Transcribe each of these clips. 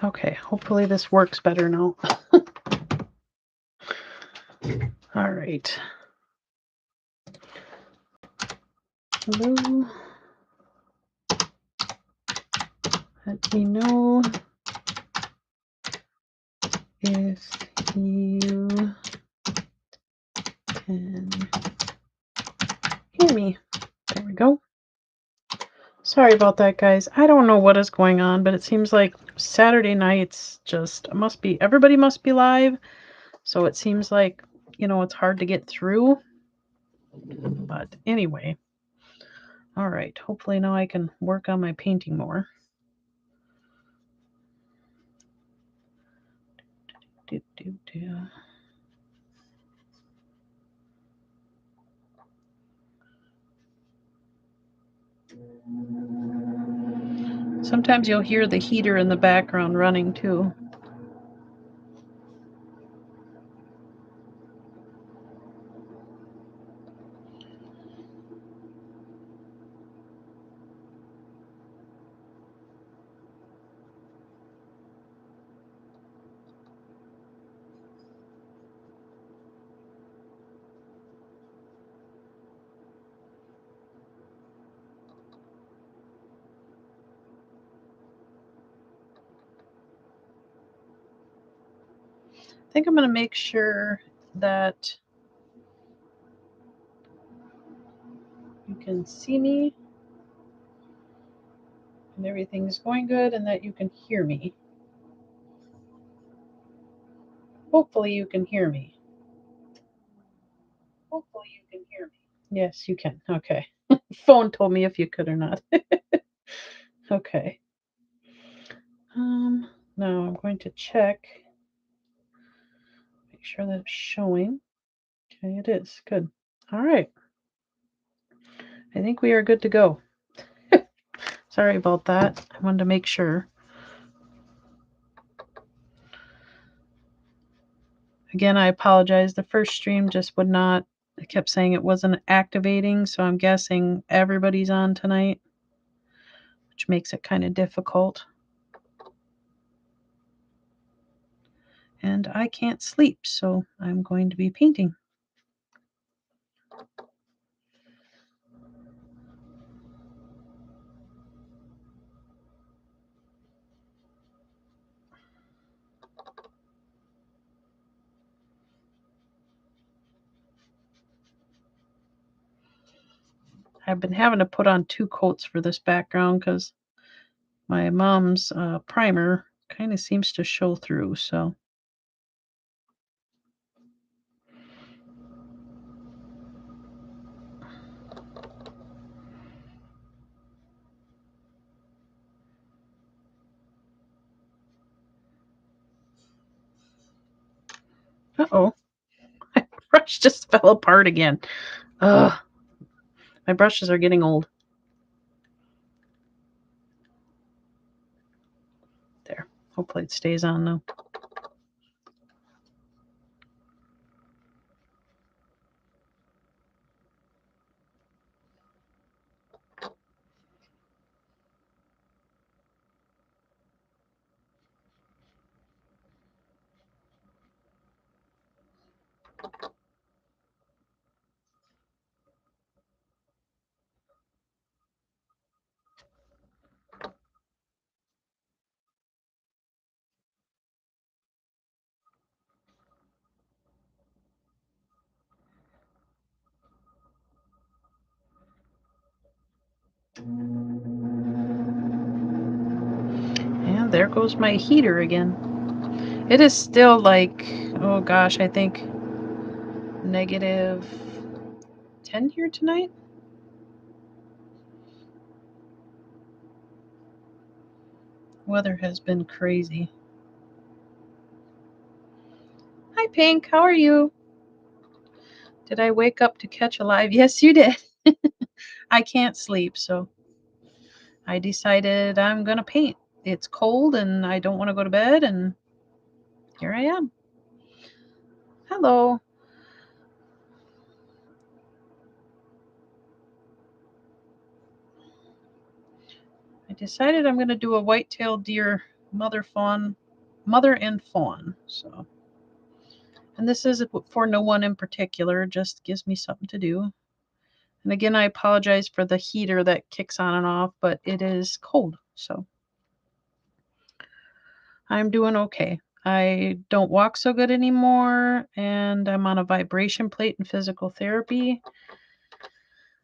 Okay, hopefully this works better now. All right. Hello. Let me know if you can hear me. There we go. Sorry about that, guys. I don't know what is going on, but it seems like Saturday nights just everybody must be live. So it seems like, it's hard to get through. But anyway. All right. Hopefully now I can work on my painting more. Sometimes you'll hear the heater in the background running too. I think I'm going to make sure that you can see me and everything's going good and that you can hear me. Hopefully you can hear me. Hopefully you can hear me. Yes, you can. Okay. Phone told me if you could or not. Okay. Now I'm going to check. Make sure that it's showing. Okay, it is. Good. All right. I think we are good to go. Sorry about that. I wanted to make sure. Again, I apologize. The first stream just would not, it kept saying it wasn't activating, so I'm guessing everybody's on tonight, which makes it kind of difficult. And I can't sleep, so I'm going to be painting. I've been having to put on 2 coats for this background because my mom's primer kind of seems to show through, so. Uh-oh. My brush just fell apart again. Ugh. My brushes are getting old. There. Hopefully it stays on now. And there goes my heater again. It is still like, oh gosh, I think -10 here tonight. Weather has been crazy. Hi, Pink. How are you? Did I wake up to catch a live? Yes, you did. I can't sleep, so I decided I'm going to paint. It's cold and I don't want to go to bed, and here I am. Hello. I decided I'm going to do a white-tailed deer Mother Fawn, Mother and Fawn. So, and this is for no one in particular, just gives me something to do. And again, I apologize for the heater that kicks on and off, but it is cold. So I'm doing okay. I don't walk so good anymore, and I'm on a vibration plate in physical therapy,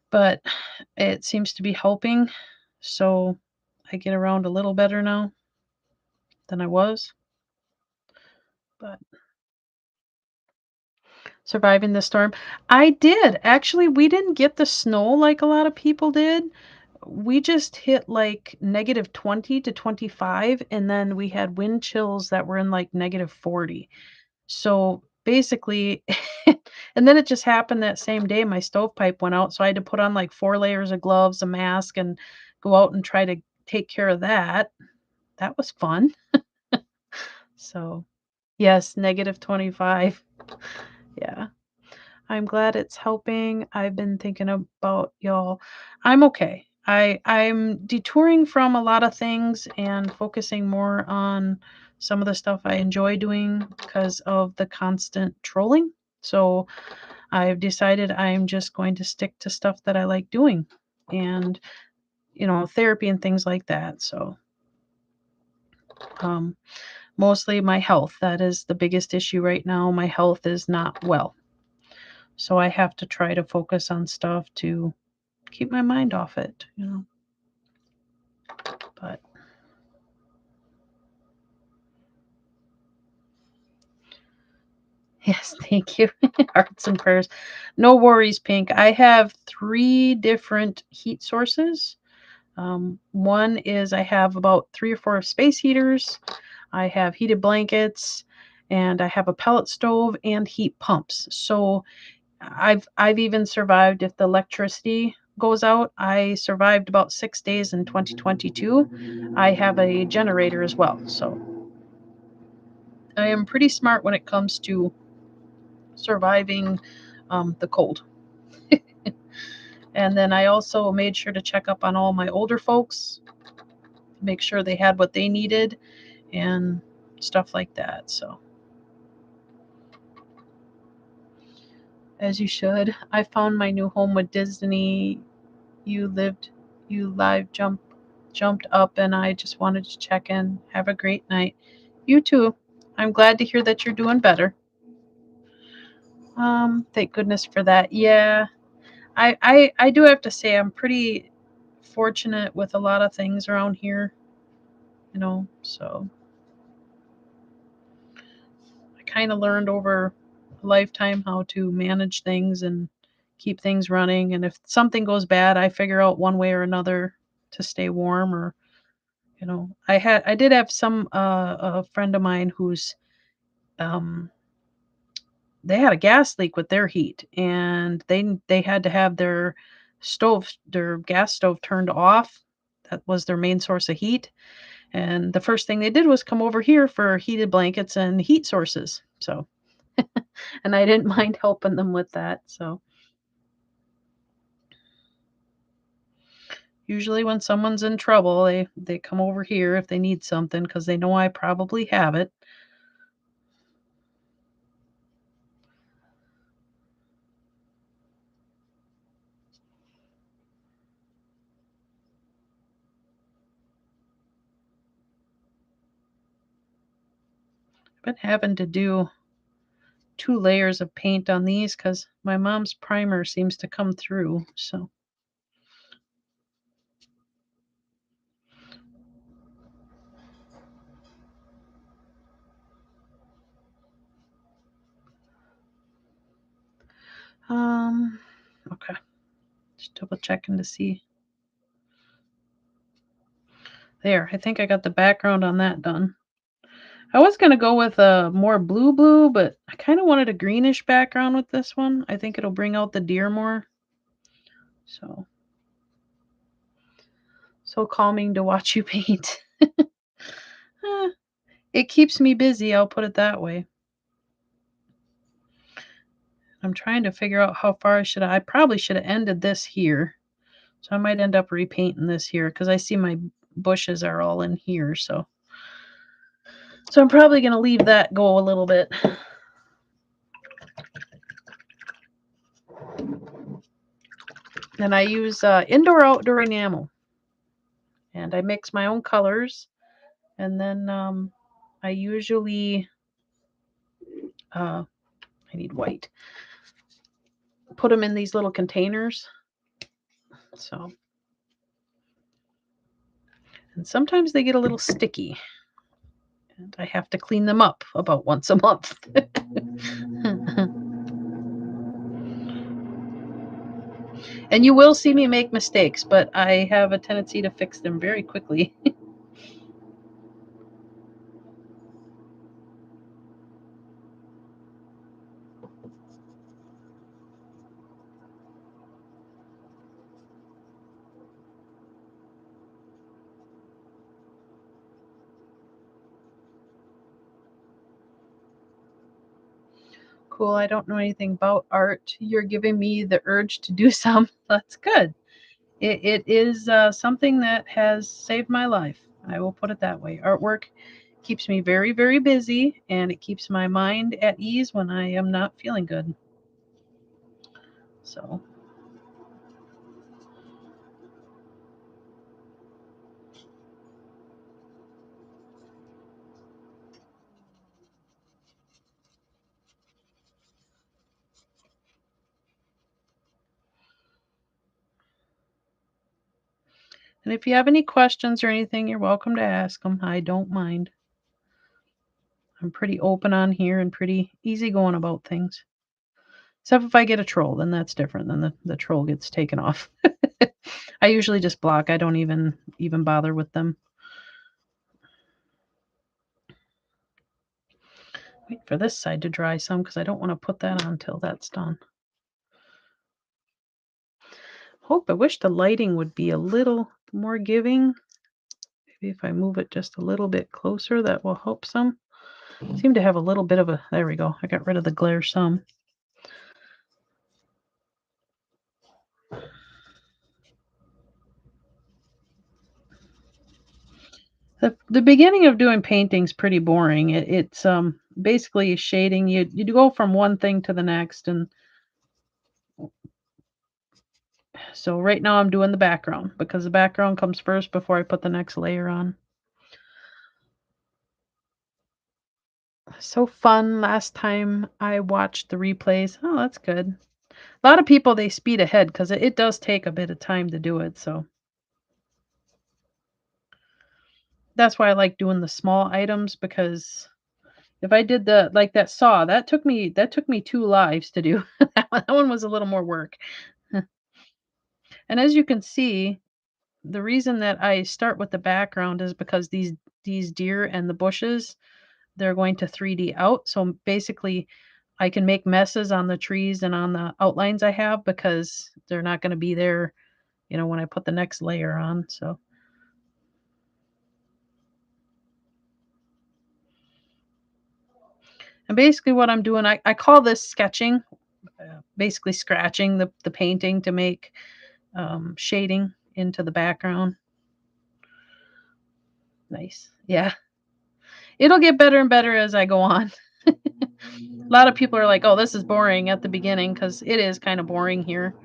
but it seems to be helping. So I get around a little better now than I was. But surviving the storm. I did. Actually, we didn't get the snow like a lot of people did. We just hit like -20 to 25, and then we had wind chills that were in like -40. So basically, and then it just happened that same day my stovepipe went out. So I had to put on like 4 layers of gloves, a mask, and go out and try to take care of that. That was fun. So, yes, -25. Yeah. I'm glad it's helping. I've been thinking about y'all. I'm okay. I'm detouring from a lot of things and focusing more on some of the stuff I enjoy doing because of the constant trolling. So I've decided I'm just going to stick to stuff that I like doing and, therapy and things like that. So, um, mostly my health. That is the biggest issue right now. My health is not well. So I have to try to focus on stuff to keep my mind off it. But yes, thank you. Hearts and prayers. No worries, Pink. I have 3 different heat sources. One is I have about 3 or 4 space heaters. I have heated blankets, and I have a pellet stove and heat pumps. So I've even survived if the electricity goes out. I survived about 6 days in 2022. I have a generator as well. So I am pretty smart when it comes to surviving the cold. And then I also made sure to check up on all my older folks, make sure they had what they needed and stuff like that. So, as you should, I found my new home with Disney. You lived, you live jumped up, and I just wanted to check in. Have a great night. You too. I'm glad to hear that you're doing better. Thank goodness for that. Yeah, I do have to say I'm pretty fortunate with a lot of things around here. So I kind of learned over a lifetime how to manage things and keep things running. And if something goes bad, I figure out one way or another to stay warm. Or I did have a friend of mine who's um they had a gas leak with their heat, and they had to have their gas stove turned off. That was their main source of heat. And the first thing they did was come over here for heated blankets and heat sources. So, and I didn't mind helping them with that. So, usually when someone's in trouble, they come over here if they need something because they know I probably have it. I've been having to do 2 layers of paint on these because my mom's primer seems to come through. So, um, okay, just double checking to see. There, I think I got the background on that done. I was gonna go with a more blue, but I kind of wanted a greenish background with this one. I think it'll bring out the deer more. So, so calming to watch you paint. Eh, it keeps me busy, I'll put it that way. I'm trying to figure out how far I probably should have ended this here. So I might end up repainting this here because I see my bushes are all in here. So So I'm probably going to leave that go a little bit. And I use indoor-outdoor enamel. And I mix my own colors. And then I usually, I need white, put them in these little containers. So, and sometimes they get a little sticky. And I have to clean them up about once a month. And you will see me make mistakes, but I have a tendency to fix them very quickly. Cool. I don't know anything about art. You're giving me the urge to do some. That's good. It is something that has saved my life. I will put it that way. Artwork keeps me very, very busy, and it keeps my mind at ease when I am not feeling good. So. And if you have any questions or anything, you're welcome to ask them. I don't mind. I'm pretty open on here and pretty easygoing about things. Except if I get a troll, then that's different. Then the troll gets taken off. I usually just block. I don't even bother with them. Wait for this side to dry some because I don't want to put that on till that's done. I wish the lighting would be a little more giving. Maybe if I move it just a little bit closer, that will help some. Seem to have a little bit of a, there we go. I got rid of the glare some. The beginning of doing painting's pretty boring. It's basically shading. You go from one thing to the next, and so right now I'm doing the background because the background comes first before I put the next layer on. So fun. Last time I watched the replays. Oh, that's good. A lot of people, they speed ahead because it does take a bit of time to do it. So that's why I like doing the small items, because if I did like that saw, that took me 2 lives to do. That one was a little more work. And as you can see, the reason that I start with the background is because these deer and the bushes, they're going to 3D out. So basically I can make messes on the trees and on the outlines I have because they're not going to be there, when I put the next layer on. So and basically what I'm doing, I call this sketching, basically scratching the painting to make shading into the background. Nice. Yeah. It'll get better and better as I go on. A lot of people are like, oh, this is boring at the beginning, because it is kind of boring here,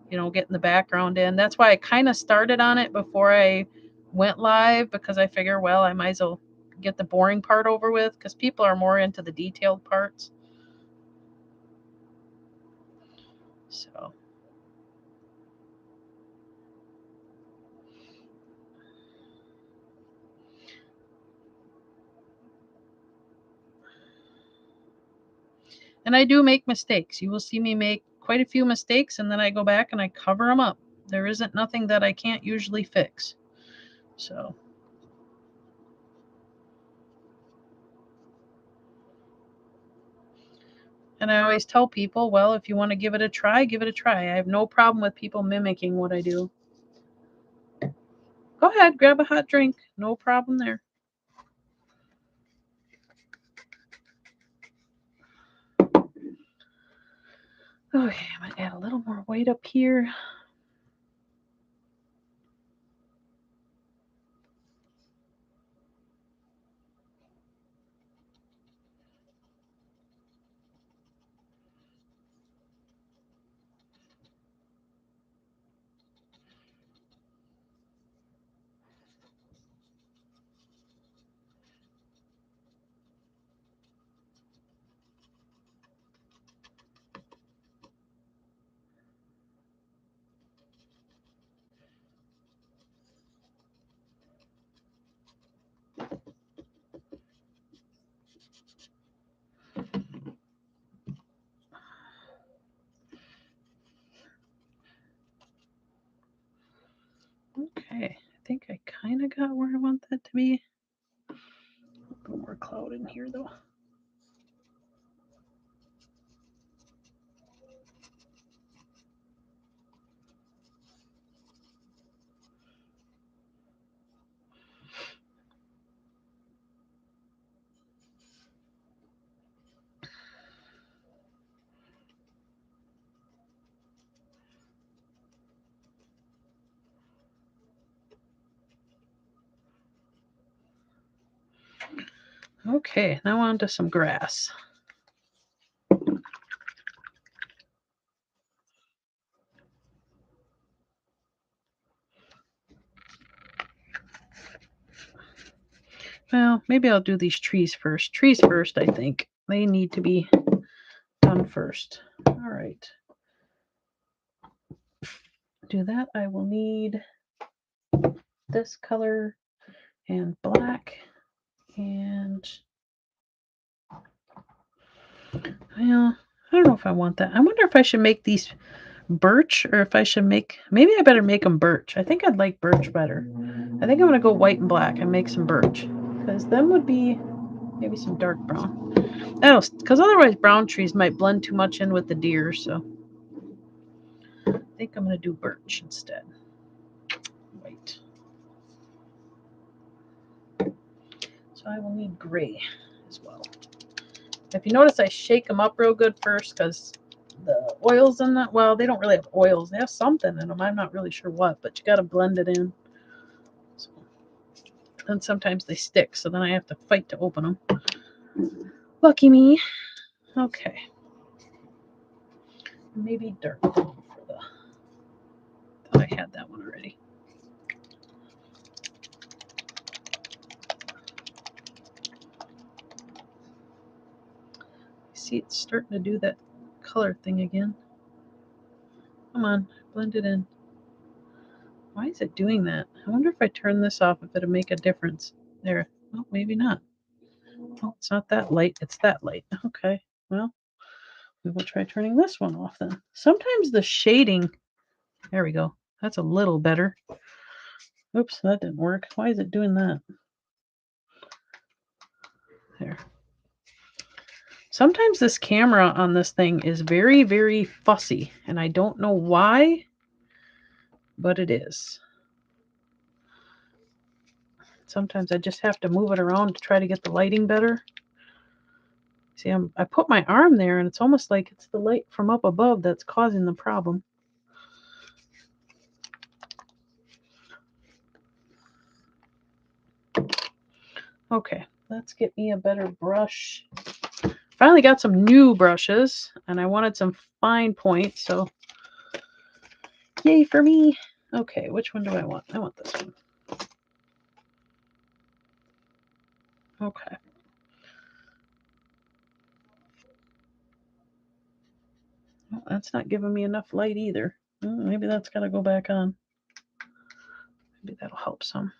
getting the background in. That's why I kind of started on it before I went live, because I figure, well, I might as well get the boring part over with, because people are more into the detailed parts. So. And I do make mistakes. You will see me make quite a few mistakes, and then I go back and I cover them up. There isn't nothing that I can't usually fix. So. And I always tell people, well, if you want to give it a try, give it a try. I have no problem with people mimicking what I do. Go ahead, grab a hot drink. No problem there. Okay, I'm going to add a little more weight up here. kind of got where I want that to be. A little more cloud in here though. Okay, now on to some grass. Well, maybe I'll do these trees first. Trees first, I think. They need to be done first. All right. Do that. I will need this color and black and well, I don't know if I want that. I wonder if I should make these birch or if I should make, maybe I better make them birch. I think I'd like birch better. I think I'm going to go white and black and make some birch because them would be maybe some dark brown. Oh, because otherwise brown trees might blend too much in with the deer. So I think I'm going to do birch instead. White. So I will need gray as well. If you notice, I shake them up real good first because the oils in that, well, they don't really have oils. They have something in them. I'm not really sure what, but you got to blend it in. So, and sometimes they stick, so then I have to fight to open them. Lucky me. Okay. Maybe dark for the, thought I had that one already. See, it's starting to do that color thing again. Come on, blend it in. Why is it doing that? I wonder if I turn this off, if it'll make a difference. There. Oh, maybe not. Oh, it's not that light. It's that light. Okay. Well, we will try turning this one off then. Sometimes the shading, there we go. That's a little better. Oops, that didn't work. Why is it doing that? There. Sometimes this camera on this thing is very, very fussy, and I don't know why, but it is. Sometimes I just have to move it around to try to get the lighting better. See, I put my arm there, and it's almost like it's the light from up above that's causing the problem. Okay, let's get me a better brush. Finally got some new brushes, and I wanted some fine point, so yay for me. Okay, which one do I want? I want this one. Okay. Well, that's not giving me enough light either. Maybe that's got to go back on. Maybe that'll help some.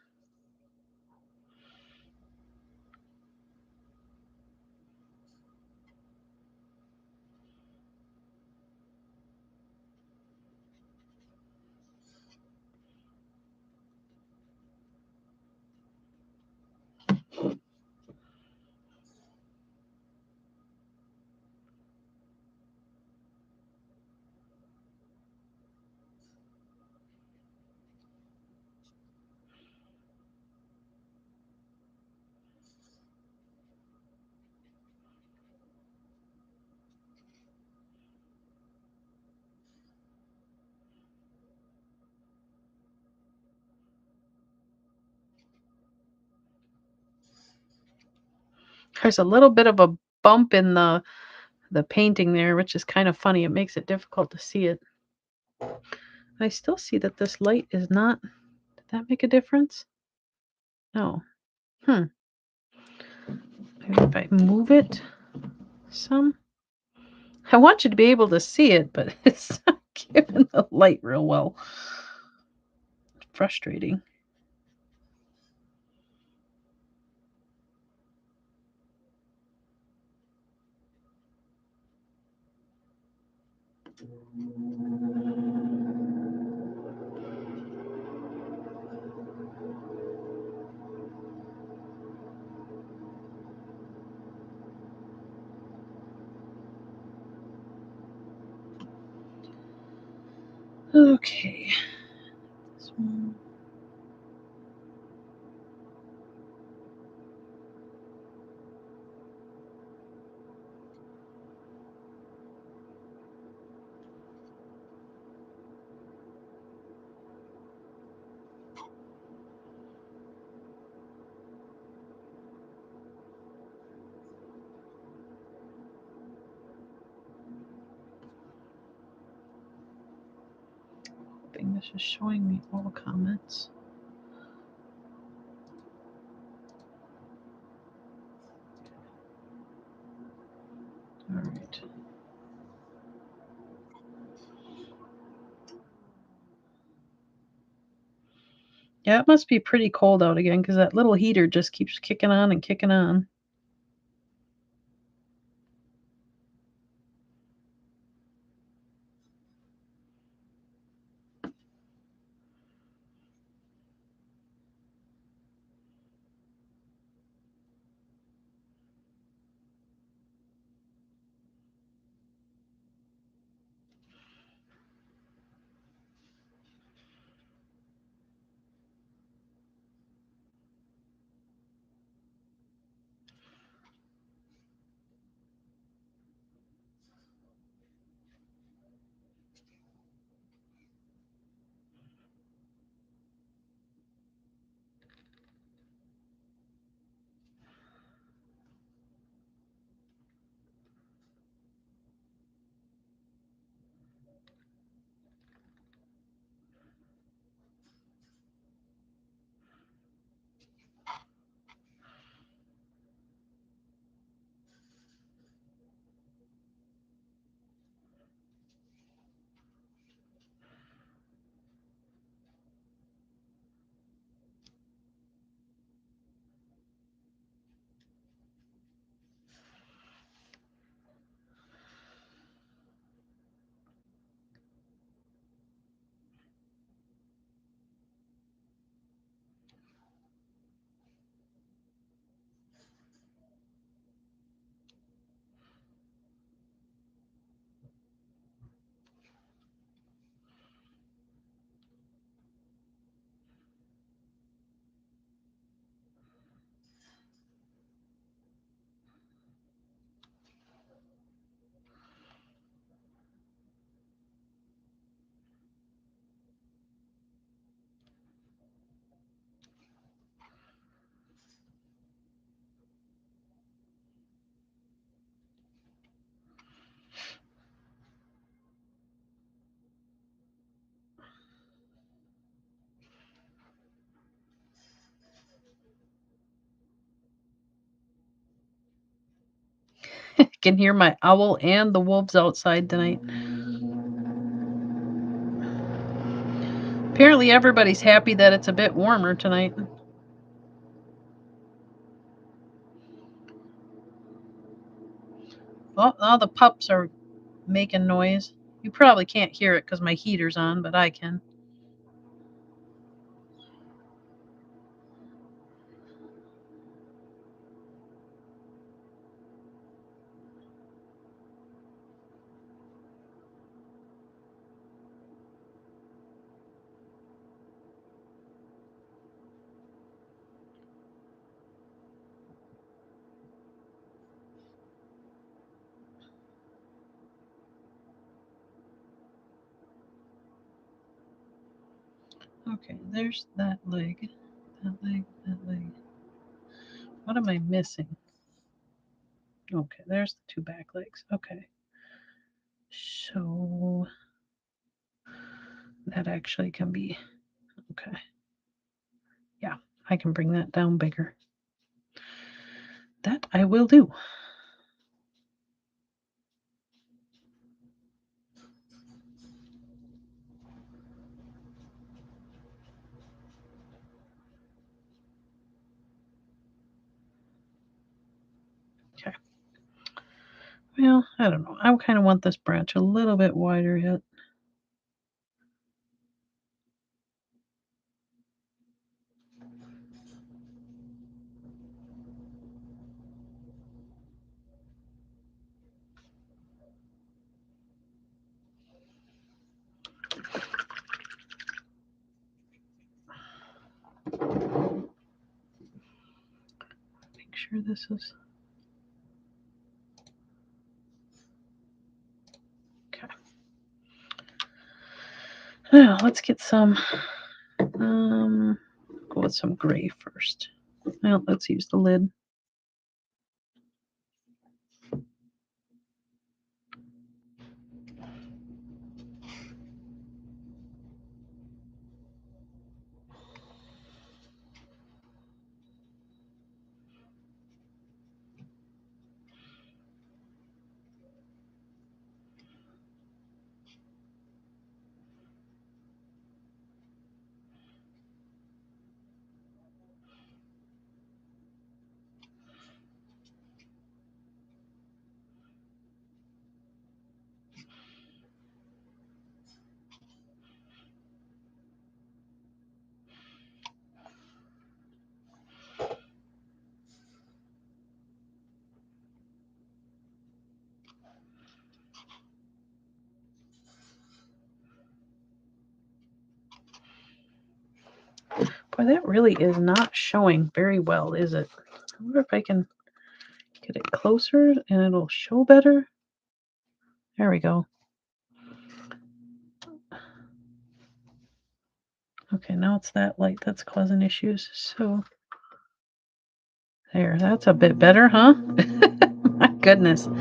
There's a little bit of a bump in the painting there, which is kind of funny. It makes it difficult to see it. I still see that this light is not. Did that make a difference? No. Maybe if I move it some. I want you to be able to see it, but it's not giving the light real well. Frustrating. Okay. This one. Hoping this is showing me all comments. All right. Yeah, it must be pretty cold out again because that little heater just keeps kicking on and kicking on. Can hear my owl and the wolves outside tonight. Apparently everybody's happy that it's a bit warmer tonight. Oh, all the pups are making noise. You probably can't hear it because my heater's on, but I can. Okay, there's that leg. That leg, that leg. What am I missing? Okay, there's the two back legs. Okay. So that actually can be, okay. Yeah, I can bring that down bigger. That I will do. Okay. Well, I don't know. I kind of want this branch a little bit wider yet. sure this is... Okay. Now, let's get some... go with some gray first. Well, let's use the lid. Boy, that really is not showing very well, is it? I wonder if I can get it closer and it'll show better. There we go. Okay, now it's that light that's causing issues. So there, that's a bit better, huh? My goodness. I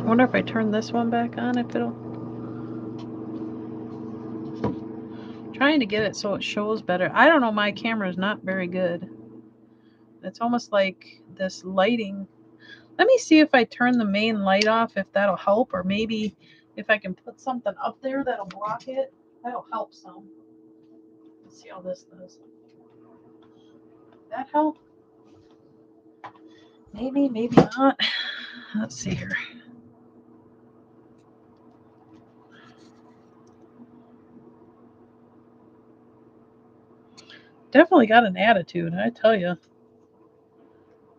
wonder if I turn this one back on, if it'll... Trying to get it so it shows better. I don't know, my camera is not very good. It's almost like this lighting. Let me see if I turn the main light off, if that'll help, or maybe if I can put something up there that'll block it. That'll help some. Let's see how this does. That help? Maybe, maybe not. Let's see here. Definitely got an attitude, I tell you.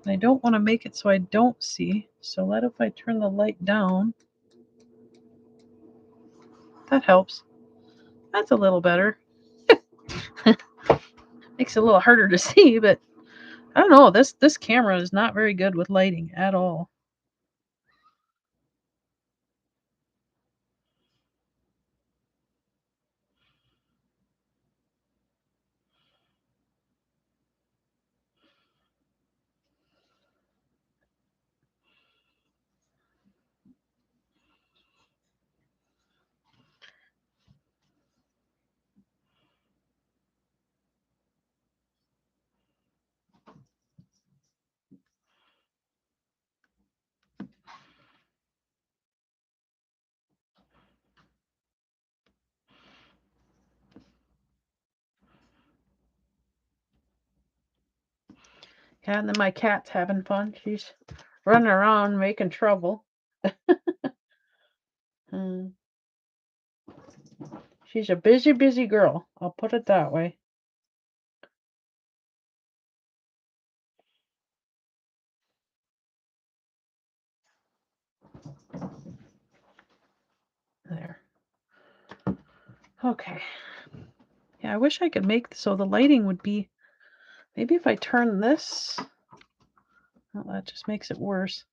I don't want to make it so I don't see. So what if I turn the light down? That helps. That's a little better. Makes it a little harder to see, but I don't know. This camera is not very good with lighting at all. Yeah, and then my cat's having fun. She's running around making trouble. She's a busy, busy girl. I'll put it that way. There. Okay. Yeah, I wish I could make so the lighting would be... Maybe if I turn this... Oh, that just makes it worse.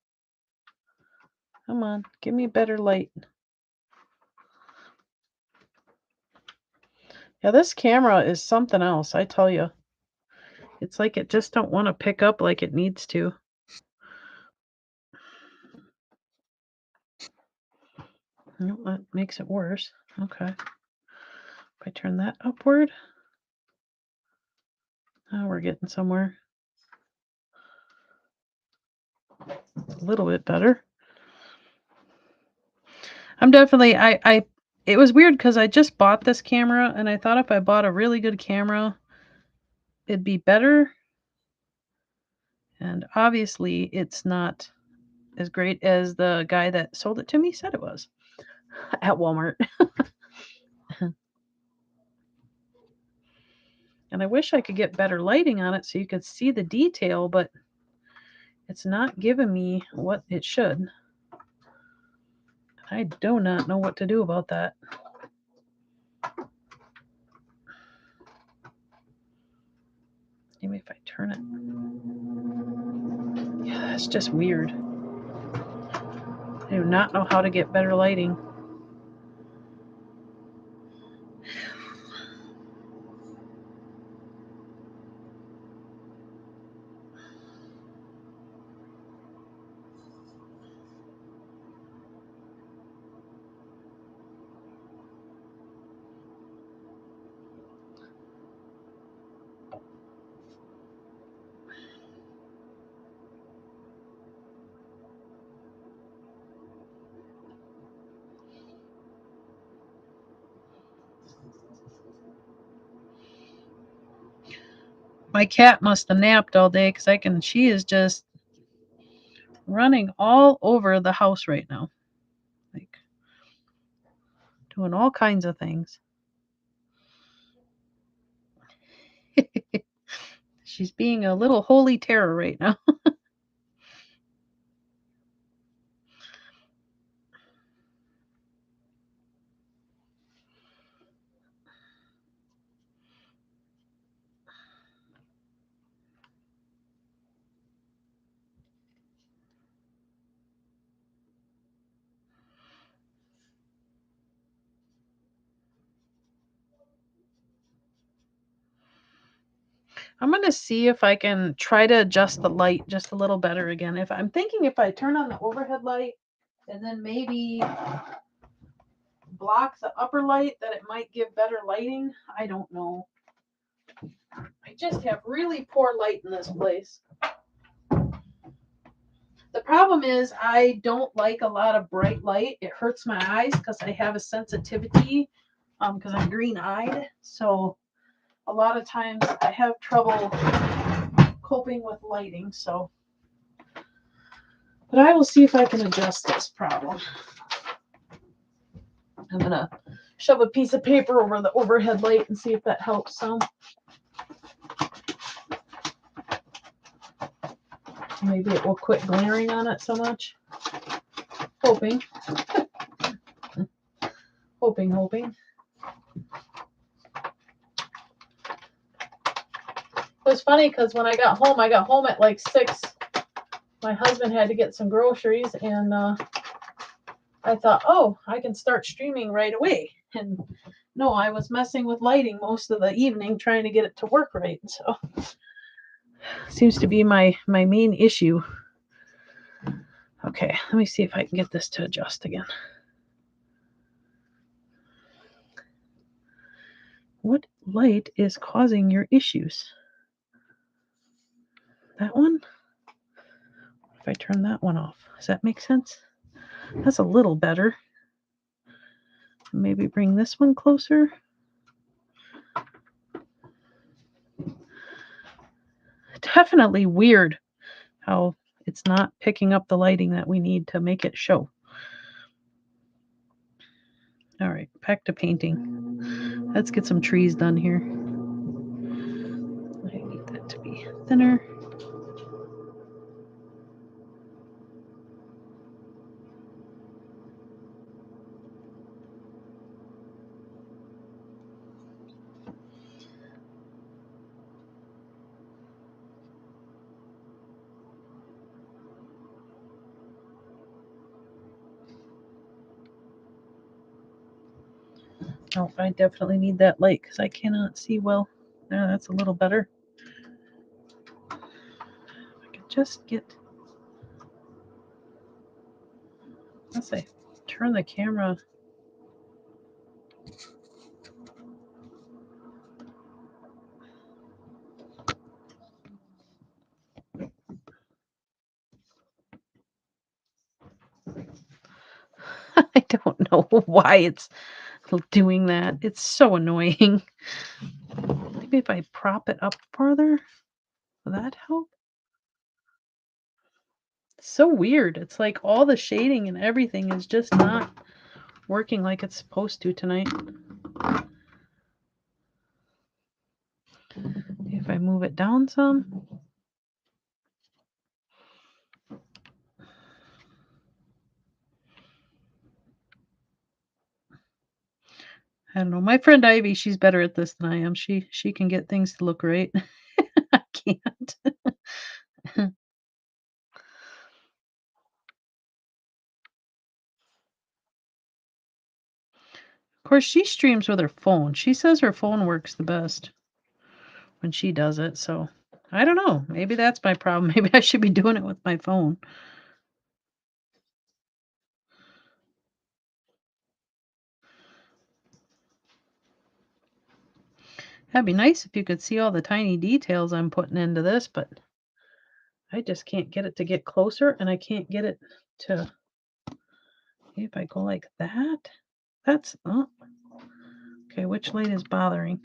Come on, give me better light. Yeah, this camera is something else, I tell you. It's like it just don't want to pick up like it needs to. No, that makes it worse. Okay. If I turn that upward. Oh, we're getting somewhere. A little bit better. I'm definitely... It was weird because I just bought this camera and I thought if I bought a really good camera, it'd be better. And obviously it's not as great as the guy that sold it to me said it was at Walmart. And I wish I could get better lighting on it so you could see the detail, but it's not giving me what it should. I do not know what to do about that. Maybe if I turn it. Yeah, that's just weird. I do not know how to get better lighting. My cat must have napped all day because she is just running all over the house right now. Like doing all kinds of things. She's being a little holy terror right now. I'm going to see if I can try to adjust the light just a little better again. I'm thinking if I turn on the overhead light and then maybe block the upper light that it might give better lighting. I don't know. I just have really poor light in this place. The problem is I don't like a lot of bright light. It hurts my eyes because I have a sensitivity because I'm green-eyed. So a lot of times I have trouble coping with lighting. So, but I will see if I can adjust this problem. I'm going to shove a piece of paper over the overhead light and see if that helps some. Maybe it will quit glaring on it so much. Hoping. hoping. It was funny because when I got home at like 6. My husband had to get some groceries, and I thought, oh, I can start streaming right away. And no, I was messing with lighting most of the evening trying to get it to work right. So seems to be my main issue. Okay, let me see if I can get this to adjust again. What light is causing your issues? That one? If I turn that one off, does that make sense? That's a little better. Maybe bring this one closer. Definitely weird how it's not picking up the lighting that we need to make it show. All right, back to painting. Let's get some trees done here. I need that to be thinner. Oh, I definitely need that light because I cannot see well. Yeah, that's a little better. I can just get. Let's say, turn the camera. I don't know why it's doing that. It's so annoying. Maybe if I prop it up farther, will that help? It's so weird. It's like all the shading and everything is just not working like it's supposed to tonight. If I move it down some. I don't know. My friend Ivy, she's better at this than I am. She can get things to look right. I can't. Of course, she streams with her phone. She says her phone works the best when she does it, so I don't know. Maybe that's my problem. Maybe I should be doing it with my phone. That'd be nice if you could see all the tiny details I'm putting into this, but I just can't get it to get closer, and I can't get it to if I go like that. That's oh, okay, which light is bothering?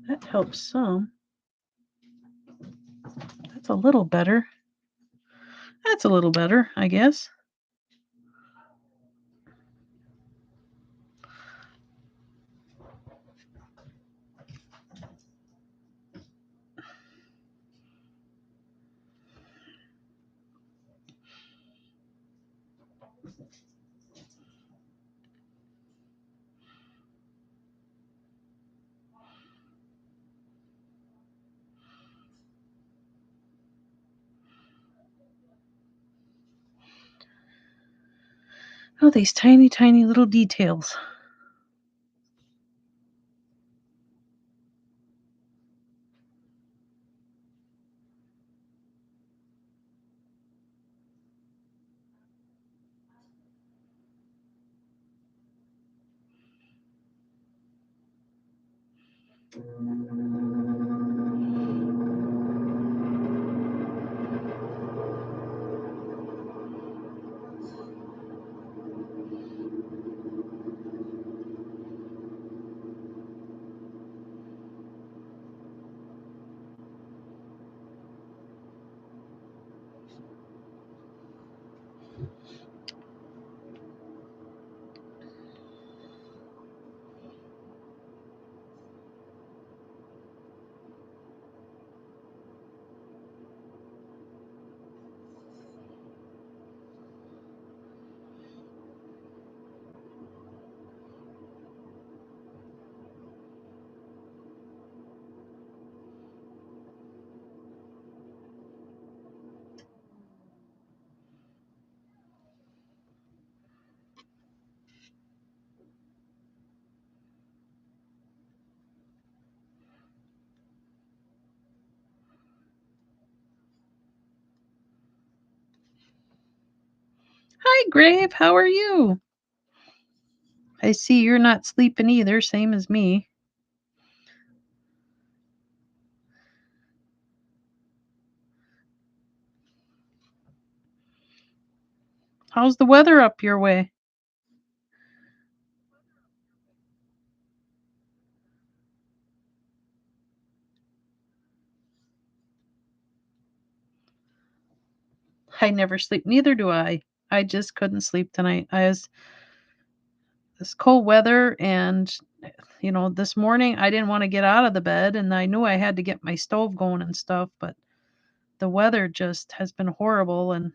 That helps some. That's a little better. That's a little better, I guess. Oh, these tiny, tiny little details. Hi, Grave. How are you? I see you're not sleeping either, same as me. How's the weather up your way? I never sleep. Neither do I. I just couldn't sleep tonight. I was this cold weather and this morning I didn't want to get out of the bed and I knew I had to get my stove going and stuff, but the weather just has been horrible and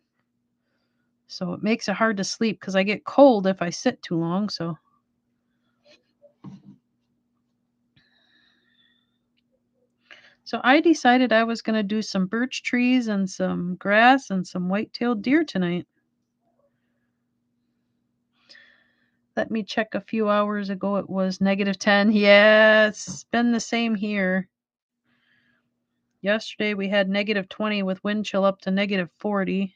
so it makes it hard to sleep because I get cold if I sit too long, so I decided I was going to do some birch trees and some grass and some white-tailed deer tonight. Let me check a few hours ago. It was -10. Yeah, it's been the same here. Yesterday we had -20 with wind chill up to -40.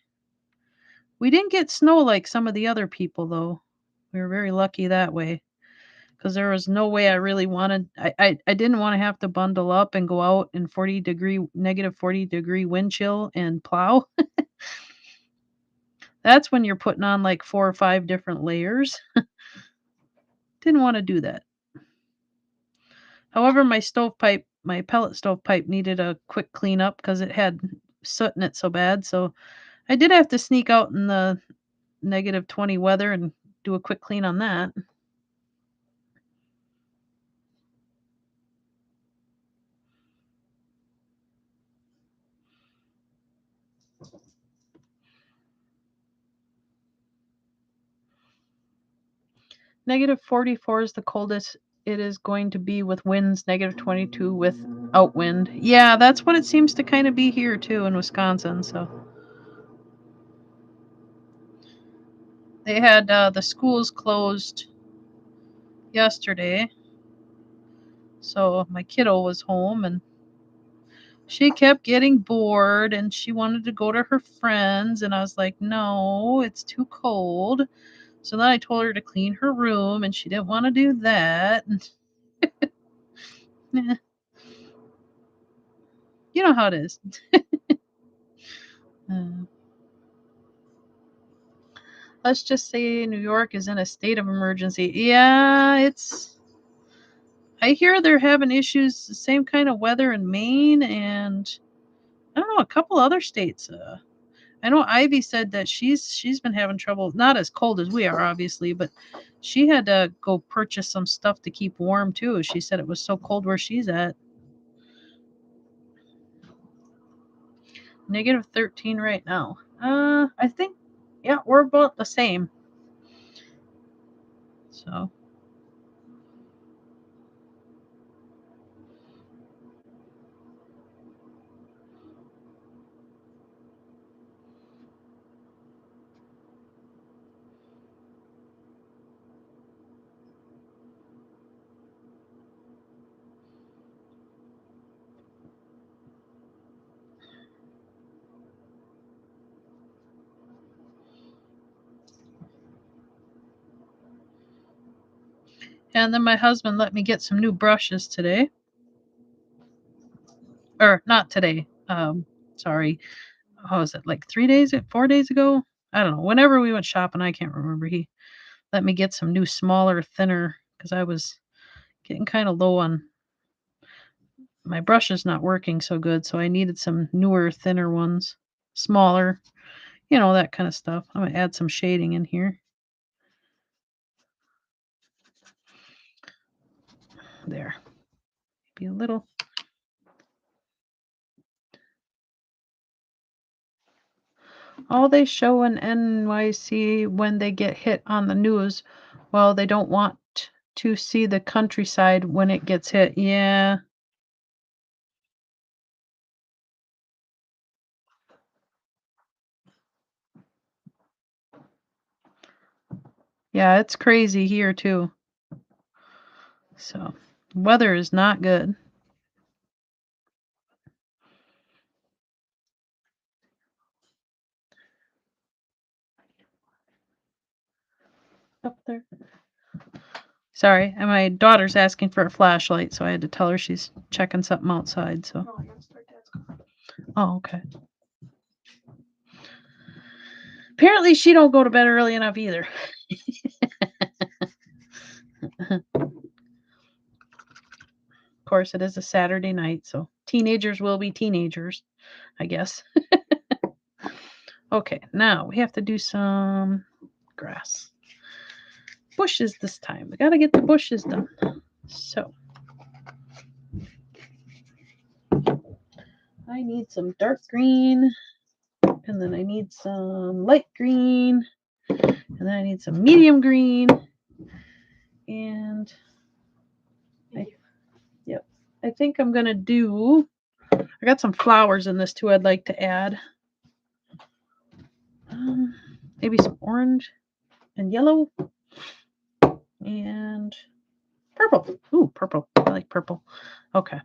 We didn't get snow like some of the other people, though. We were very lucky that way because there was no way I really wanted. I didn't want to have to bundle up and go out in -40 degree wind chill and plow. That's when you're putting on like 4 or 5 different layers. Didn't want to do that. However, my pellet stovepipe needed a quick cleanup because it had soot in it so bad. So I did have to sneak out in the -20 weather and do a quick clean on that. -44 is the coldest it is going to be with winds -22 without wind. Yeah, that's what it seems to kind of be here too in Wisconsin. So they had the schools closed yesterday. So my kiddo was home and she kept getting bored and she wanted to go to her friends. And I was like, no, it's too cold. So then I told her to clean her room and she didn't want to do that. You know how it is. Let's just say New York is in a state of emergency. Yeah, I hear they're having issues, the same kind of weather in Maine and I don't know, a couple other states. I know Ivy said that she's been having trouble, not as cold as we are, obviously, but she had to go purchase some stuff to keep warm too. She said it was so cold where she's at. -13 right now. I think, yeah, we're about the same. So. And then my husband let me get some new brushes today. Or not today. Sorry. How was it? Like 4 days ago? I don't know. Whenever we went shopping, I can't remember. He let me get some new, smaller, thinner, because I was getting kind of low on my brush is not working so good, so I needed some newer, thinner ones, smaller, that kind of stuff. I'm gonna add some shading in here. There. Maybe a little. All they show in NYC when they get hit on the news, well, they don't want to see the countryside when it gets hit. Yeah. Yeah, it's crazy here too. So, weather is not good. Up there. Sorry, and my daughter's asking for a flashlight, so I had to tell her she's checking something outside. So. Oh, okay. Apparently, she don't go to bed early enough either. Of course, it is a Saturday night, so teenagers will be teenagers, I guess. Okay, now we have to do some grass. Bushes this time. We gotta get the bushes done. So, I need some dark green, and then I need some light green, and then I need some medium green, and I think I'm gonna do, I got some flowers in this too I'd like to add. Maybe some orange and yellow and purple. Ooh, purple. I like purple. Okay.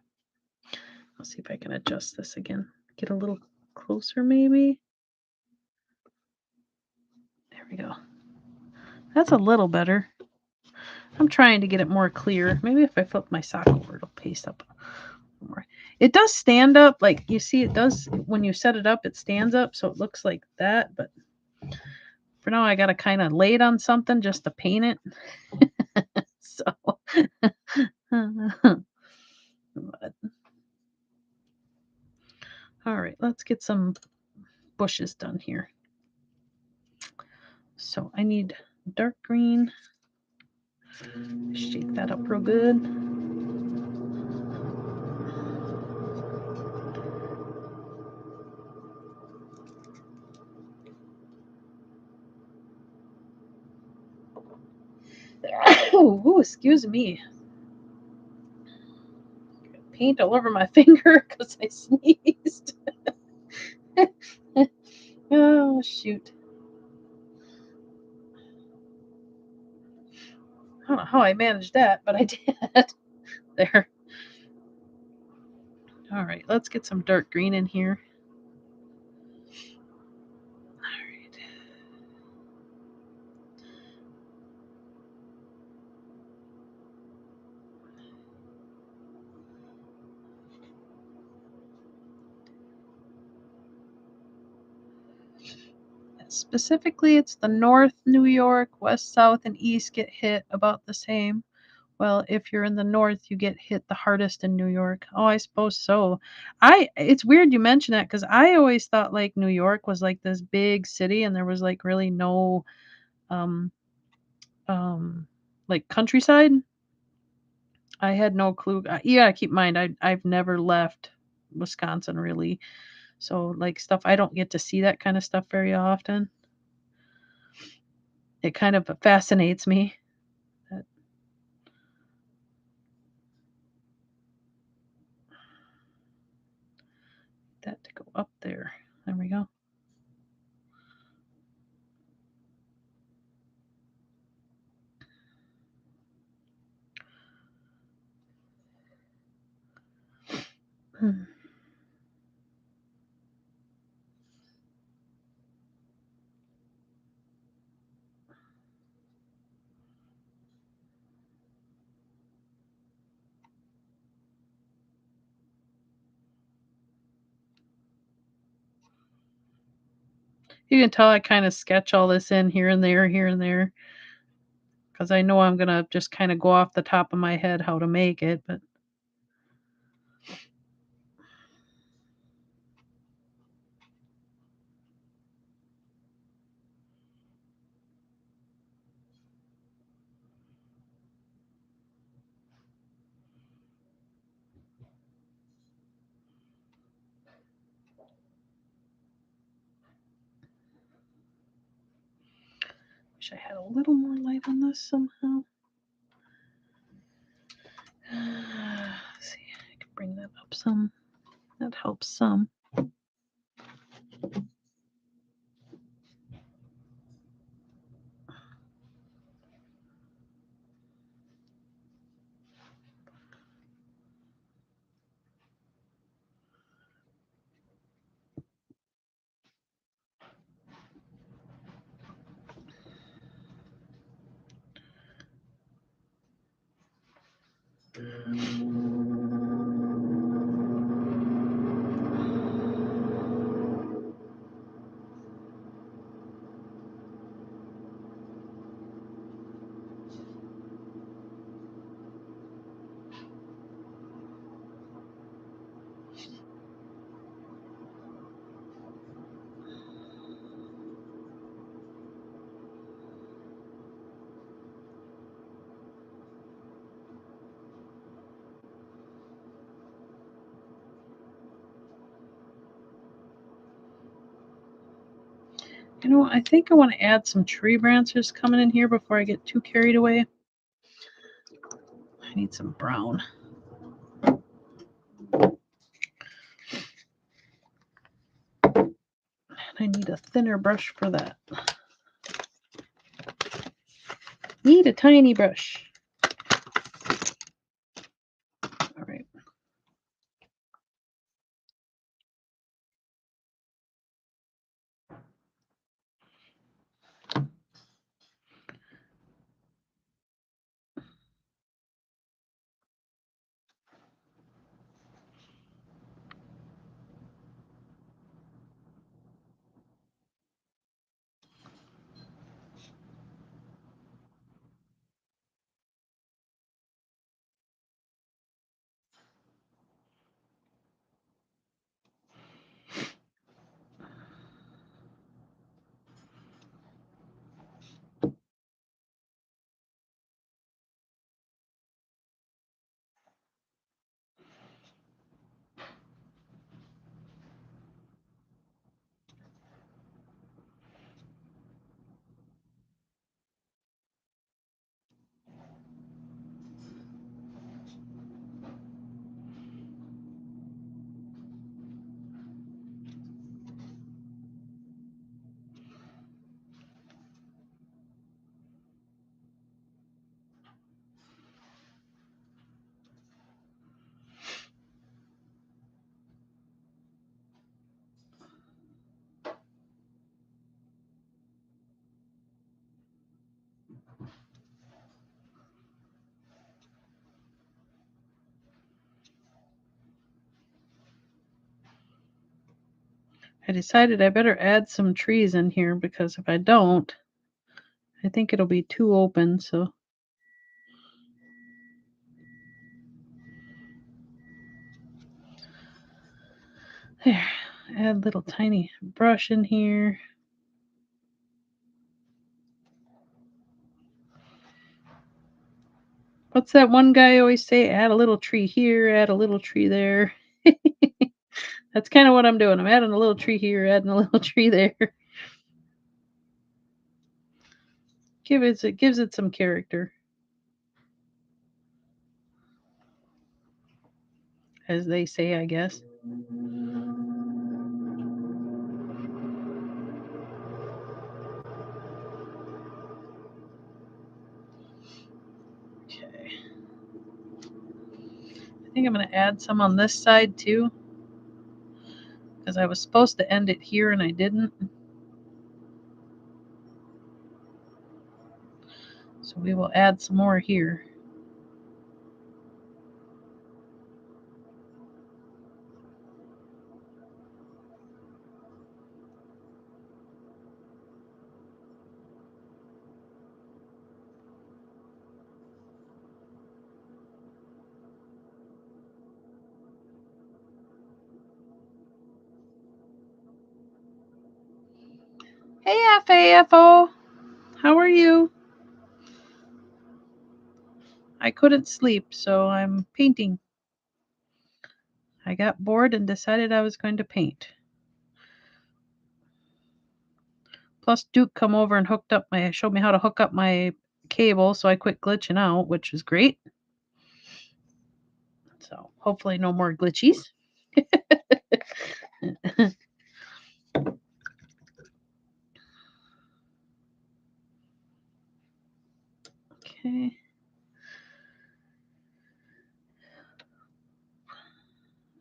Let's see if I can adjust this again. Get a little closer maybe. There we go. That's a little better. I'm trying to get it more clear. Maybe if I flip my sock over, it'll paste up more. It does stand up. Like you see, it does, when you set it up, it stands up. So it looks like that. But for now, I got to kind of lay it on something just to paint it. So, but, all right, let's get some bushes done here. So I need dark green. Shake that up real good. Oh, excuse me. paint all over my finger because I sneezed. Oh, shoot. I don't know how I managed that, but I did. There. All right, let's get some dark green in here. All right. Specifically, it's the North New York, West, South, and East get hit about the same. Well, if you're in the North, you get hit the hardest in New York. Oh, I suppose so. It's weird you mention that because I always thought, like, New York was, like, this big city and there was, like, really no, um um, like, countryside. I had no clue. You gotta keep in mind, I've never left Wisconsin, really. So, like, stuff I don't get to see that kinda stuff very often. It kind of fascinates me that that to go up there. There we go. Hmm. You can tell I kinda sketch all this in here and there, because I know I'm gonna just kinda go off the top of my head how to make it, but wish I had a little more light on this somehow. Let's see, I can bring that up some. That helps some. You know, I think I wanna add some tree branches coming in here before I get too carried away. I need some brown. And I need a thinner brush for that. Need a tiny brush. All right. I decided I better add some trees in here because if I don't, I think it'll be too open, so. There, add a little tiny brush in here. What's that one guy always say? Add a little tree here, add a little tree there. That's kind of what I'm doing. I'm adding a little tree here, adding a little tree there. It gives it some character, as they say, I guess. Okay. I think I'm going to add some on this side too, because I was supposed to end it here and I didn't. So we will add some more here. Hey, FAFO. How are you? I couldn't sleep, so I'm painting. I got bored and decided I was going to paint. Plus, Duke come over and showed me how to hook up my cable, so I quit glitching out, which was great. So hopefully no more glitchies. Okay.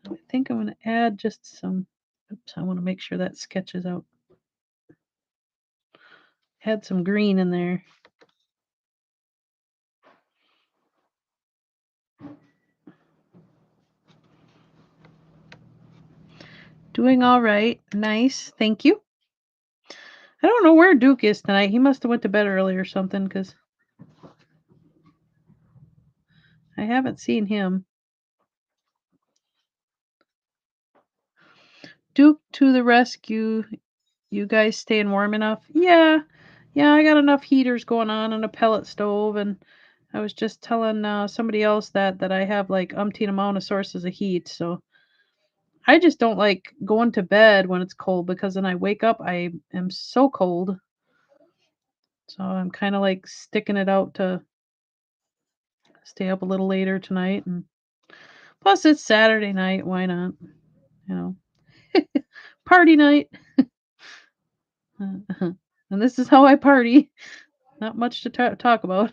I think I'm going to add just some. Oops, I want to make sure that sketches out. Add some green in there. Doing all right. Nice. Thank you. I don't know where Duke is tonight. He must have went to bed early or something because I haven't seen him. Duke to the rescue. You guys staying warm enough? Yeah. Yeah, I got enough heaters going on and a pellet stove, and I was just telling somebody else that I have like umpteen amount of sources of heat, so I just don't like going to bed when it's cold because then I wake up, I am so cold. So I'm kind of like sticking it out to stay up a little later tonight, and plus it's Saturday night, why not? You know, party night. And this is how I party. Not much to talk about.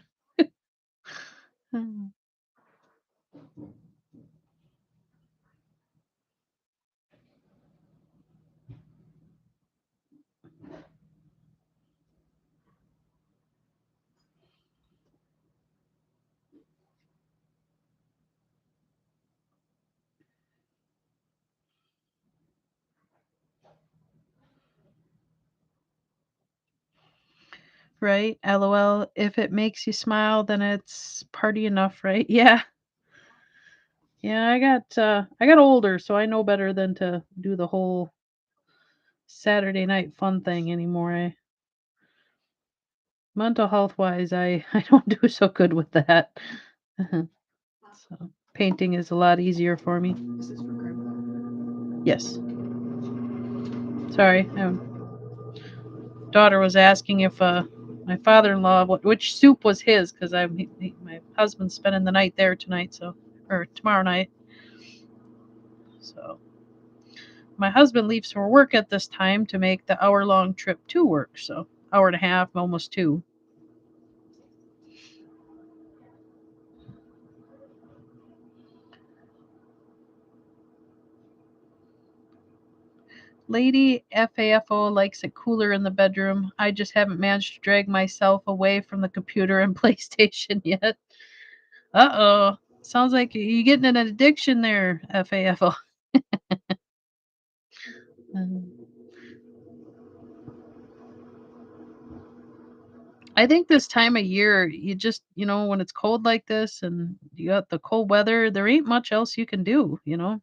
Right? LOL. If it makes you smile, then it's party enough, right? Yeah. Yeah, I got older, so I know better than to do the whole Saturday night fun thing anymore. Mental health wise, I don't do so good with that. So painting is a lot easier for me. Is this for Grandpa? Yes. Sorry. Daughter was asking if my father-in-law which soup was his because my husband's spending the night there tonight, so or tomorrow night. So my husband leaves for work at this time to make the hour-long trip to work, so hour and a half, almost 2. Lady FAFO likes it cooler in the bedroom. I just haven't managed to drag myself away from the computer and PlayStation yet. Uh-oh. Sounds like you're getting an addiction there, FAFO. I think this time of year, you just, when it's cold like this and you got the cold weather, there ain't much else you can do. And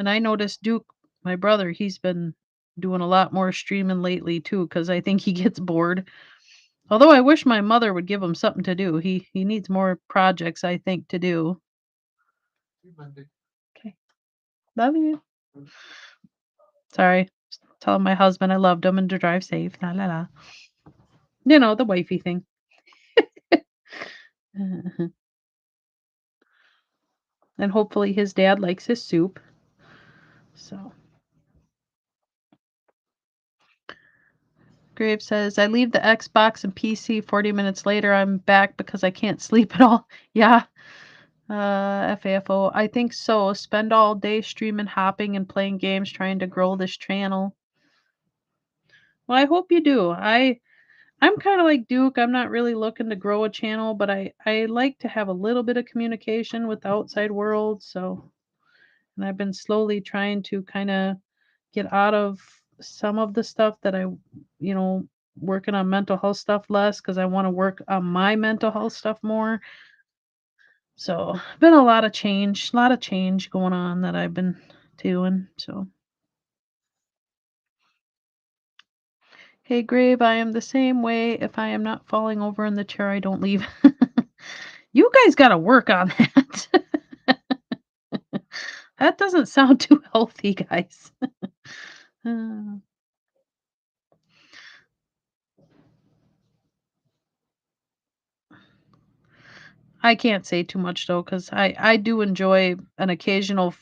I noticed Duke, my brother, he's been doing a lot more streaming lately too, because I think he gets bored. Although I wish my mother would give him something to do. He needs more projects, I think, to do. Okay. Love you. Sorry. Telling my husband I loved him and to drive safe. La la la. The wifey thing. And hopefully his dad likes his soup. So Grave says, I leave the Xbox and PC 40 minutes later. I'm back because I can't sleep at all. Yeah. FAFO. I think so. Spend all day streaming, hopping, and playing games trying to grow this channel. Well, I hope you do. I'm kind of like Duke. I'm not really looking to grow a channel, but I like to have a little bit of communication with the outside world. And I've been slowly trying to kind of get out of some of the stuff that you know, working on mental health stuff less because I want to work on my mental health stuff more. So, been a lot of change going on that I've been doing. So, hey, Grave, I am the same way. If I am not falling over in the chair, I don't leave. You guys got to work on that. That doesn't sound too healthy, guys. Uh, I can't say too much though, because I do enjoy an occasional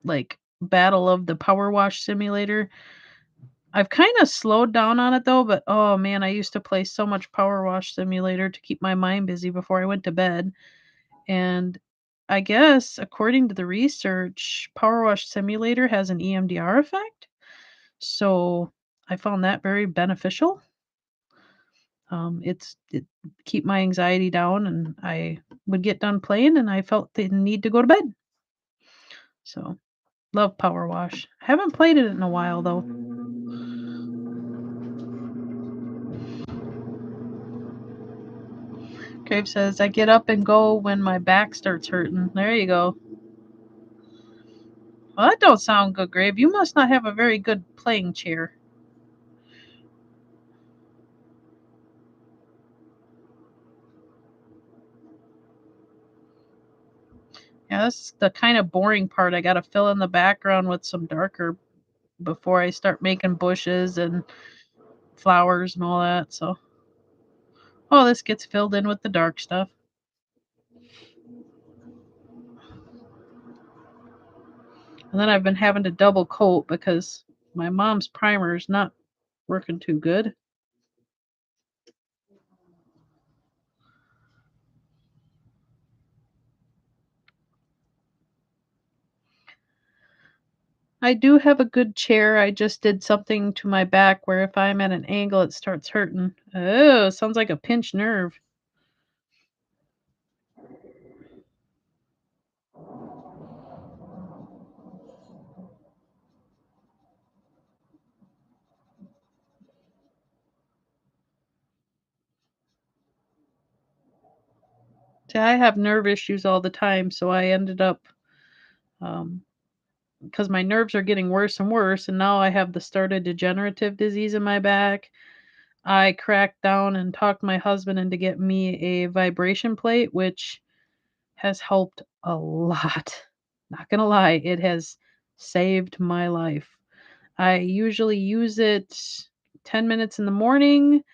like battle of the power wash simulator. I've kind of slowed down on it though, but oh man, I used to play so much power wash simulator to keep my mind busy before I went to bed. And I guess according to the research, power wash simulator has an EMDR effect. So I found that very beneficial. It keep my anxiety down, and I would get done playing, and I felt the need to go to bed. So love Power Wash. Haven't played it in a while though. Crave says I get up and go when my back starts hurting. There you go. Well, that don't sound good, Grave. You must not have a very good playing chair. Yeah, that's the kind of boring part. I got to fill in the background with some darker before I start making bushes and flowers and all that. So, oh, this gets filled in with the dark stuff. And then I've been having to double coat because my mom's primer is not working too good. I do have a good chair. I just did something to my back where if I'm at an angle, it starts hurting. Oh, sounds like a pinched nerve. See, I have nerve issues all the time, so I ended up, um, because my nerves are getting worse and worse, and now I have the start of degenerative disease in my back. I cracked down and talked my husband into getting me a vibration plate, which has helped a lot. Not gonna lie, it has saved my life. I usually use it 10 minutes in the morning,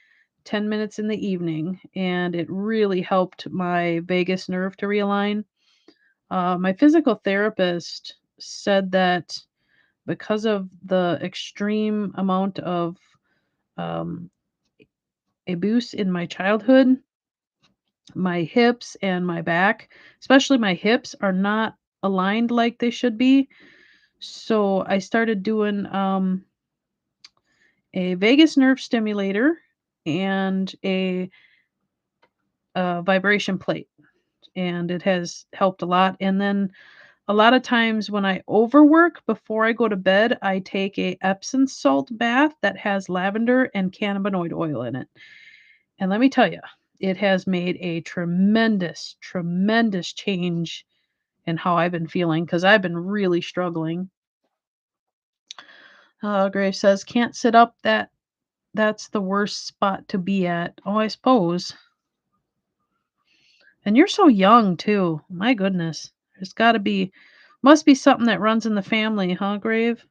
10 minutes in the evening, and it really helped my vagus nerve to realign. My physical therapist said that because of the extreme amount of um, abuse in my childhood, my hips and my back, especially my hips, are not aligned like they should be. So I started doing a vagus nerve stimulator and a vibration plate, and it has helped a lot. And then a lot of times when I overwork before I go to bed, I take a Epsom salt bath that has lavender and cannabinoid oil in it. And let me tell you, it has made a tremendous, tremendous change in how I've been feeling because I've been really struggling. Grace says, "Can't sit up, that's the worst spot to be at." Oh, I suppose. And you're so young too. My goodness. There's gotta be must be something that runs in the family, huh, Grave?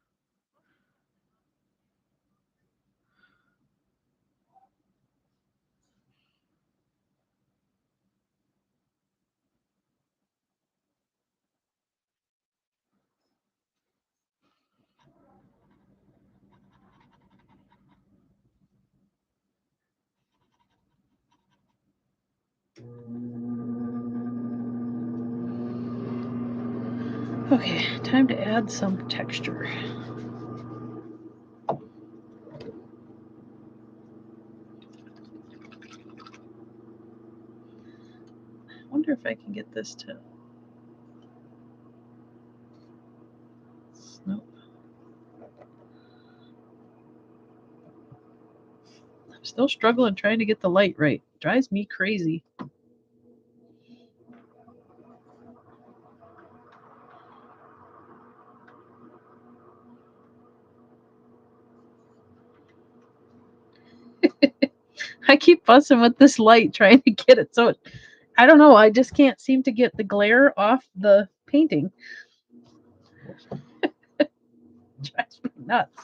Okay, time to add some texture. I wonder if I can get this to. Nope. I'm still struggling trying to get the light right. Drives me crazy. I keep fussing with this light trying to get it so I don't know, I just can't seem to get the glare off the painting. Drives me nuts.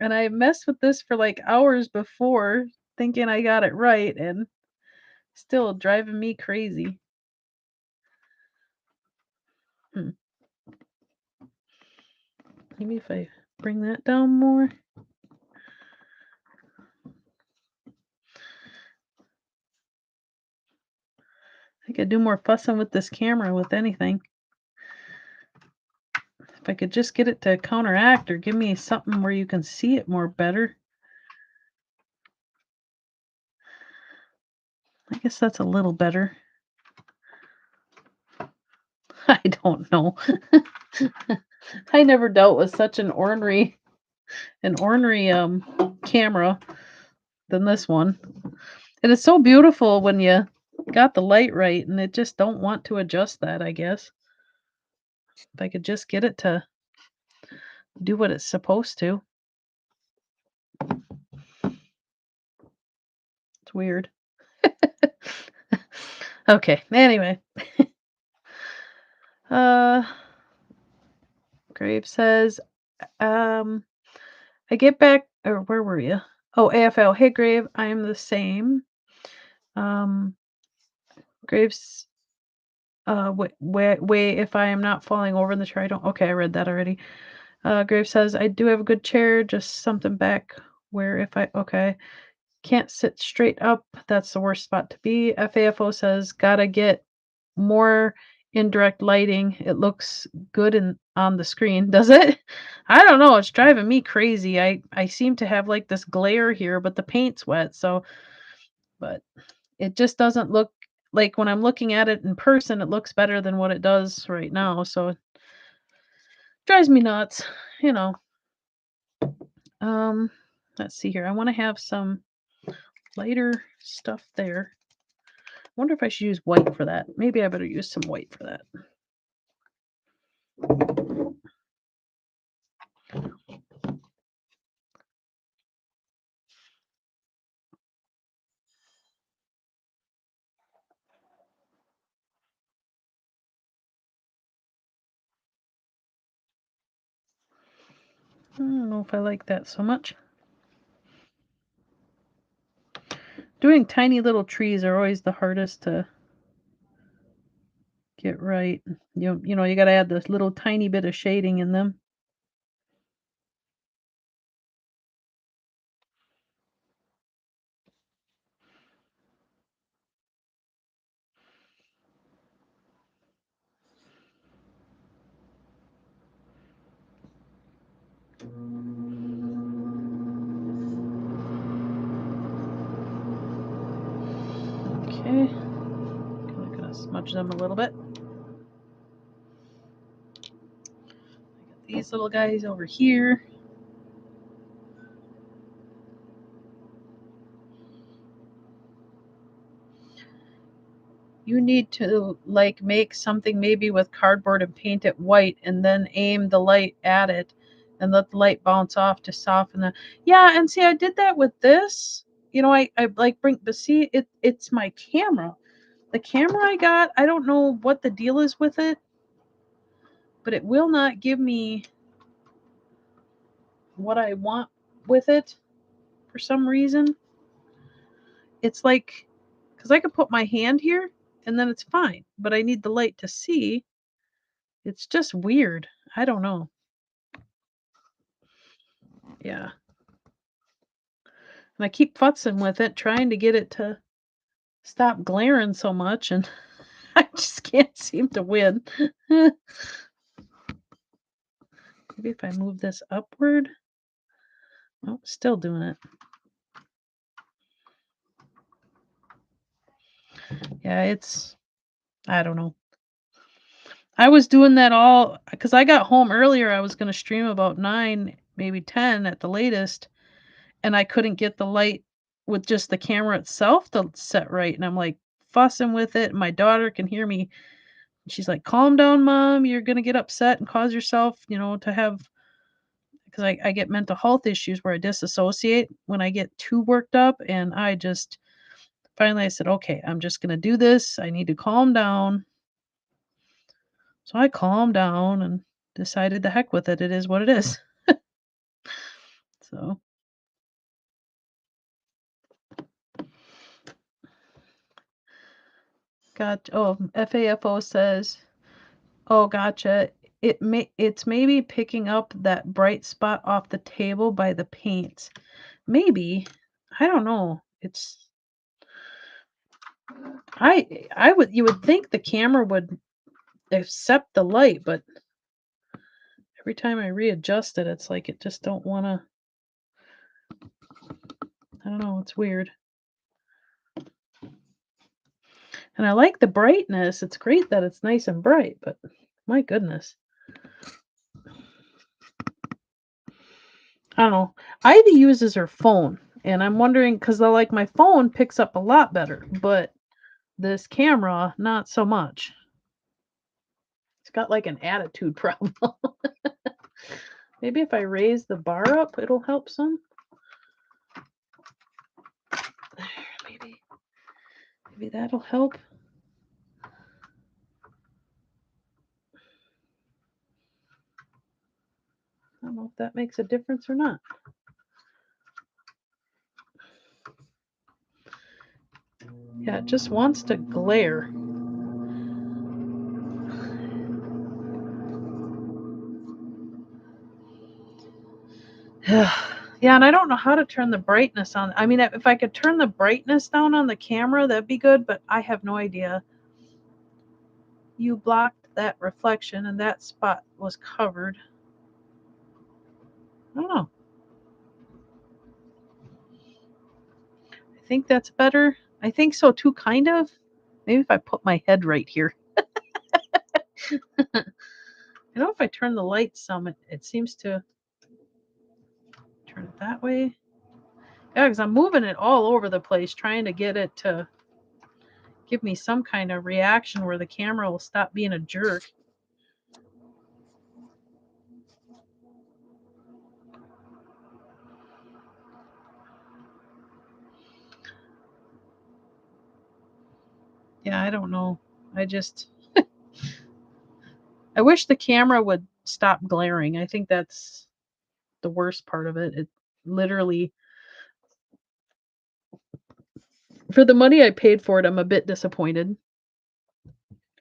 And I messed with this for like hours before thinking I got it right and still driving me crazy. Hmm. Maybe if I bring that down more. I could do more fussing with this camera with anything. If I could just get it to counteract or give me something where you can see it more better. I guess that's a little better. I don't know. I never dealt with such an ornery camera than this one. And it's so beautiful when you got the light right and it just don't want to adjust that, I guess. If I could just get it to do what it's supposed to. It's weird. Okay, anyway. Uh Grave says, um I get back or where were you? Oh, AFL. Hey Grave, I am the same. Um Graves way if I am not falling over in the chair, I don't. Okay, I read that already. Grave says, I do have a good chair, just something back where if I okay. Can't sit straight up. That's the worst spot to be. FAFO says, gotta get more indirect lighting. It looks good on the screen. Does it? I don't know. It's driving me crazy. I seem to have like this glare here, but the paint's wet, so but it just doesn't look like when I'm looking at it in person, it looks better than what it does right now. So it drives me nuts, you know. Um, let's see here. I want to have some lighter stuff there. Wonder if I should use white for that. Maybe I better use some white for that. I don't know if I like that so much. Doing tiny little trees are always the hardest to get right. You know, you got to add this little tiny bit of shading in them. Okay. I'm gonna smudge them a little bit. I got these little guys over here. You need to like make something maybe with cardboard and paint it white and then aim the light at it and let the light bounce off to soften the. Yeah, and see I did that with this. You know, I like bring, but see it's my camera. The camera I got, I don't know what the deal is with it, but it will not give me what I want with it for some reason. It's like, because I could put my hand here and then it's fine, but I need the light to see. It's just weird. I don't know. Yeah. And I keep futzing with it, trying to get it to stop glaring so much, and I just can't seem to win. Maybe if I move this upward. Oh, still doing it. Yeah, it's, I don't know. I was doing that all because I got home earlier. I was going to stream about 9, maybe 10 at the latest, and I couldn't get the light with just the camera itself to set right. And I'm like fussing with it. My daughter can hear me. She's like, "Calm down, mom. You're going to get upset and cause yourself, to have," because I get mental health issues where I disassociate when I get too worked up. And I just finally I said, "Okay, I'm just going to do this. I need to calm down." So I calmed down and decided the heck with it. It is what it is. So, FAFO says, "Oh, gotcha. It's maybe picking up that bright spot off the table by the paints. Maybe. I don't know. It's I would you would think the camera would accept the light, but every time I readjust it, it's like it just don't want to. I don't know. It's weird. And I like the brightness. It's great that it's nice and bright, but my goodness. I don't know. Ivy uses her phone, and I'm wondering because like my phone picks up a lot better, but this camera not so much. It's got like an attitude problem. Maybe if I raise the bar up, it'll help some. Maybe, maybe that'll help. I don't know if that makes a difference or not. Yeah, it just wants to glare. Yeah, and I don't know how to turn the brightness on. I mean, if I could turn the brightness down on the camera, that'd be good, but I have no idea. You blocked that reflection and that spot was covered. I don't know. I think that's better. I think so too, kind of. Maybe if I put my head right here. I know if I turn the light some, it seems to turn it that way. Yeah, because I'm moving it all over the place, trying to get it to give me some kind of reaction where the camera will stop being a jerk. Yeah, I don't know. I just I wish the camera would stop glaring. I think that's the worst part of it. It literally, for the money I paid for it, I'm a bit disappointed.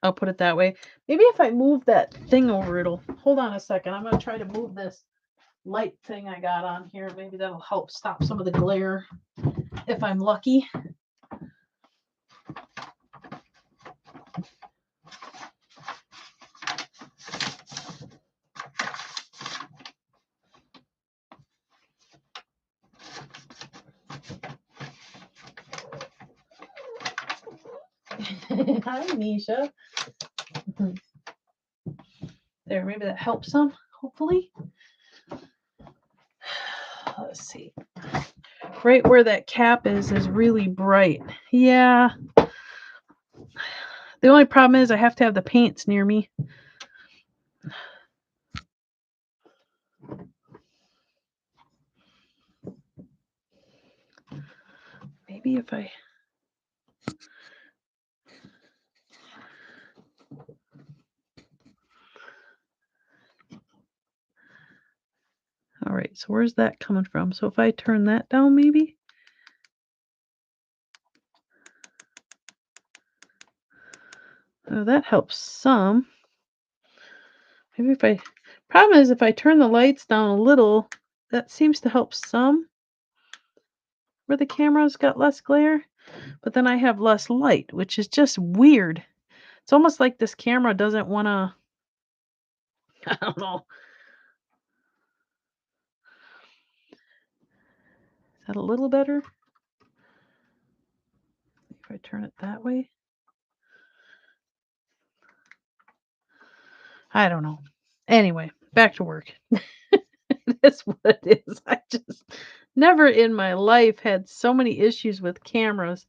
I'll put it that way. Maybe if I move that thing over, it'll. Hold on a second. I'm going to try to move this light thing I got on here. Maybe that'll help stop some of the glare if I'm lucky. Hi, Misha. There, maybe that helps some, hopefully. Let's see. Right where that cap is really bright. Yeah. The only problem is I have to have the paints near me. Maybe if I... All right, so where's that coming from? So if I turn that down, maybe? Oh, that helps some. Maybe if I... Problem is if I turn the lights down a little, that seems to help some. Where the camera's got less glare, but then I have less light, which is just weird. It's almost like this camera doesn't want to... I don't know. Is that a little better? If I turn it that way? I don't know. Anyway, back to work. That's what it is. I just never in my life had so many issues with cameras.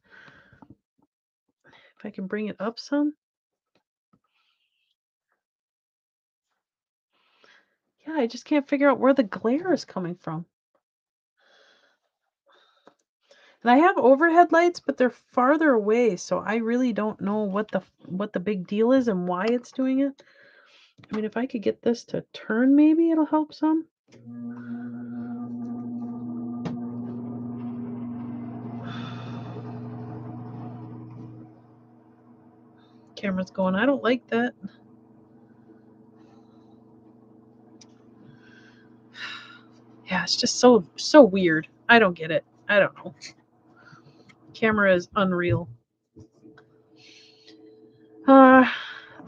If I can bring it up some. Yeah, I just can't figure out where the glare is coming from. And I have overhead lights, but they're farther away, so I really don't know what the big deal is and why it's doing it. I mean, if I could get this to turn, maybe it'll help some. Camera's going, I don't like that. Yeah, it's just so weird. I don't get it. I don't know. Camera is unreal.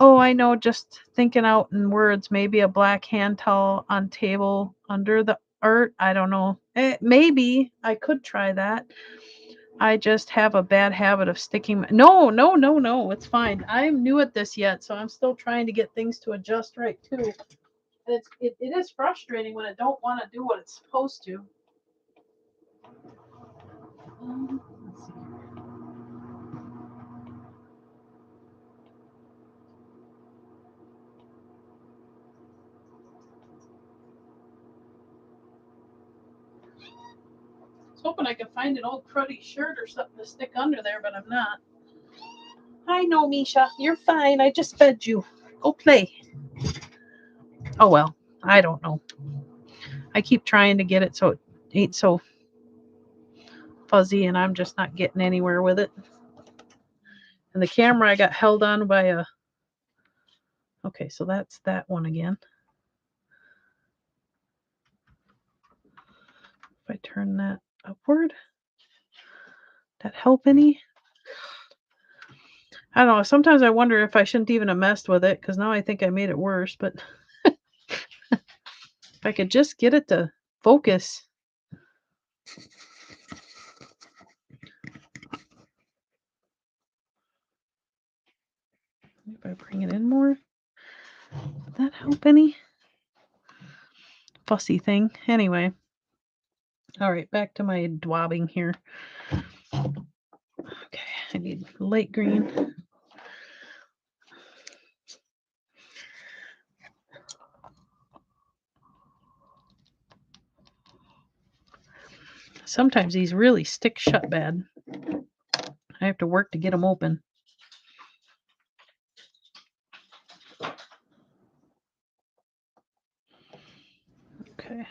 Oh, I know, just thinking out in words, maybe a black hand towel on table under the art. I don't know. Maybe I could try that. I just have a bad habit of sticking. No. It's fine. I'm new at this yet, so I'm still trying to get things to adjust right too. It is frustrating when I don't want to do what it's supposed to. Let's see. I was hoping I could find an old cruddy shirt or something to stick under there, but I'm not. I know, Misha. You're fine. I just fed you. Go play. Oh, well. I don't know. I keep trying to get it so it ain't so fuzzy, and I'm just not getting anywhere with it. And the camera I got held on by a... Okay, so that's that one again. If I turn that upward, that help any? I don't know. Sometimes I wonder if I shouldn't even have messed with it, because now I think I made it worse. But if I could just get it to focus. If I bring it in more, would that help any? Fussy thing. Anyway. All right, back to my dwabbing here. Okay, I need light green. Sometimes these really stick shut bad. I have to work to get them open. Okay.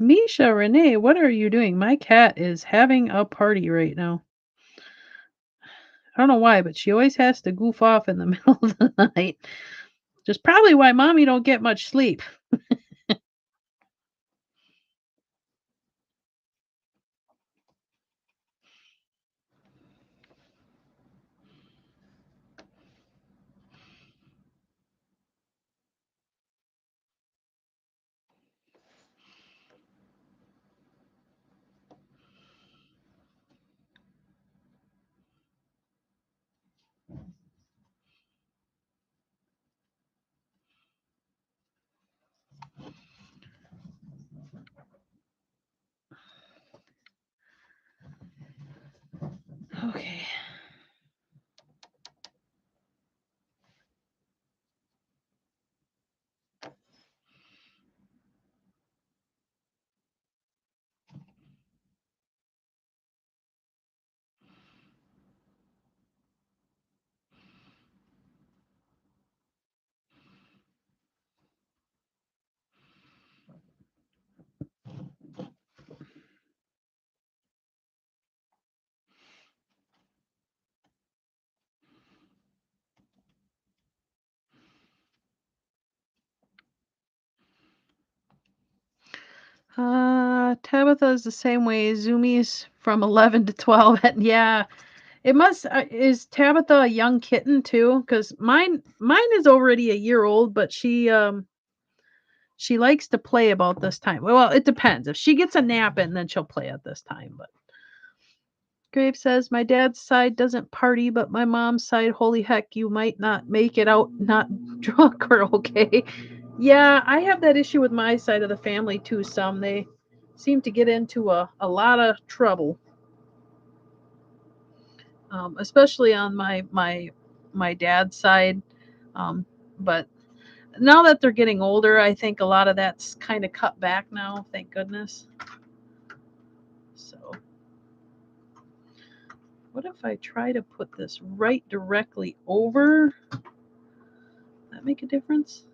Misha, Renee, what are you doing? My cat is having a party right now. I don't know why, but she always has to goof off in the middle of the night. Which is probably why mommy don't get much sleep. Tabitha is the same way. Zoomies from 11 to 12. And yeah, it must. Is Tabitha a young kitten too? Because mine is already a year old, but she likes to play about this time. Well, it depends. If she gets a nap in, then she'll play at this time. But Grave says my dad's side doesn't party, but my mom's side, holy heck, you might not make it out not drunk or okay. Yeah, I have that issue with my side of the family too. Some they seem to get into a lot of trouble, especially on my dad's side. Um, but now that they're getting older, I think a lot of that's kind of cut back now. Thank goodness. So, what if I try to put this right directly over? That make a difference?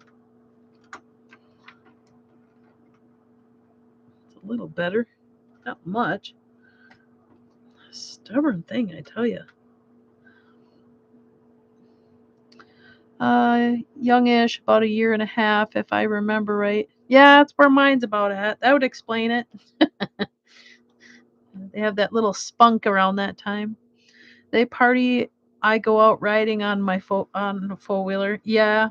It's a little better. Not much. Stubborn thing, I tell you. Youngish, about a year and a half, if I remember right. Yeah, that's where mine's about at. That would explain it. They have that little spunk around that time. They party. I go out riding on on a four wheeler. Yeah,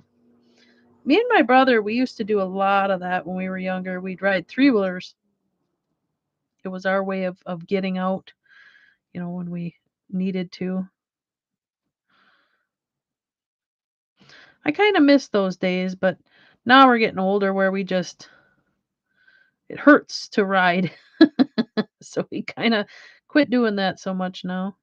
me and my brother, we used to do a lot of that when we were younger. We'd ride three wheelers. It was our way of getting out, when we needed to. I kind of miss those days, but now we're getting older where it hurts to ride. So we kind of quit doing that so much now.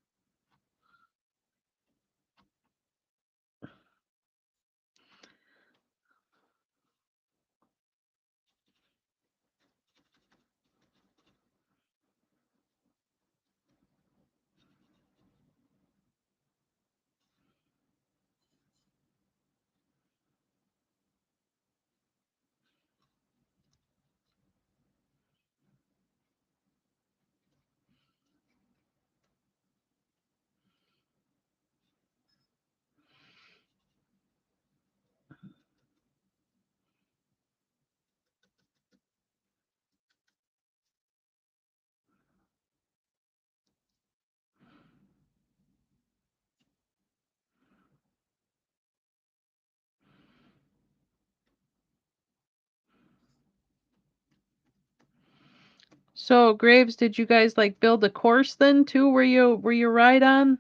So Graves, did you guys like build a course then too where you ride on?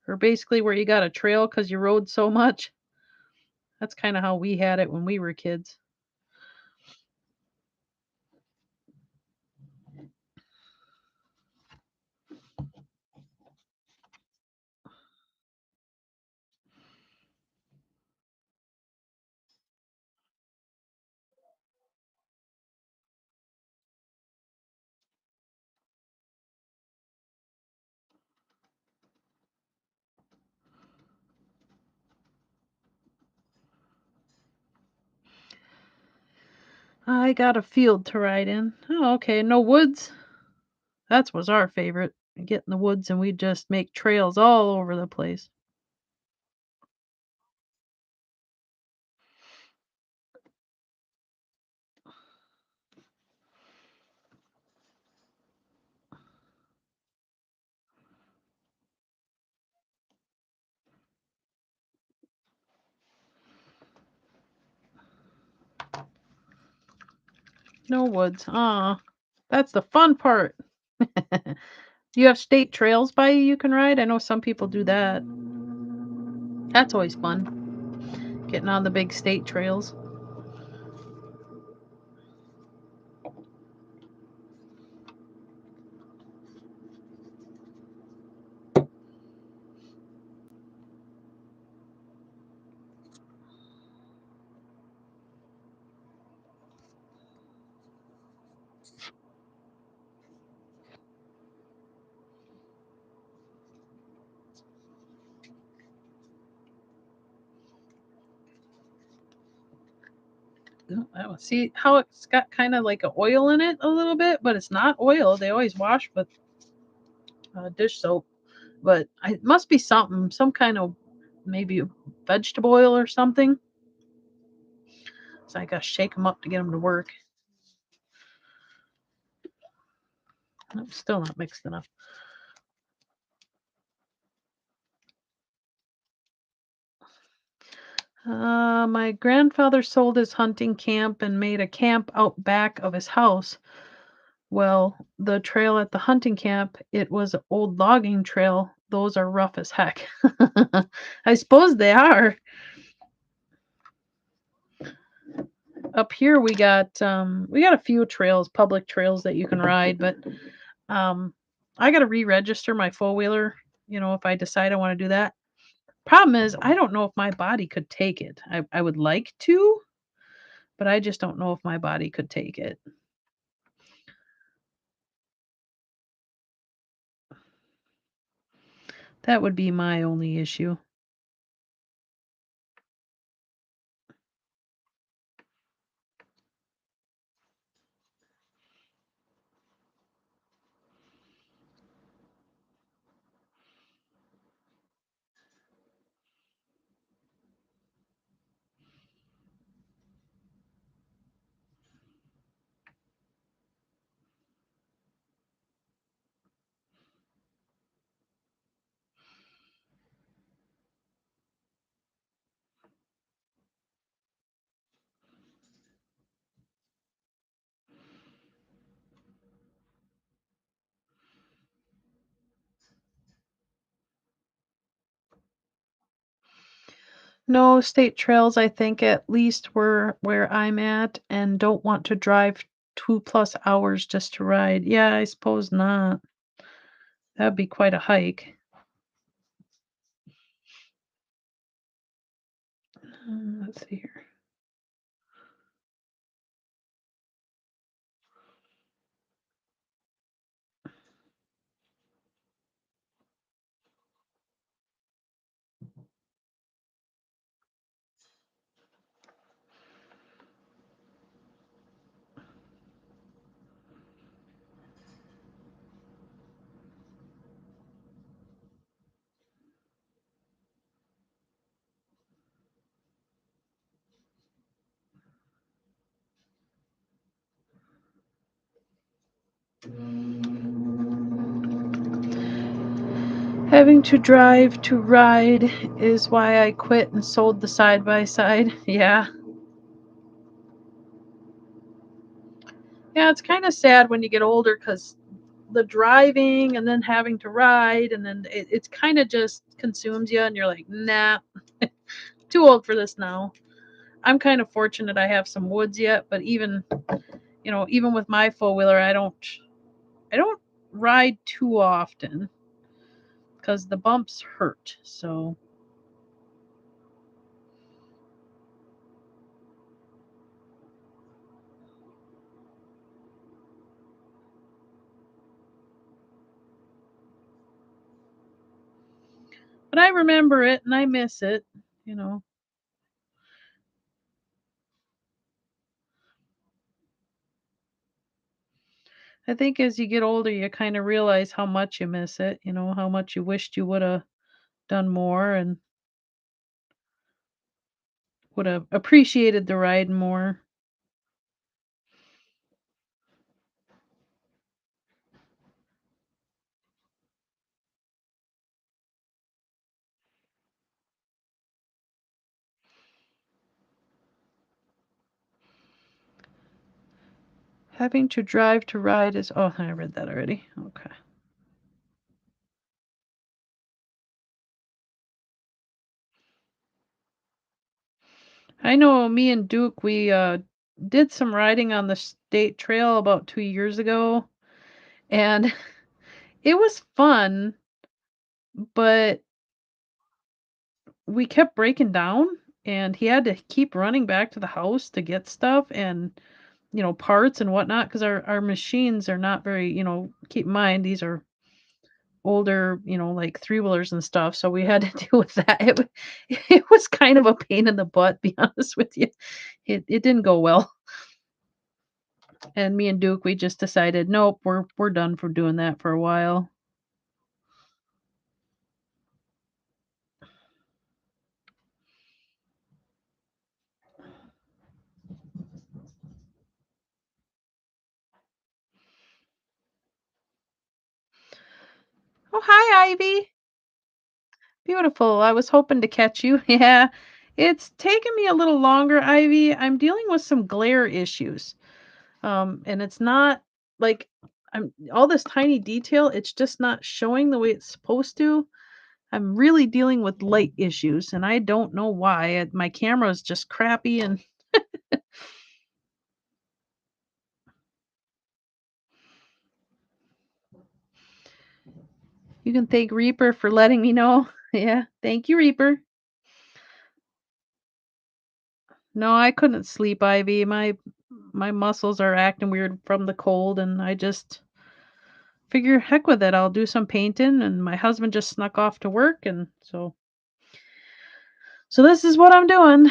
Or basically where you got a trail because you rode so much? That's kind of how we had it when we were kids. I got a field to ride in. Oh, okay. No woods. That was our favorite. Get in the woods and we'd just make trails all over the place. No woods. Ah, that's the fun part. Do you have state trails by you can ride? I know some people do that. That's always fun. Getting on the big state trails. See how it's got kind of like a oil in it a little bit, but it's not oil. They always wash with dish soap, but it must be something, some kind of maybe vegetable oil or something. So I gotta shake them up to get them to work. I'm still not mixed enough. My grandfather sold his hunting camp and made a camp out back of his house. Well, the trail at the hunting camp, it was an old logging trail. Those are rough as heck. I suppose they are. Up here we got a few trails, public trails that you can ride, but I got to re-register my four-wheeler, if I decide I want to do that. Problem is, I don't know if my body could take it. I would like to, but I just don't know if my body could take it. That would be my only issue. No, state trails, I think at least where I'm at, and don't want to drive 2+ hours just to ride. Yeah, I suppose not. That'd be quite a hike. Let's see here. Having to drive to ride is why I quit and sold the side by side. Yeah. Yeah, it's kind of sad when you get older because the driving and then having to ride and then it's kind of just consumes you and you're like, nah, too old for this now. I'm kind of fortunate I have some woods yet, but even with my four-wheeler, I don't ride too often because the bumps hurt. So, but I remember it and I miss it, you know. I think as you get older, you kind of realize how much you miss it, how much you wished you would have done more and would have appreciated the ride more. Having to drive to ride is, oh, I read that already. Okay. I know me and Duke, we did some riding on the state trail about 2 years ago, and it was fun, but we kept breaking down, and he had to keep running back to the house to get stuff and parts and whatnot because our machines are not very, keep in mind these are older, like three-wheelers and stuff, so we had to deal with that. It was kind of a pain in the butt, be honest with you. It didn't go well. And me and Duke, we just decided, nope, we're done for doing that for a while. Oh, hi, Ivy. Beautiful. I was hoping to catch you. Yeah. It's taken me a little longer, Ivy. I'm dealing with some glare issues. And it's not like I'm all this tiny detail, it's just not showing the way it's supposed to. I'm really dealing with light issues and I don't know why. My camera is just crappy and you can thank Reaper for letting me know. Yeah. Thank you, Reaper. No, I couldn't sleep, Ivy. My muscles are acting weird from the cold and I just figure heck with it. I'll do some painting and my husband just snuck off to work and so this is what I'm doing.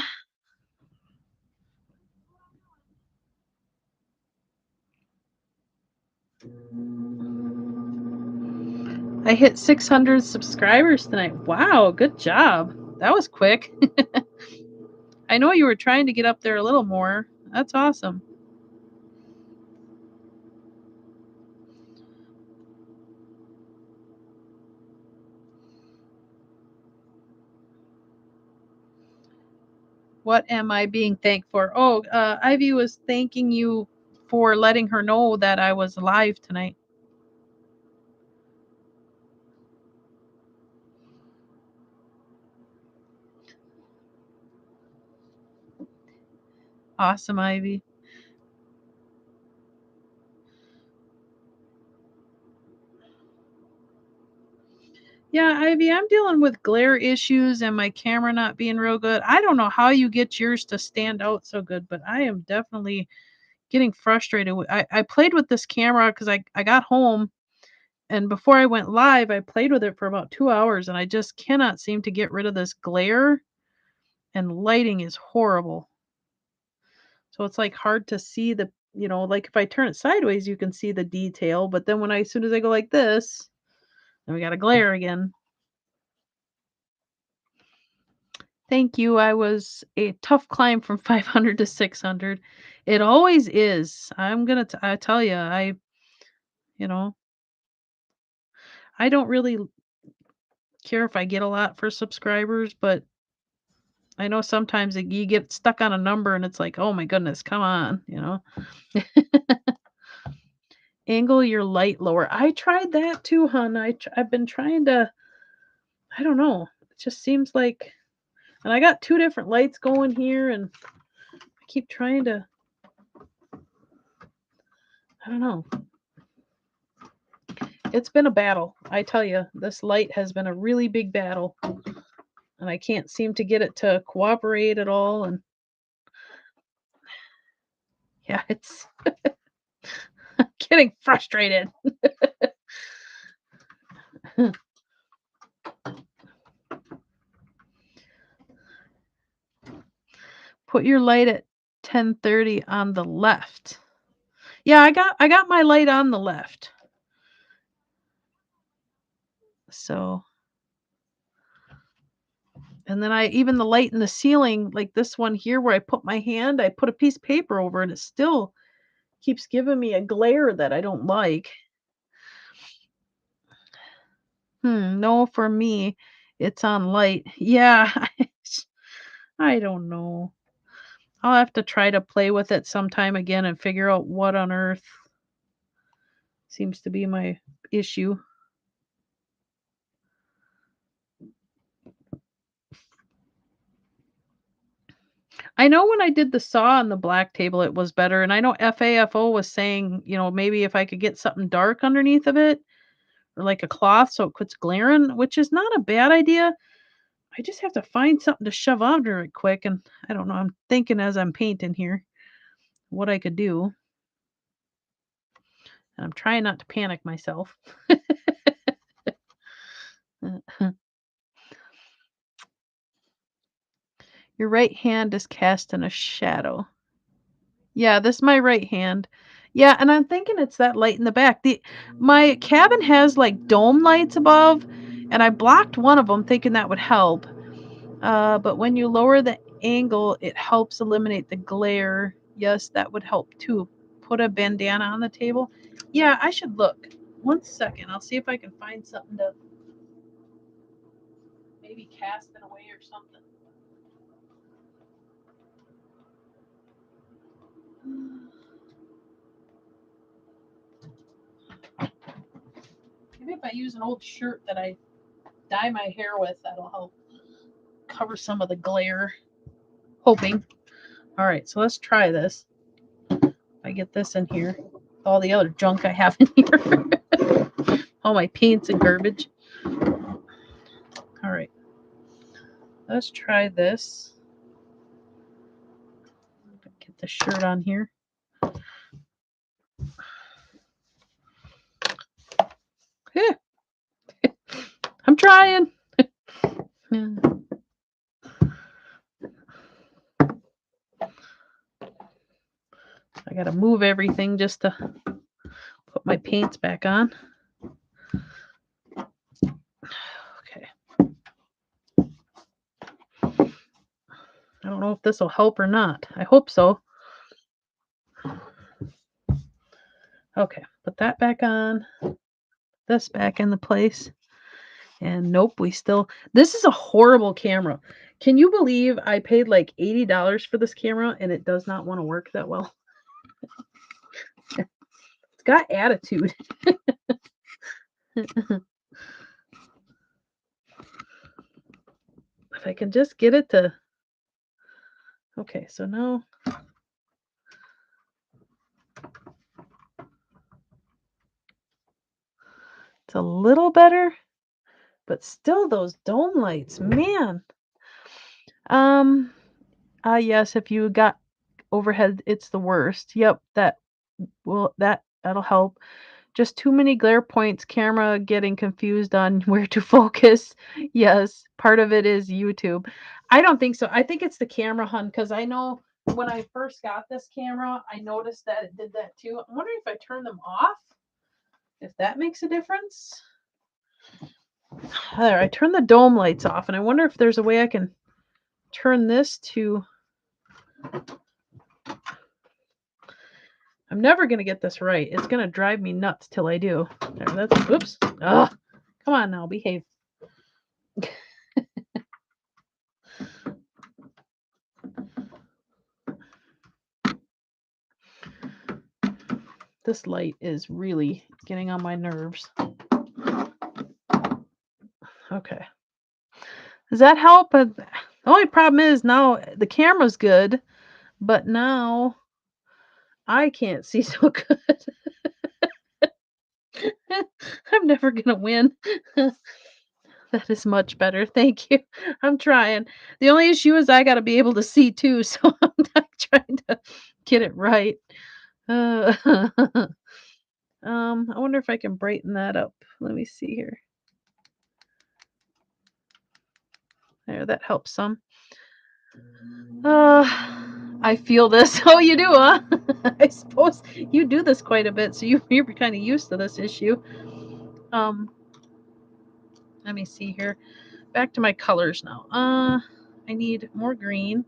I hit 600 subscribers tonight. Wow, good job. That was quick. I know you were trying to get up there a little more. That's awesome. What am I being thanked for? Oh, Ivy was thanking you for letting her know that I was live tonight. Awesome, Ivy. Yeah, Ivy, I'm dealing with glare issues and my camera not being real good. I don't know how you get yours to stand out so good, but I am definitely getting frustrated. I played with this camera because I got home and before I went live, I played with it for about 2 hours and I just cannot seem to get rid of this glare and lighting is horrible. So it's like hard to see like if I turn it sideways, you can see the detail, but then as soon as I go like this, then we got a glare again. Thank you. I was a tough climb from 500 to 600. It always is. I tell you, you know, I don't really care if I get a lot for subscribers, but I know sometimes you get stuck on a number and it's like, "Oh my goodness, come on." Angle your light lower. I tried that too, hon. I've been trying to I don't know. It just seems like and I got 2 different lights going here and I keep trying to I don't know. It's been a battle. I tell you, this light has been a really big battle and I can't seem to get it to cooperate at all and yeah, it's getting frustrated. Put your light at 10:30 on the left. Yeah, I got my light on the left. So, and then I even the light in the ceiling, like this one here where I put my hand, I put a piece of paper over and it still keeps giving me a glare that I don't like. No, for me, it's on light. Yeah, I don't know. I'll have to try to play with it sometime again and figure out what on earth seems to be my issue. I know when I did the saw on the black table, it was better. And I know FAFO was saying, maybe if I could get something dark underneath of it or like a cloth so it quits glaring, which is not a bad idea. I just have to find something to shove under it quick. And I don't know. I'm thinking as I'm painting here what I could do. And I'm trying not to panic myself. Your right hand is casting a shadow. Yeah, this is my right hand. Yeah, and I'm thinking it's that light in the back. The My cabin has like dome lights above, and I blocked one of them thinking that would help. But when you lower the angle, it helps eliminate the glare. Yes, that would help too. Put a bandana on the table. Yeah, I should look. 1 second. I'll see if I can find something to maybe cast it away or something. Maybe if I use an old shirt that I dye my hair with, that'll help cover some of the glare. Hoping. All right, so let's try this. I get this in here. All the other junk I have in here. All my paints and garbage. All right. Let's try this. Get the shirt on here. Yeah. I'm trying. I gotta move everything just to put my paints back on. Okay. I don't know if this will help or not. I hope so. Okay, put that back on. This back in the place. And nope, we still... This is a horrible camera. Can you believe I paid like $80 for this camera and it does not want to work that well? It's got attitude. If I can just get it to... Okay, so now... It's a little better, but still those dome lights, man. Yes, if you got overhead, it's the worst. Yep, that'll help. Just too many glare points, camera getting confused on where to focus. Yes, part of it is YouTube. I don't think so. I think it's the camera, hun, because I know when I first got this camera, I noticed that it did that too. I'm wondering if I turn them off, if that makes a difference. There, I turned the dome lights off, and I wonder if there's a way I can turn this to... I'm never going to get this right. It's going to drive me nuts till I do. There, that's... Whoops. Ugh. Come on now, behave. This light is really getting on my nerves. Okay. Does that help? The only problem is now the camera's good, but now I can't see so good. I'm never going to win. That is much better. Thank you. I'm trying. The only issue is I got to be able to see too, so I'm not trying to get it right. I wonder if I can brighten that up. Let me see here. There, that helps some. I feel this. Oh, you do, huh? I suppose you do this quite a bit, so you're kind of used to this issue. Let me see here. Back to my colors now. I need more green.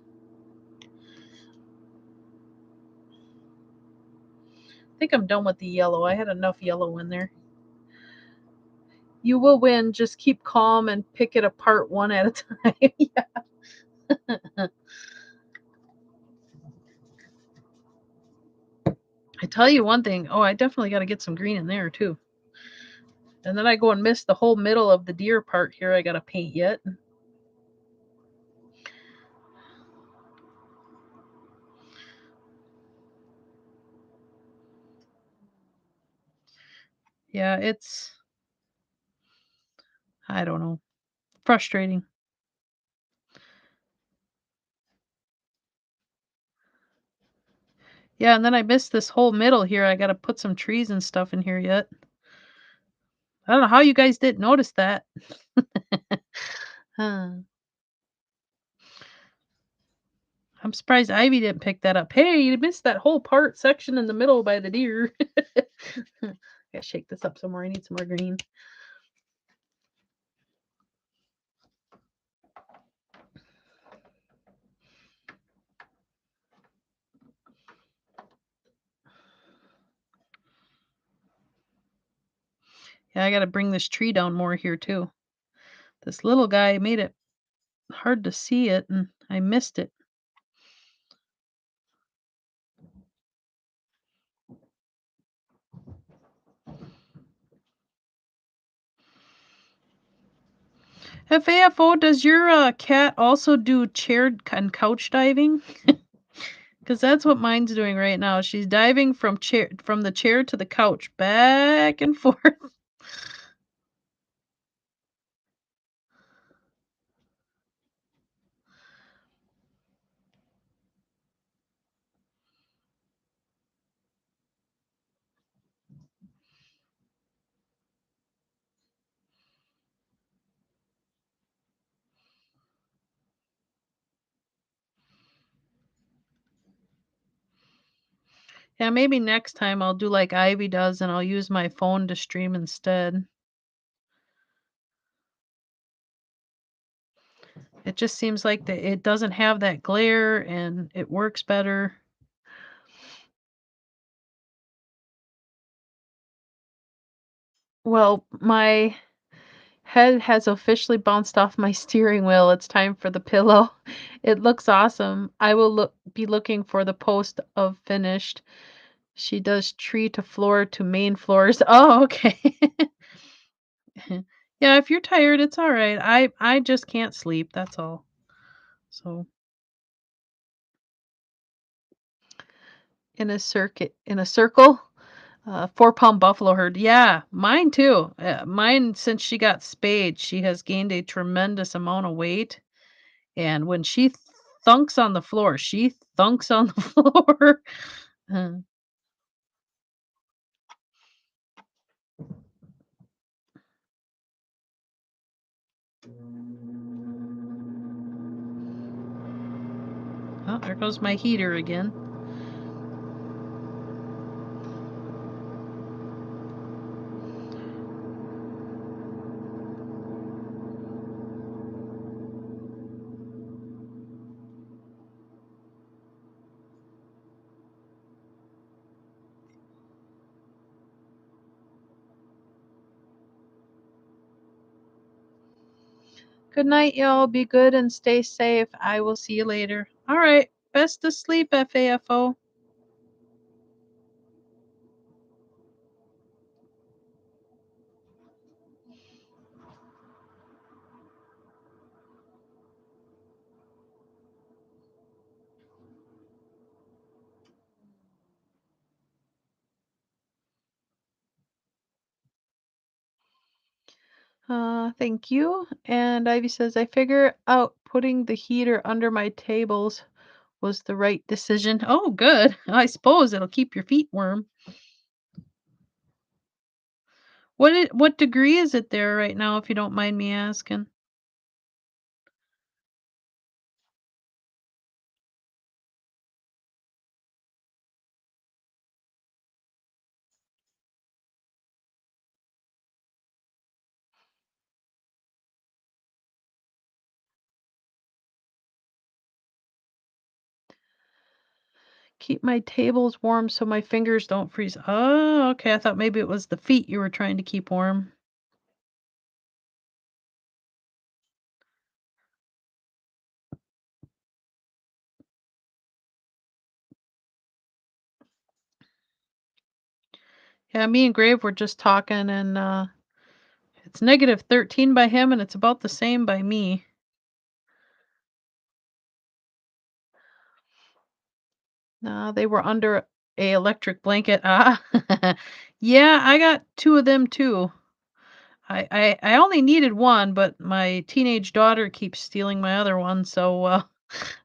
I think I'm done with the yellow. I had enough yellow in there. You will win. Just keep calm and pick it apart one at a time. Yeah. I tell you one thing. Oh, I definitely got to get some green in there too. And then I go and miss the whole middle of the deer part here. I got to paint yet. Yeah, it's... I don't know. Frustrating. Yeah, and then I missed this whole middle here. I got to put some trees and stuff in here yet. I don't know how you guys didn't notice that. I'm surprised Ivy didn't pick that up. Hey, you missed that whole part section in the middle by the deer. Gotta shake this up some more. I need some more green. Yeah, I gotta bring this tree down more here too. This little guy made it hard to see it, and I missed it. FAFO, does your, cat also do chair and couch diving? Because that's what mine's doing right now. She's diving from the chair to the couch, back and forth. Yeah, maybe next time I'll do like Ivy does, and I'll use my phone to stream instead. It just seems like it doesn't have that glare, and it works better. Well, my head has officially bounced off my steering wheel. It's time for the pillow. It looks awesome. I will be looking for the post of finished. She does tree to floor to main floors. Oh, okay. Yeah, if you're tired, it's all right. I just can't sleep, that's all. So, in a circle, 4-pound buffalo herd. Yeah, mine too. Mine, since she got spayed, she has gained a tremendous amount of weight. And when she thunks on the floor, she thunks on the floor. Uh, oh, there goes my heater again. Good night, y'all. Be good and stay safe. I will see you later. All right. Best to sleep, FAFO. Thank you. And Ivy says, I figure out putting the heater under my tables was the right decision. Oh, good. I suppose it'll keep your feet warm. What degree is it there right now, if you don't mind me asking? Keep my tables warm so my fingers don't freeze. Oh, okay. I thought maybe it was the feet you were trying to keep warm. Yeah, me and Grave were just talking, and it's -13 by him, and it's about the same by me. They were under a electric blanket. Ah, yeah, I got two of them too. I only needed one, but my teenage daughter keeps stealing my other one, so I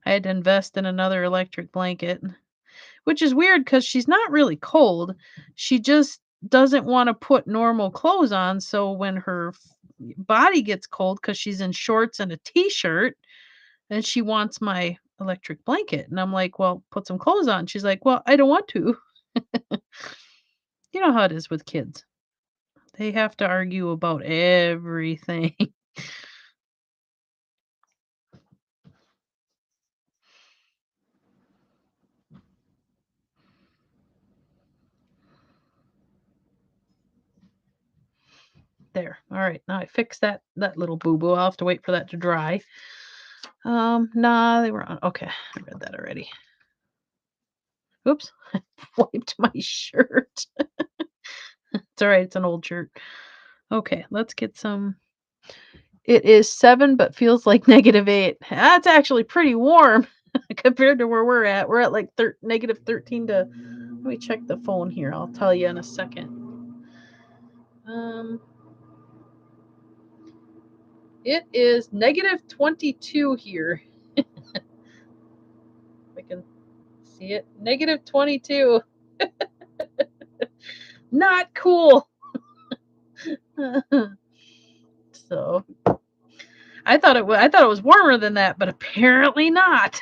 had to invest in another electric blanket, which is weird because she's not really cold. She just doesn't want to put normal clothes on. So when her body gets cold because she's in shorts and a t-shirt, then she wants my electric blanket. And I'm like, well, put some clothes on. She's like, well, I don't want to. You know how it is with kids. They have to argue about everything. All right, now I fixed that little boo-boo. I'll have to wait for that to dry. Nah, they were on. Okay, I read that already. Oops, I wiped my shirt. It's all right, it's an old shirt. Okay, let's get some. It is 7, but feels like -8. That's actually pretty warm compared to where we're at. We're at like -13 to. Let me check the phone here. I'll tell you in a second. It is -22 here. If I can see it. -22. Not cool. So I thought it was warmer than that, but apparently not.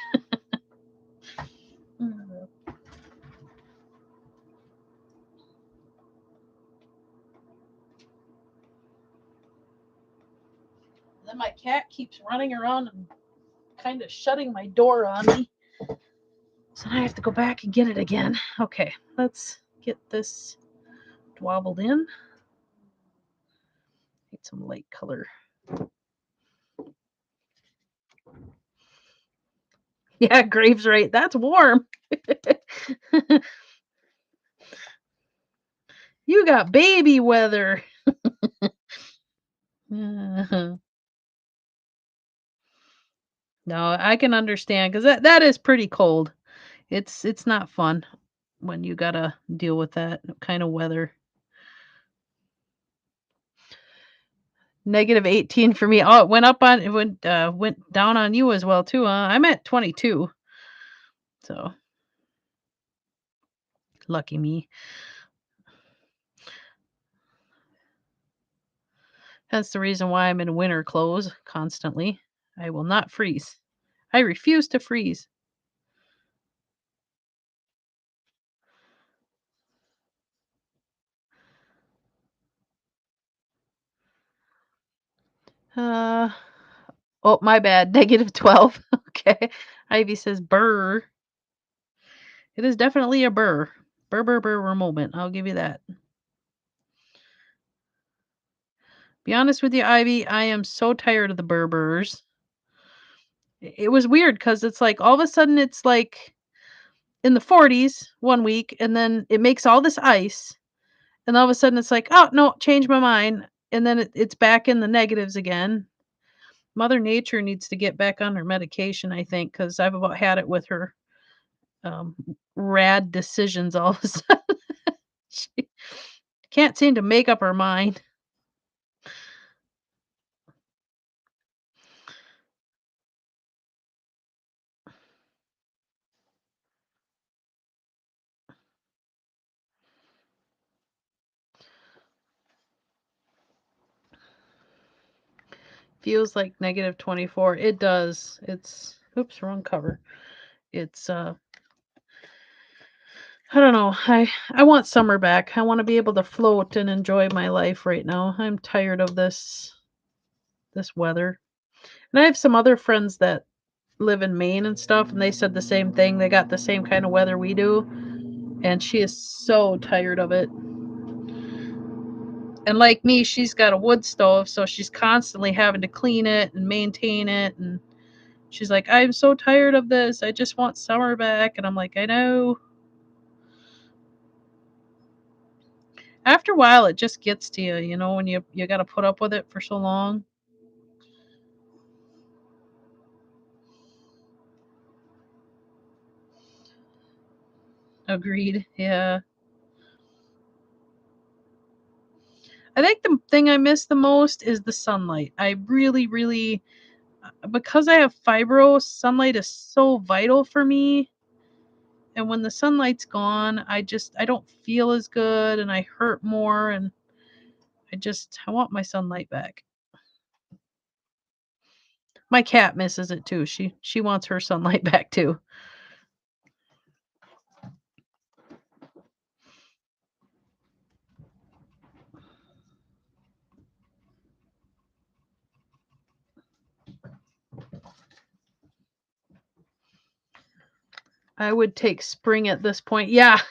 Then my cat keeps running around and kind of shutting my door on me. So I have to go back and get it again. Okay, let's get this dwobbled in. Need some light color. Yeah, Graves right. That's warm. You got baby weather. No, I can understand because that is pretty cold. It's not fun when you gotta deal with that kind of weather. -18 for me. Oh, it went up on it went down on you as well too. I'm at 22. So lucky me. That's the reason why I'm in winter clothes constantly. I will not freeze. I refuse to freeze. Uh oh, my bad. -12. Okay. Ivy says burr. It is definitely a burr. Burr moment. I'll give you that. Be honest with you, Ivy, I am so tired of the burrs. It was weird because it's like all of a sudden it's like in the 40s one week, and then it makes all this ice, and all of a sudden it's like, oh no, change my mind, and then it's back in the negatives again. Mother Nature needs to get back on her medication, I think, because I've about had it with her um, rad decisions all of a sudden. She can't seem to make up her mind. Feels like -24. It does. It's oops, wrong cover. It's I don't know. I want summer back. I want to be able to float and enjoy my life right now. I'm tired of this weather. And I have some other friends that live in Maine and stuff, and they said the same thing. They got the same kind of weather we do, and she is so tired of it. And like me, she's got a wood stove, so she's constantly having to clean it and maintain it, and she's like, "I'm so tired of this. I just want summer back." And I'm like, "I know." After a while, it just gets to you, when you got to put up with it for so long. Agreed. Yeah. I think the thing I miss the most is the sunlight. I really, really, because I have fibro, sunlight is so vital for me. And when the sunlight's gone, I don't feel as good and I hurt more, and I want my sunlight back. My cat misses it too. She wants her sunlight back too. I would take spring at this point. Yeah.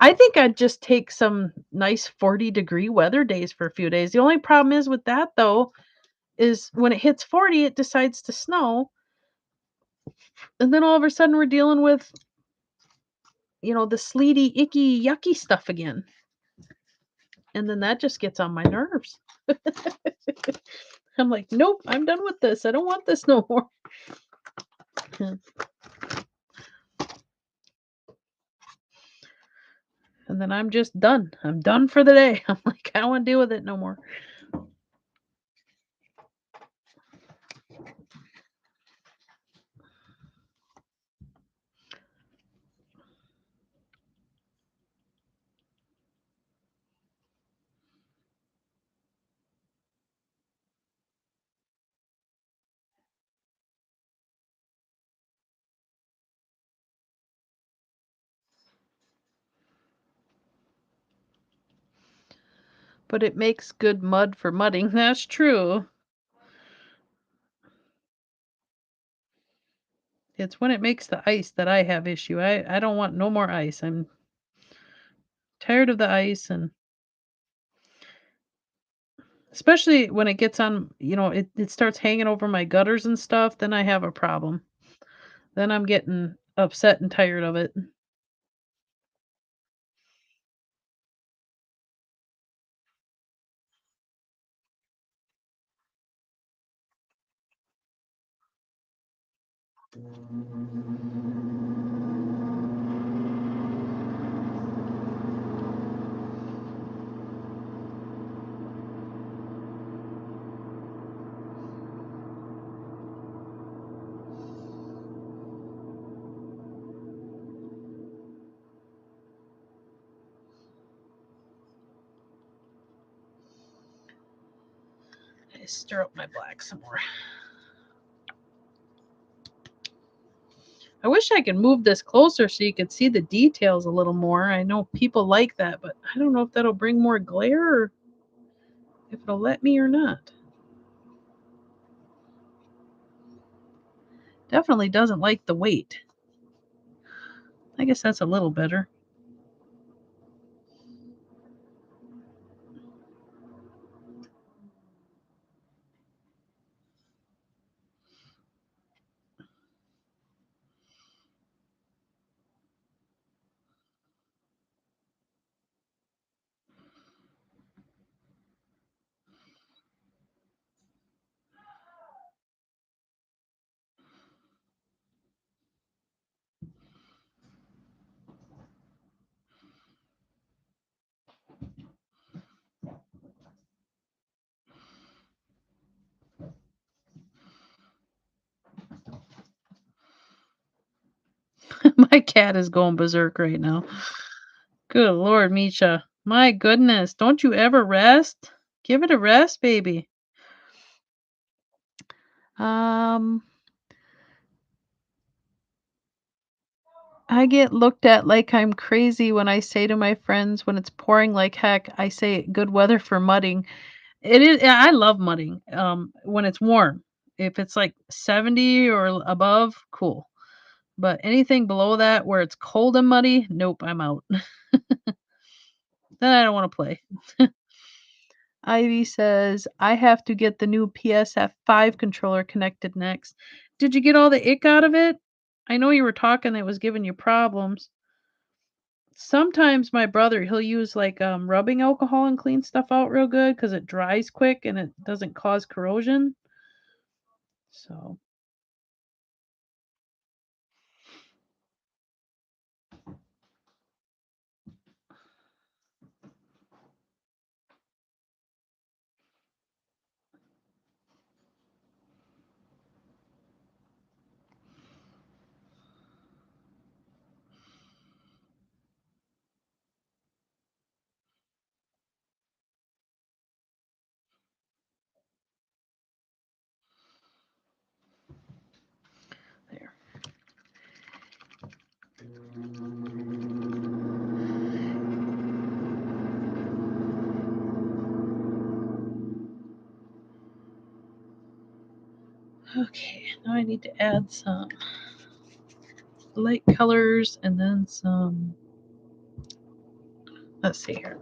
I think I'd just take some nice 40-degree weather days for a few days. The only problem is with that, though, is when it hits 40, it decides to snow, and then all of a sudden we're dealing with, the sleety, icky, yucky stuff again, and then that just gets on my nerves. I'm like, "Nope, I'm done with this. I don't want this no more." And then I'm just done. I'm done for the day. I'm like, "I don't wanna deal with it no more." But it makes good mud for mudding. That's true. It's when it makes the ice that I have issue. I don't want no more ice. I'm tired of the ice, and especially when it gets on, it starts hanging over my gutters and stuff, then I have a problem. Then I'm getting upset and tired of it. I stir up my black some more. I wish I could move this closer so you could see the details a little more. I know people like that, but I don't know if that'll bring more glare or if it'll let me or not. Definitely doesn't like the weight. I guess that's a little better. My cat is going berserk right now. Good Lord, Misha. My goodness, don't you ever rest? Give it a rest, baby. Um, I get looked at like I'm crazy when I say to my friends when it's pouring like heck, I say good weather for mudding. It is, yeah, I love mudding. When it's warm. If it's like 70 or above, cool. But anything below that where it's cold and muddy, nope, I'm out. Then I don't want to play. Ivy says, I have to get the new PSF5 controller connected next. Did you get all the ick out of it? I know you were talking it was giving you problems. Sometimes my brother, he'll use like rubbing alcohol and clean stuff out real good because it dries quick and it doesn't cause corrosion. So there. Okay, now I need to add some light colors and then some Let's see here.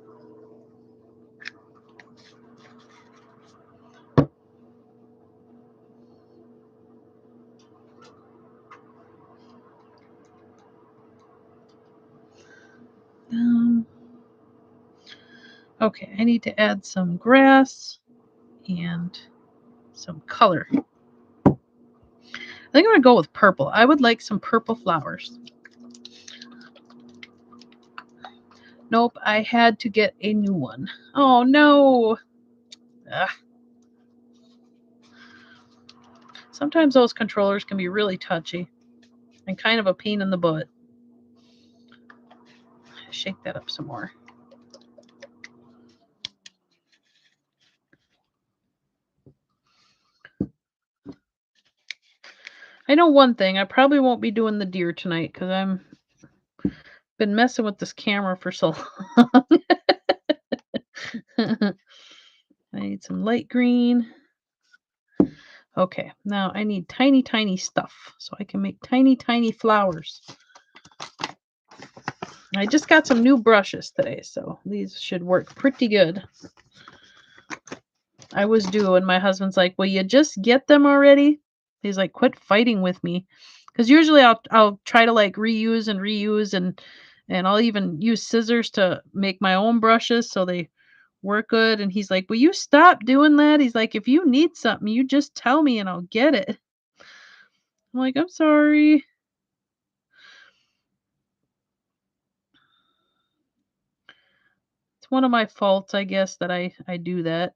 Okay, I need to add some grass and some color. I think I'm going to go with purple. I would like some purple flowers. Nope, I had to get a new one. Oh, no. Ugh. Sometimes those controllers can be really touchy and kind of a pain in the butt. Shake that up some more. I know one thing. I probably won't be doing the deer tonight because I'm been messing with this camera for so long. I need some light green. Okay, now I need tiny, tiny stuff so I can make tiny, tiny flowers. I just got some new brushes today, so these should work pretty good. I was due, and my husband's like, "Will you just get them already?" He's like, "Quit fighting with me," because usually I'll try to like reuse and I'll even use scissors to make my own brushes so they work good. And he's like, "Will you stop doing that?" He's like, "If you need something, you just tell me and I'll get it." I'm like, "I'm sorry." It's one of my faults, I guess, that I do that.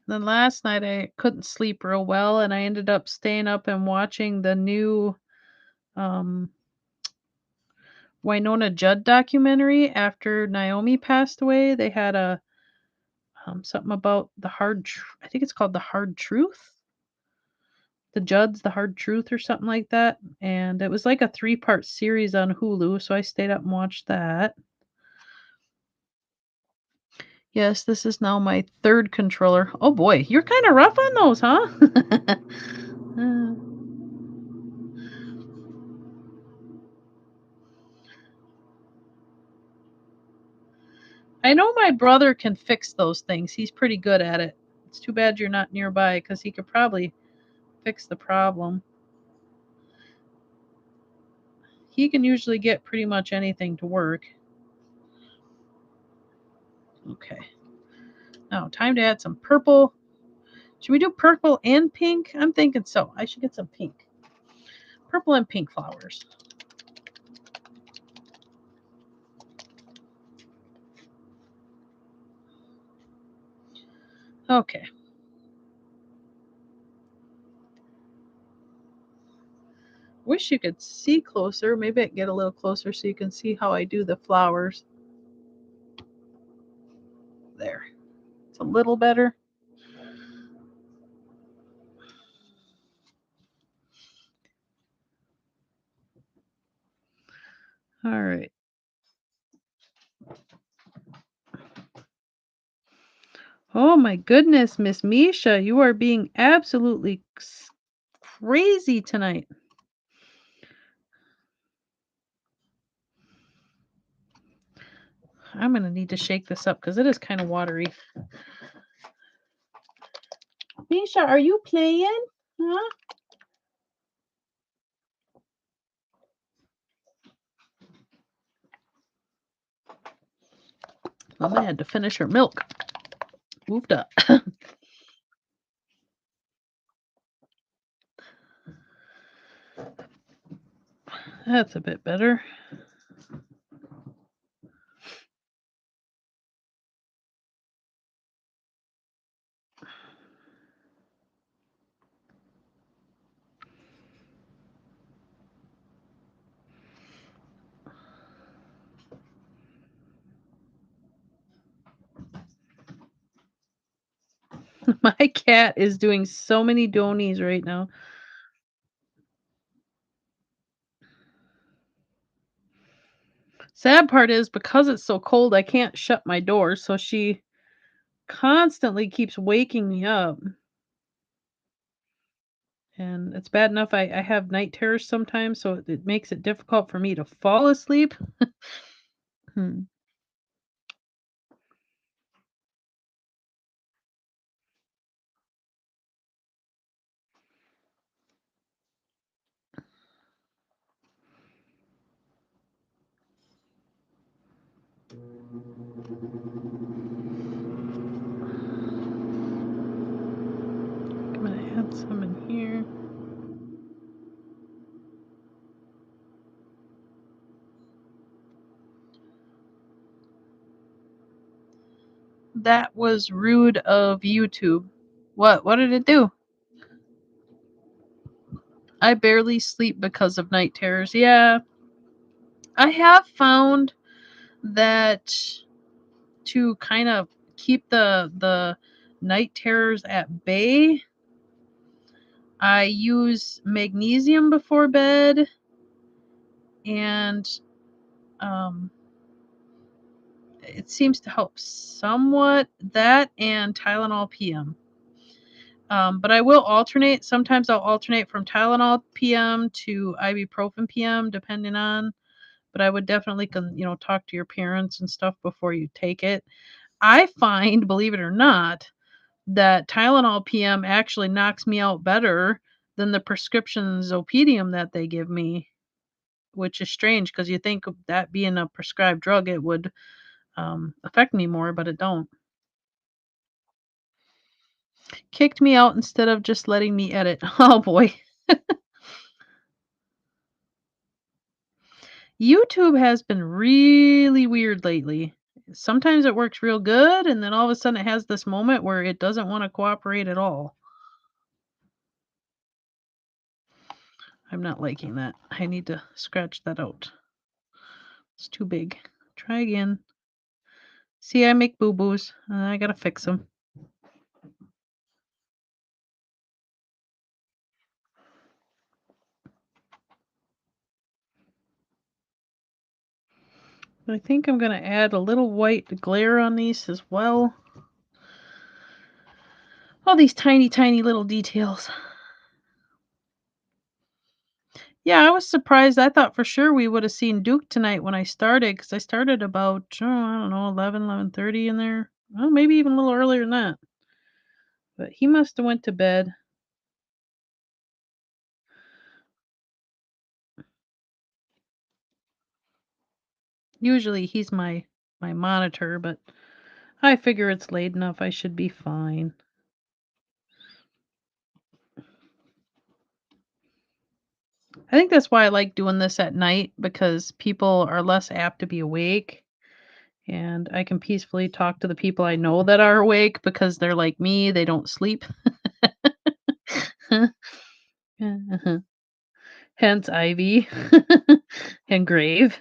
Then last night I couldn't sleep real well, and I ended up staying up and watching the new um Winona Judd documentary after Naomi passed away. They had a something about I think it's called The Hard Truth. The Judds, The Hard Truth or something like that. And it was like a 3-part series on Hulu, so I stayed up and watched that. Yes, this is now my 3rd controller. Oh boy, you're kind of rough on those, huh? Uh, I know my brother can fix those things. He's pretty good at it. It's too bad you're not nearby because he could probably fix the problem. He can usually get pretty much anything to work. Okay. Now, time to add some purple. Should we do purple and pink? I'm thinking so. I should get some pink. Purple and pink flowers. Okay. Wish you could see closer. Maybe I can get a little closer so you can see how I do the flowers. There. It's a little better. All right. Oh my goodness, Miss Misha, you are being absolutely crazy tonight. I'm going to need to shake this up because it is kind of watery. Misha, are you playing? Huh? Mama had to finish her milk. Moved up. That's a bit better. My cat is doing so many donies right now. Sad part is because it's so cold, I can't shut my door, so she constantly keeps waking me up. And it's bad enough I have night terrors sometimes, so it makes it difficult for me to fall asleep. Hmm. I'm gonna add some in here. That was rude of YouTube. What? What did it do? I barely sleep because of night terrors. Yeah, I have found that to kind of keep the night terrors at bay, I use magnesium before bed and um it seems to help somewhat, that and Tylenol PM. But I will alternate. Sometimes I'll alternate from Tylenol PM to ibuprofen PM, depending on. But I would definitely, talk to your parents and stuff before you take it. I find, believe it or not, that Tylenol PM actually knocks me out better than the prescription Zopedium that they give me, which is strange because you think of that being a prescribed drug, it would affect me more, but it don't. Kicked me out instead of just letting me edit. Oh boy. YouTube has been really weird lately. Sometimes it works real good, and then all of a sudden it has this moment where it doesn't want to cooperate at all. I'm not liking that. I need to scratch that out. It's too big. Try again. See, I make boo boos. I gotta fix them. I think I'm gonna add a little white glare on these as well. All these tiny, tiny little details. Yeah, I was surprised. I thought for sure we would have seen Duke tonight when I started, because I started about, I don't know, 11:30 in there. Well, maybe even a little earlier than that. But he must have went to bed. Usually he's my monitor, but I figure it's late enough. I should be fine. I think that's why I like doing this at night, because people are less apt to be awake, and I can peacefully talk to the people I know that are awake because they're like me, they don't sleep. Hence Ivy and Grave.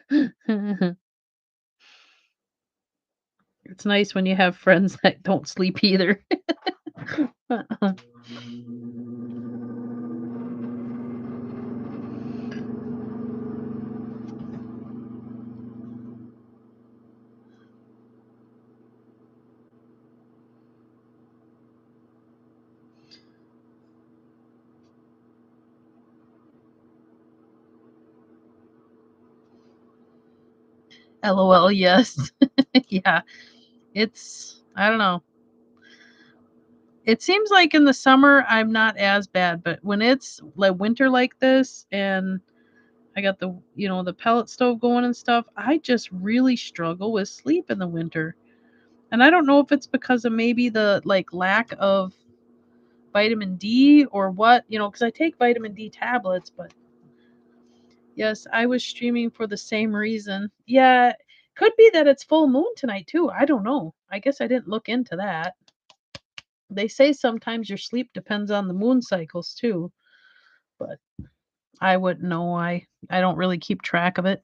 It's nice when you have friends that don't sleep either. LOL, yes. Yeah, I don't know. It seems like in the summer I'm not as bad, but when it's like winter like this and I got the pellet stove going and stuff, I just really struggle with sleep in the winter. And I don't know if it's because of maybe the like lack of vitamin D or what, because I take vitamin D tablets, but yes, I was streaming for the same reason. Yeah, could be that it's full moon tonight too. I don't know. I guess I didn't look into that. They say sometimes your sleep depends on the moon cycles too, but I wouldn't know. I don't really keep track of it.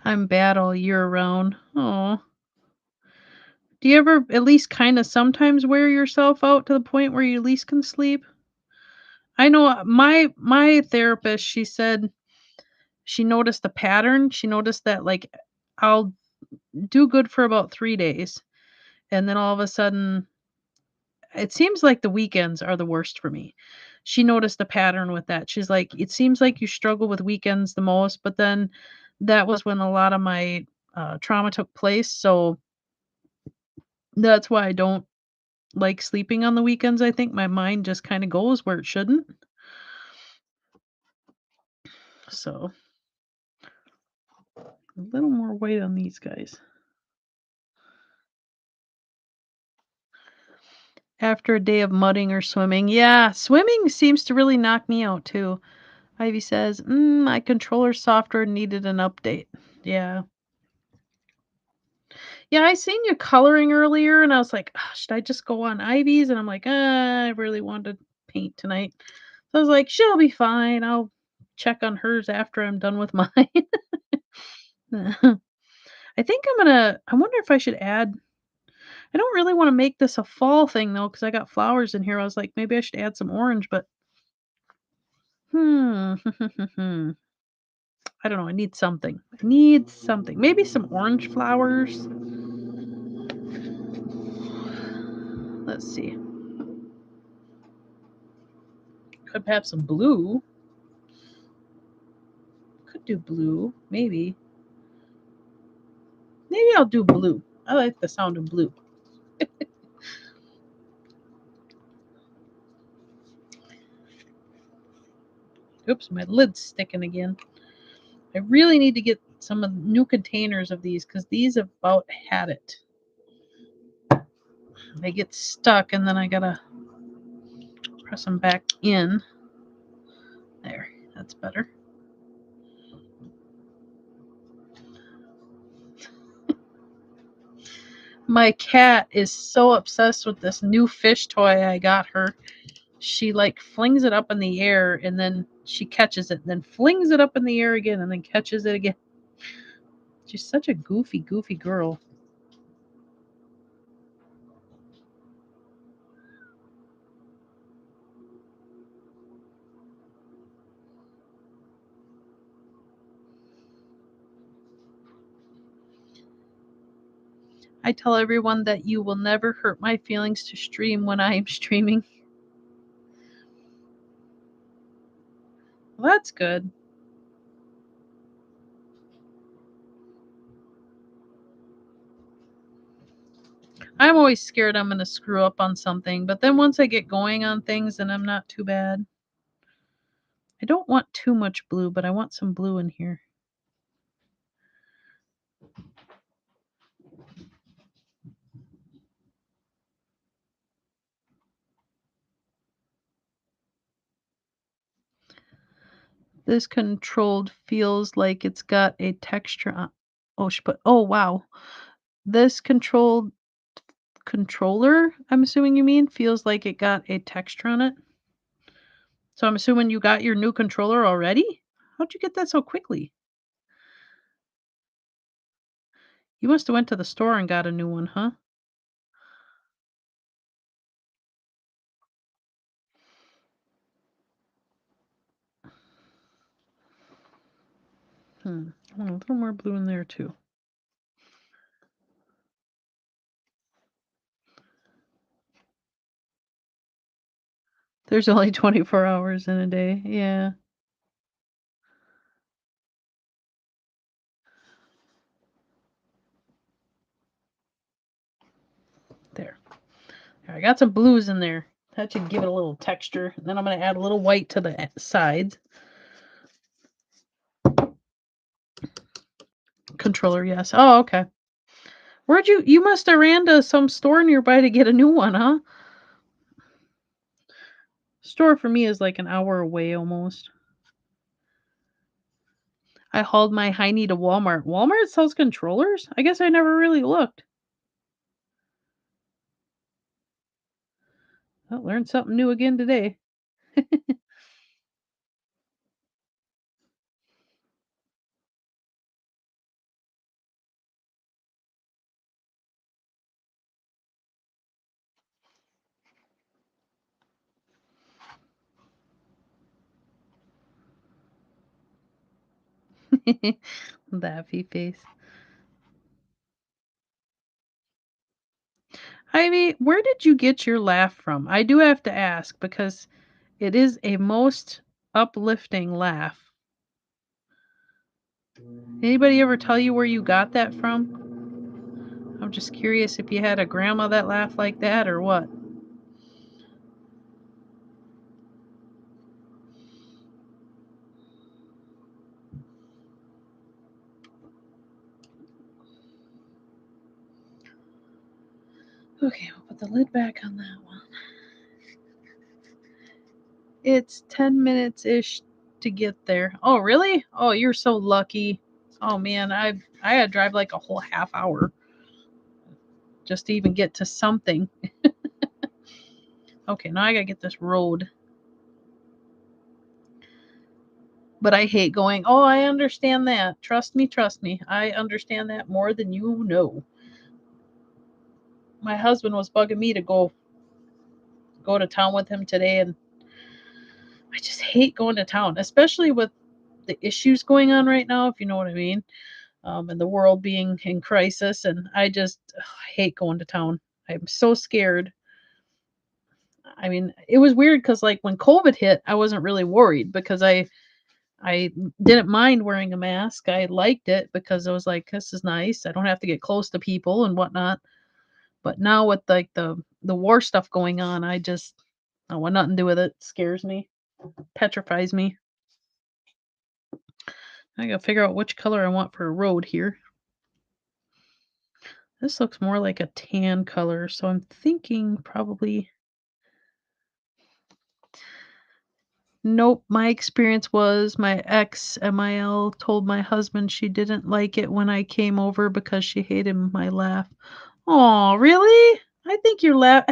I'm bad all year round. Oh, do you ever at least kinda sometimes wear yourself out to the point where you at least can sleep? I know, my therapist, she said she noticed the pattern. She noticed that, like, I'll do good for about 3 days, and then all of a sudden it seems like the weekends are the worst for me. She noticed a pattern with that. She's like, "It seems like you struggle with weekends the most," but then that was when a lot of my, trauma took place, so that's why I don't like sleeping on the weekends. I think my mind just kinda goes where it shouldn't. So, a little more weight on these guys. After a day of mudding or swimming. Yeah, swimming seems to really knock me out too. Ivy says, my controller software needed an update. Yeah. Yeah, I seen you coloring earlier and I was like, should I just go on Ivy's? And I'm like, I really wanted to paint tonight. So I was like, she'll be fine. I'll check on hers after I'm done with mine. I think I wonder if I should add, I don't really want to make this a fall thing though, because I got flowers in here. I was like, maybe I should add some orange, but hmm. I don't know. I need something. I need something. Maybe some orange flowers. Let's see. Could have some blue. Could do blue. Maybe. Maybe I'll do blue. I like the sound of blue. Oops, my lid's sticking again. I really need to get some of the new containers of these because these have about had it. They get stuck and then I gotta press them back in. There, that's better. My cat is so obsessed with this new fish toy I got her. She like flings it up in the air and then she catches it, and then flings it up in the air again and then catches it again. She's such a goofy girl. I tell everyone that you will never hurt my feelings to stream when I am streaming. Well, that's good. I'm always scared I'm going to screw up on something, but then once I get going on things, then I'm not too bad. I don't want too much blue, but I want some blue in here. This controlled feels like it's got a texture on. Oh, she put. Oh, wow. This controller, I'm assuming you mean, feels like it got a texture on it. So I'm assuming you got your new controller already? How'd you get that so quickly? You must have went to the store and got a new one, huh? I want a little more blue in there too. There's only 24 hours in a day. Yeah. There. I got some blues in there. That should give it a little texture. And then I'm going to add a little white to the sides. Controller, yes. Oh, okay. Where'd you must have ran to some store nearby to get a new one, huh? Store for me is like an hour away almost. I hauled my hiney to Walmart. Walmart sells controllers? I guess I never really looked. I learned something new again today. Laughy face. Ivy, where did you get your laugh from? I do have to ask because it is a most uplifting laugh. Anybody ever tell you where you got that from? I'm just curious if you had a grandma that laughed like that or what. Okay, we'll put the lid back on that one. It's 10 minutes-ish to get there. Oh, really? Oh, you're so lucky. Oh man, I had to drive like a whole half hour just to even get to something. Okay, now I gotta get this road. But I hate going, oh, I understand that. Trust me, trust me. I understand that more than you know. My husband was bugging me to go to town with him today, and I just hate going to town, especially with the issues going on right now, if you know what I mean. And the world being in crisis, and I hate going to town. I'm so scared. I mean, it was weird because like when COVID hit, I wasn't really worried because I didn't mind wearing a mask. I liked it because I was like, this is nice. I don't have to get close to people and whatnot. But now with like the war stuff going on, I want nothing to do with it. It scares me, petrifies me. I gotta figure out which color I want for a road here. This looks more like a tan color, so I'm thinking probably. Nope, my experience was my ex MIL told my husband she didn't like it when I came over because she hated my laugh. Oh, really? I think your laugh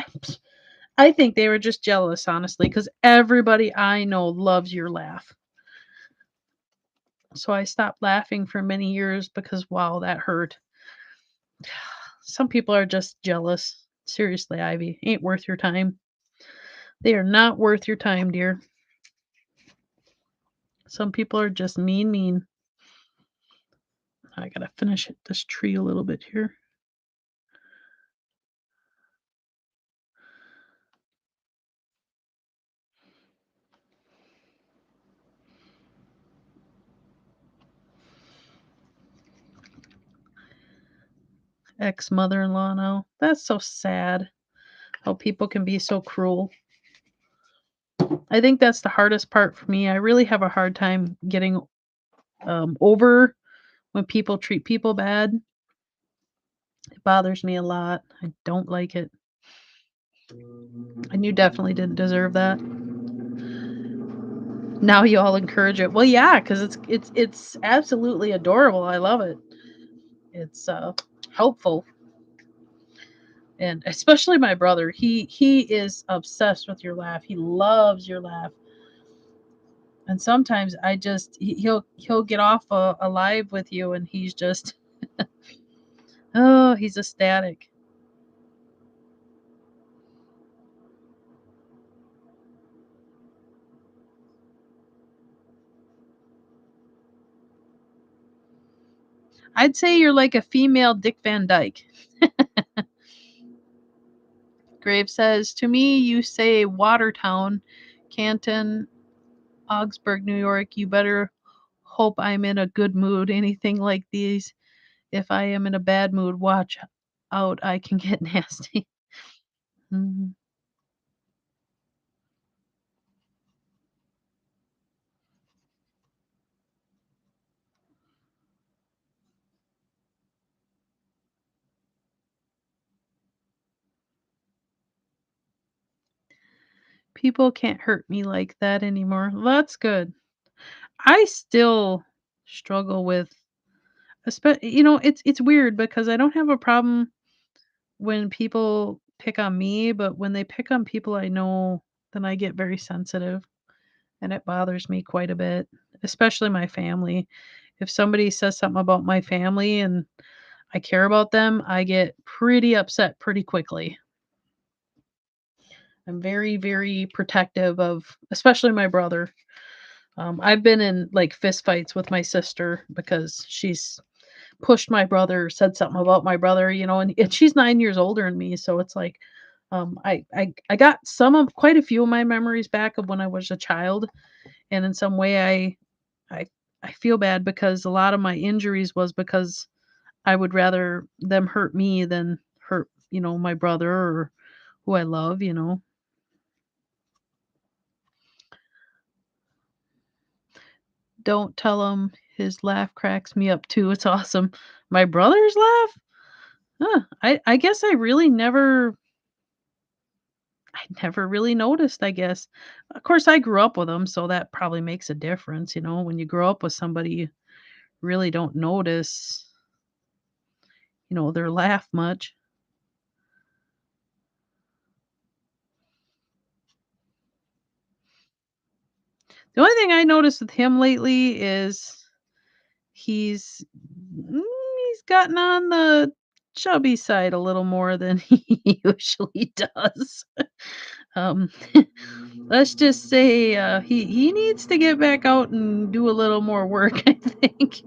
I think they were just jealous, honestly, because everybody I know loves your laugh. So I stopped laughing for many years because, wow, that hurt. Some people are just jealous. Seriously, Ivy, ain't worth your time. They are not worth your time, dear. Some people are just mean, mean. I gotta finish this tree a little bit here. Ex mother in law now. That's so sad how people can be so cruel. I think that's the hardest part for me. I really have a hard time getting over when people treat people bad. It bothers me a lot. I don't like it. And you definitely didn't deserve that. Now you all encourage it. Well, yeah, because it's absolutely adorable. I love it. It's helpful. And especially my brother. He is obsessed with your laugh. He loves your laugh. And sometimes he'll get off a live with you and he's just oh, he's ecstatic. I'd say you're like a female Dick Van Dyke. Grave says, to me, you say Watertown, Canton, Augsburg, New York. You better hope I'm in a good mood. Anything like these. If I am in a bad mood, watch out. I can get nasty. Mhm. People can't hurt me like that anymore. That's good. I still struggle with it's weird because I don't have a problem when people pick on me, but when they pick on people I know, then I get very sensitive and it bothers me quite a bit, especially my family. If somebody says something about my family and I care about them, I get pretty upset pretty quickly. I'm very, very protective of especially my brother. I've been in, like, fist fights with my sister because she's pushed my brother, said something about my brother, and she's 9 years older than me, so it's like, I got quite a few of my memories back of when I was a child, and in some way I I feel bad because a lot of my injuries was because I would rather them hurt me than hurt, my brother or who I love. Don't tell him his laugh cracks me up too, it's awesome. My brother's laugh? Huh, I guess I never really noticed, I guess. Of course, I grew up with him, so that probably makes a difference. When you grow up with somebody, you really don't notice, their laugh much. The only thing I noticed with him lately is he's he's gotten on the chubby side a little more than he usually does. Um, let's just say, he needs to get back out and do a little more work, I think.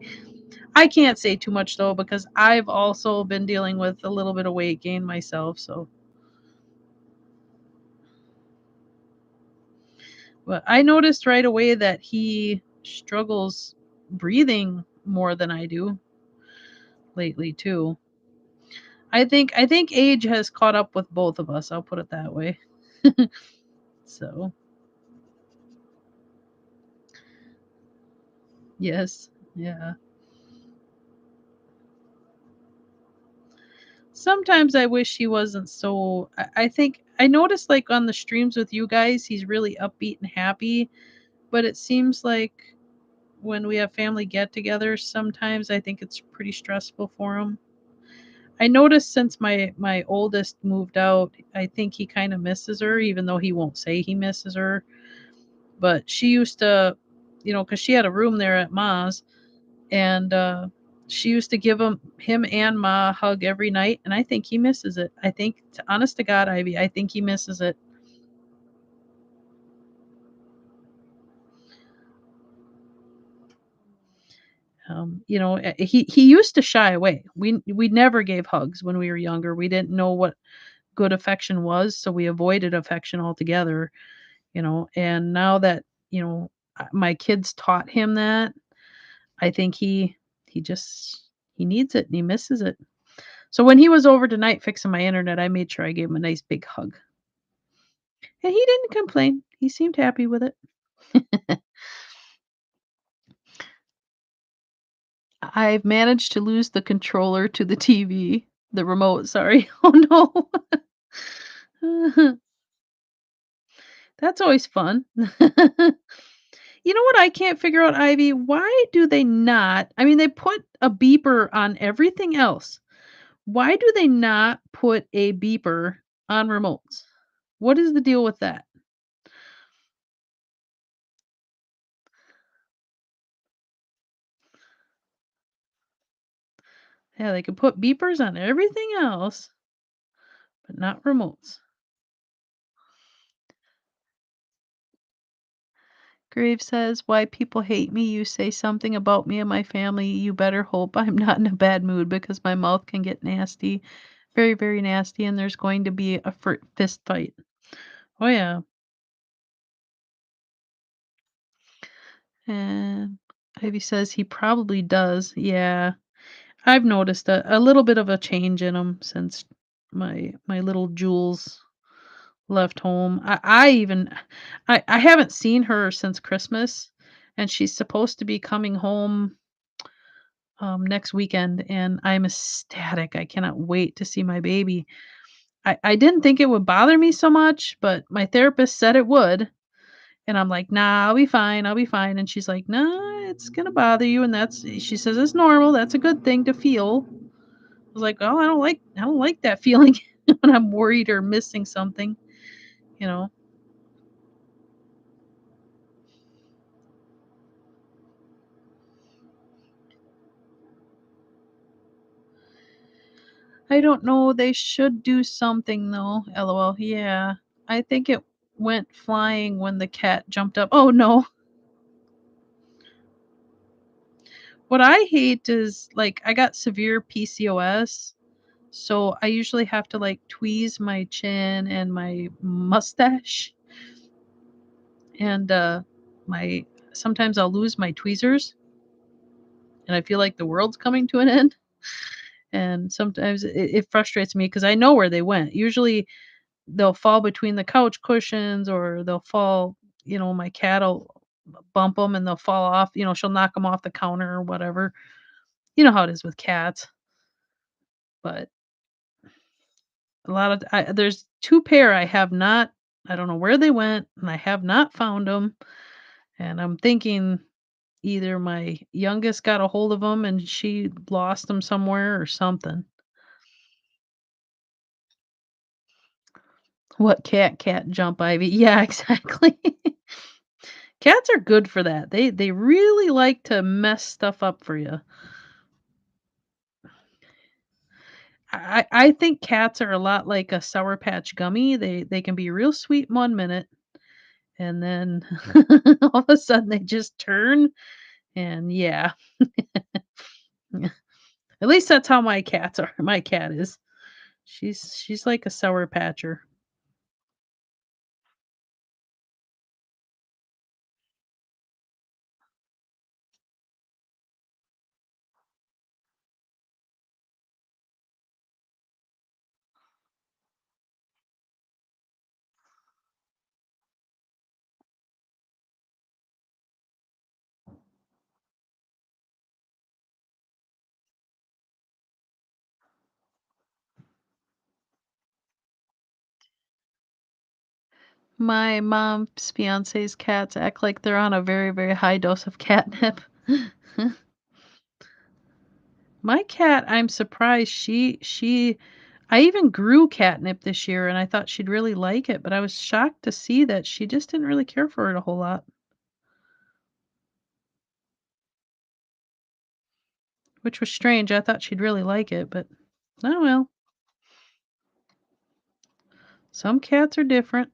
I can't say too much though because I've also been dealing with a little bit of weight gain myself, so but I noticed right away that he struggles breathing more than I do lately too. I think age has caught up with both of us, I'll put it that way. So, yes. Yeah. Sometimes I wish he wasn't so I think I noticed, like, on the streams with you guys, he's really upbeat and happy, but it seems like when we have family get-togethers, sometimes I think it's pretty stressful for him. I noticed since my oldest moved out, I think he kinda misses her, even though he won't say he misses her, but she used to, because she had a room there at Ma's, and, she used to give him and Ma a hug every night, and I think he misses it. I think honest to God, Ivy, I think he misses it. He used to shy away. We never gave hugs when we were younger. We didn't know what good affection was, so we avoided affection altogether. And now that, my kids taught him that, I think he needs it and he misses it. So when he was over tonight fixing my internet, I made sure I gave him a nice big hug. And he didn't complain. He seemed happy with it. I've managed to lose the controller to the TV, the remote, sorry. Oh no. That's always fun. You know what I can't figure out, Ivy? Why do they not I mean, they put a beeper on everything else. Why do they not put a beeper on remotes? What is the deal with that? Yeah, they could put beepers on everything else, but not remotes. Graves says, "Why people hate me, you say something about me and my family, you better hope I'm not in a bad mood because my mouth can get nasty, very, very nasty, and there's going to be a fist fight." Oh, yeah. And Ivy says he probably does. Yeah. I've noticed a little bit of a change in him since my little Jules left home. I haven't seen her since Christmas, and she's supposed to be coming home next weekend, and I'm ecstatic. I cannot wait to see my baby. I didn't think it would bother me so much, but my therapist said it would. And I'm like, "Nah, I'll be fine. I'll be fine." And she's like, "No, it's gonna bother you." And she says, "It's normal. That's a good thing to feel." I was like, "Oh, I don't like that feeling when I'm worried or missing something, you know. I don't know. They should do something though. LOL. Yeah. I think it went flying when the cat jumped up. Oh no. What I hate is, like, I got severe PCOS, so I usually have to, like, tweeze my chin and my mustache, and, my sometimes I'll lose my tweezers, and I feel like the world's coming to an end, and sometimes it frustrates me because I know where they went. Usually, they'll fall between the couch cushions or they'll fall, my cat'll bump them and they'll fall off, she'll knock them off the counter or whatever. You know how it is with cats, but a lot of there's 2 pair I don't know where they went, and I have not found them. And I'm thinking either my youngest got a hold of them and she lost them somewhere or something. What cat can't jump, Ivy? Yeah, exactly. Cats are good for that. They really like to mess stuff up for you. I think cats are a lot like a Sour Patch Gummy. They can be real sweet one minute, and then all of a sudden they just turn, and yeah. At least that's how my cats are. My cat is. She's like a Sour Patcher. My mom's fiance's cats act like they're on a very, very high dose of catnip. My cat, I'm surprised she I even grew catnip this year and I thought she'd really like it, but I was shocked to see that she just didn't really care for it a whole lot, which was strange. I thought she'd really like it, but oh well. Some cats are different.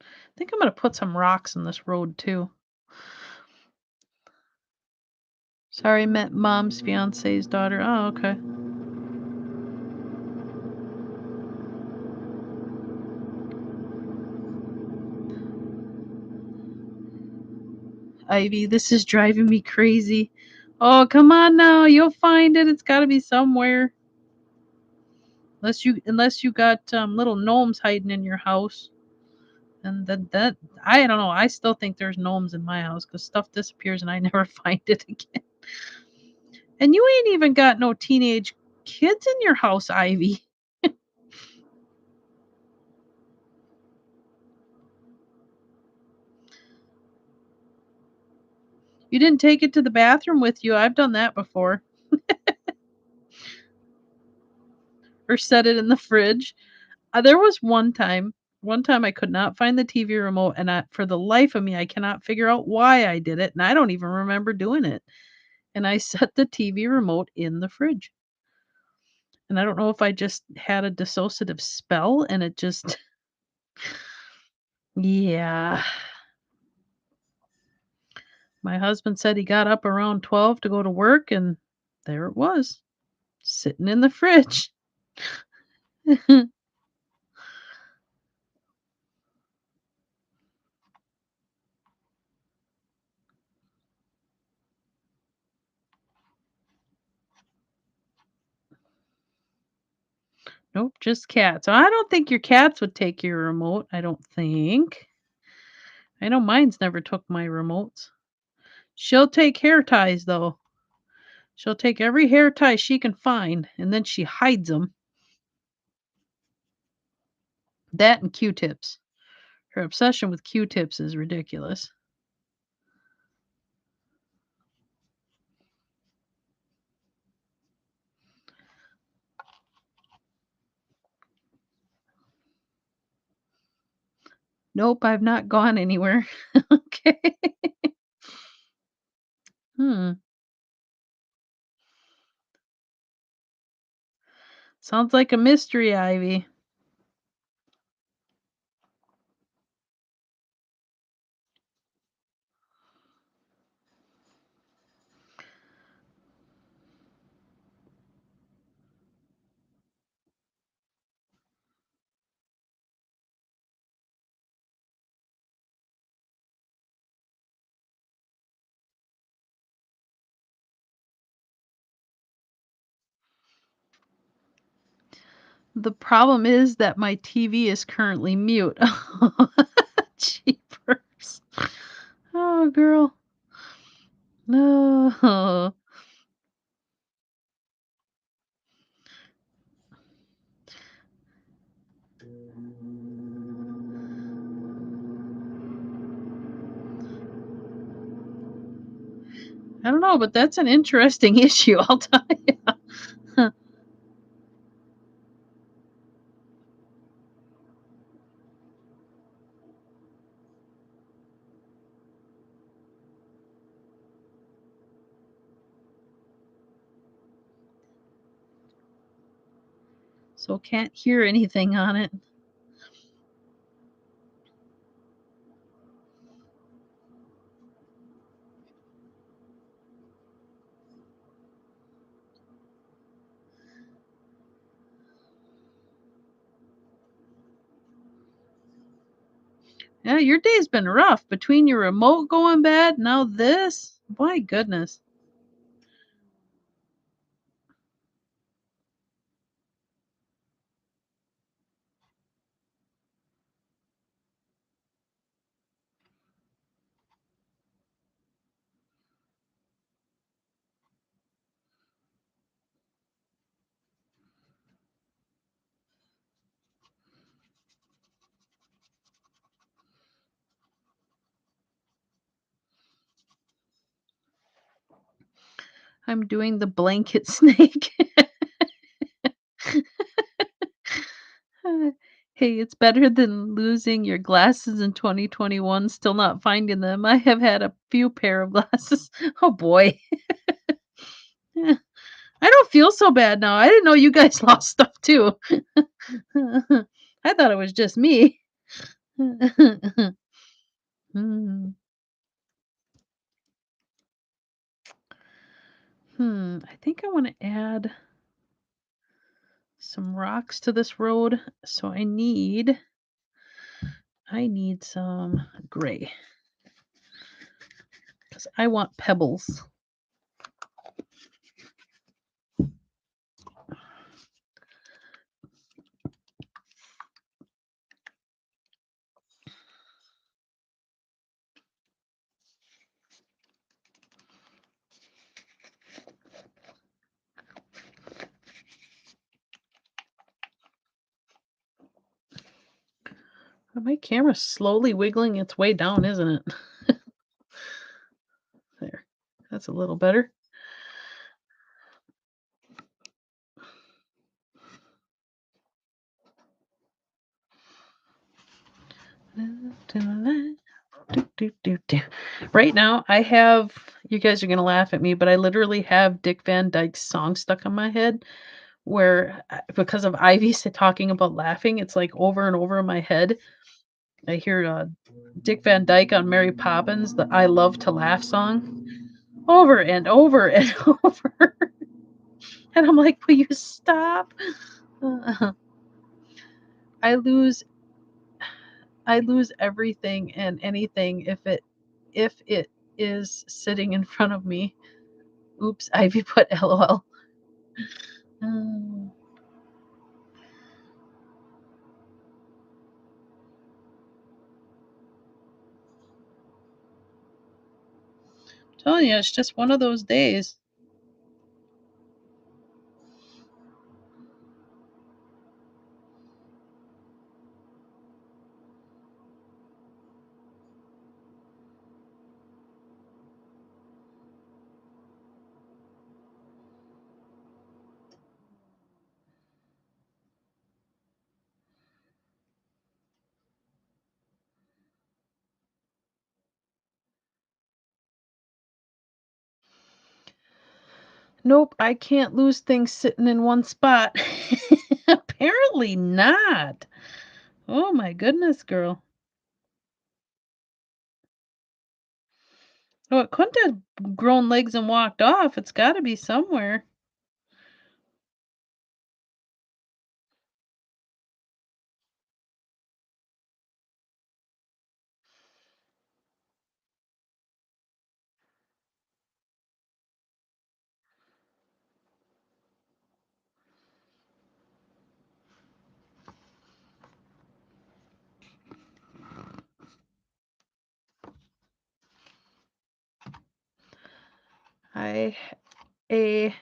I think I'm gonna put some rocks in this road too. Sorry, met mom's fiance's daughter. Oh, okay. Ivy, this is driving me crazy. Oh, come on now. You'll find it. It's got to be somewhere. Unless you got little gnomes hiding in your house. And that I don't know. I still think there's gnomes in my house cuz stuff disappears and I never find it again. And you ain't even got no teenage kids in your house, Ivy. You didn't take it to the bathroom with you. I've done that before. Or set it in the fridge. There was one time I could not find the TV remote, and for the life of me, I cannot figure out why I did it, and I don't even remember doing it. And I set the TV remote in the fridge. And I don't know if I just had a dissociative spell and it just yeah. My husband said he got up around 12 to go to work, and there it was, sitting in the fridge. Nope, just cats. I don't think your cats would take your remote, I don't think. I know mine's never took my remotes. She'll take hair ties, though. She'll take every hair tie she can find, and then she hides them. That and Q-tips. Her obsession with Q-tips is ridiculous. Nope, I've not gone anywhere. Okay. Hmm. Sounds like a mystery, Ivy. The problem is that my TV is currently mute. Jeepers. Oh, girl. No. I don't know, but that's an interesting issue, I'll tell you. So can't hear anything on it. Yeah, your day's been rough between your remote going bad, now this. My goodness. I'm doing the blanket snake. Hey, it's better than losing your glasses in 2021, still not finding them. I have had a few pair of glasses. Oh boy. Yeah, I don't feel so bad now. I didn't know you guys lost stuff too. I thought it was just me. Hmm. I think I want to add some rocks to this road, so I need some gray because I want pebbles. My camera's slowly wiggling its way down, isn't it? There. That's a little better. Right now, I have, you guys are going to laugh at me, but I literally have Dick Van Dyke's song stuck in my head where, because of Ivy talking about laughing, it's like over and over in my head. I hear Dick Van Dyke on Mary Poppins, the I Love to Laugh song, over and over and over. And I'm like, will you stop? I lose I lose everything and anything if it is sitting in front of me. Oops, Ivy put LOL. I'm telling you, it's just one of those days. Nope, I can't lose things sitting in one spot. Apparently not. Oh my goodness, girl. Oh, it couldn't have grown legs and walked off. It's got to be somewhere. A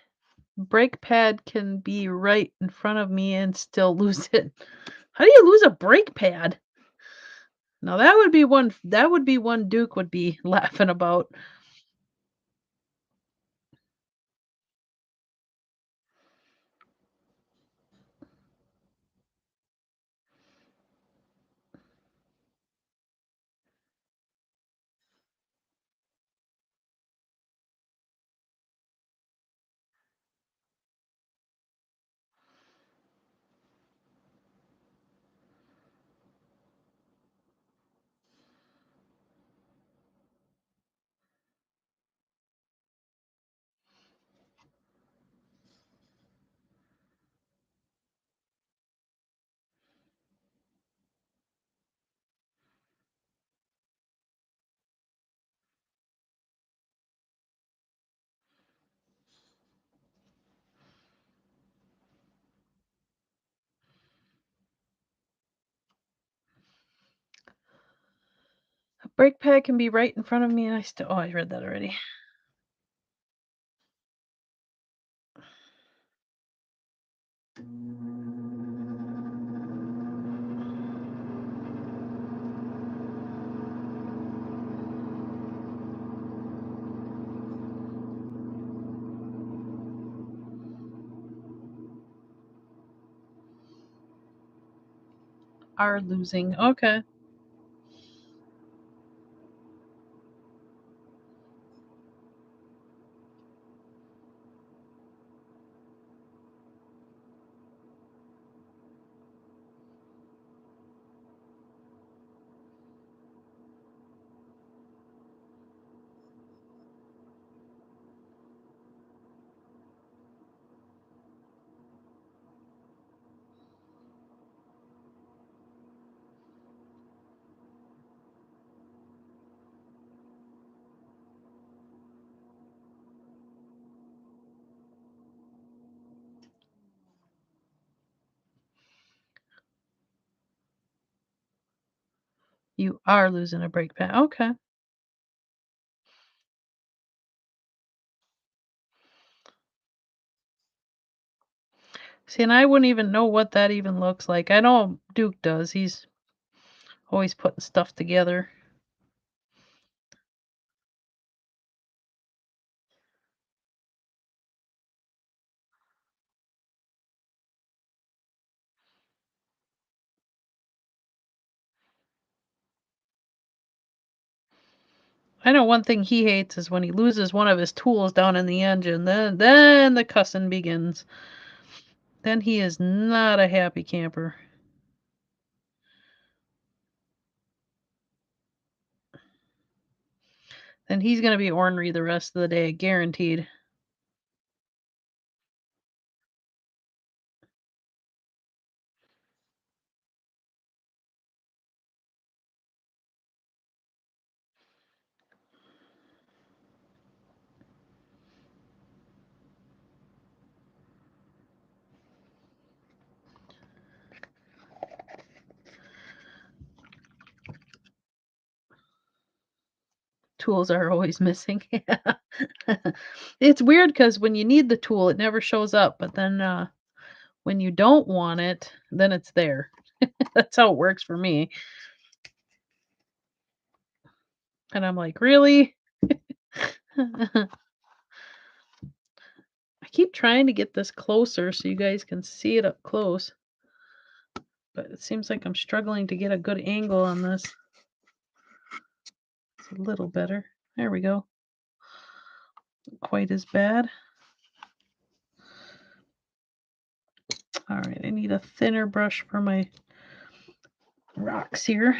brake pad can be right in front of me and still lose it. How do you lose a brake pad? Now that would be one Duke would be laughing about. A brake pad can be right in front of me and I still. Oh, I read that already. Are losing. Okay. You are losing a brake pad. Okay. See, and I wouldn't even know what that even looks like. I know Duke does. He's always putting stuff together. I know one thing he hates is when he loses one of his tools down in the engine. Then the cussing begins. Then he is not a happy camper. Then he's gonna be ornery the rest of the day, guaranteed. Tools are always missing. It's weird because when you need the tool, it never shows up, but then when you don't want it, then it's there. That's how it works for me. And I'm like, really? I keep trying to get this closer so you guys can see it up close, but it seems like I'm struggling to get a good angle on this. It's a little better. There we go. Quite as bad. All right, I need a thinner brush for my rocks here.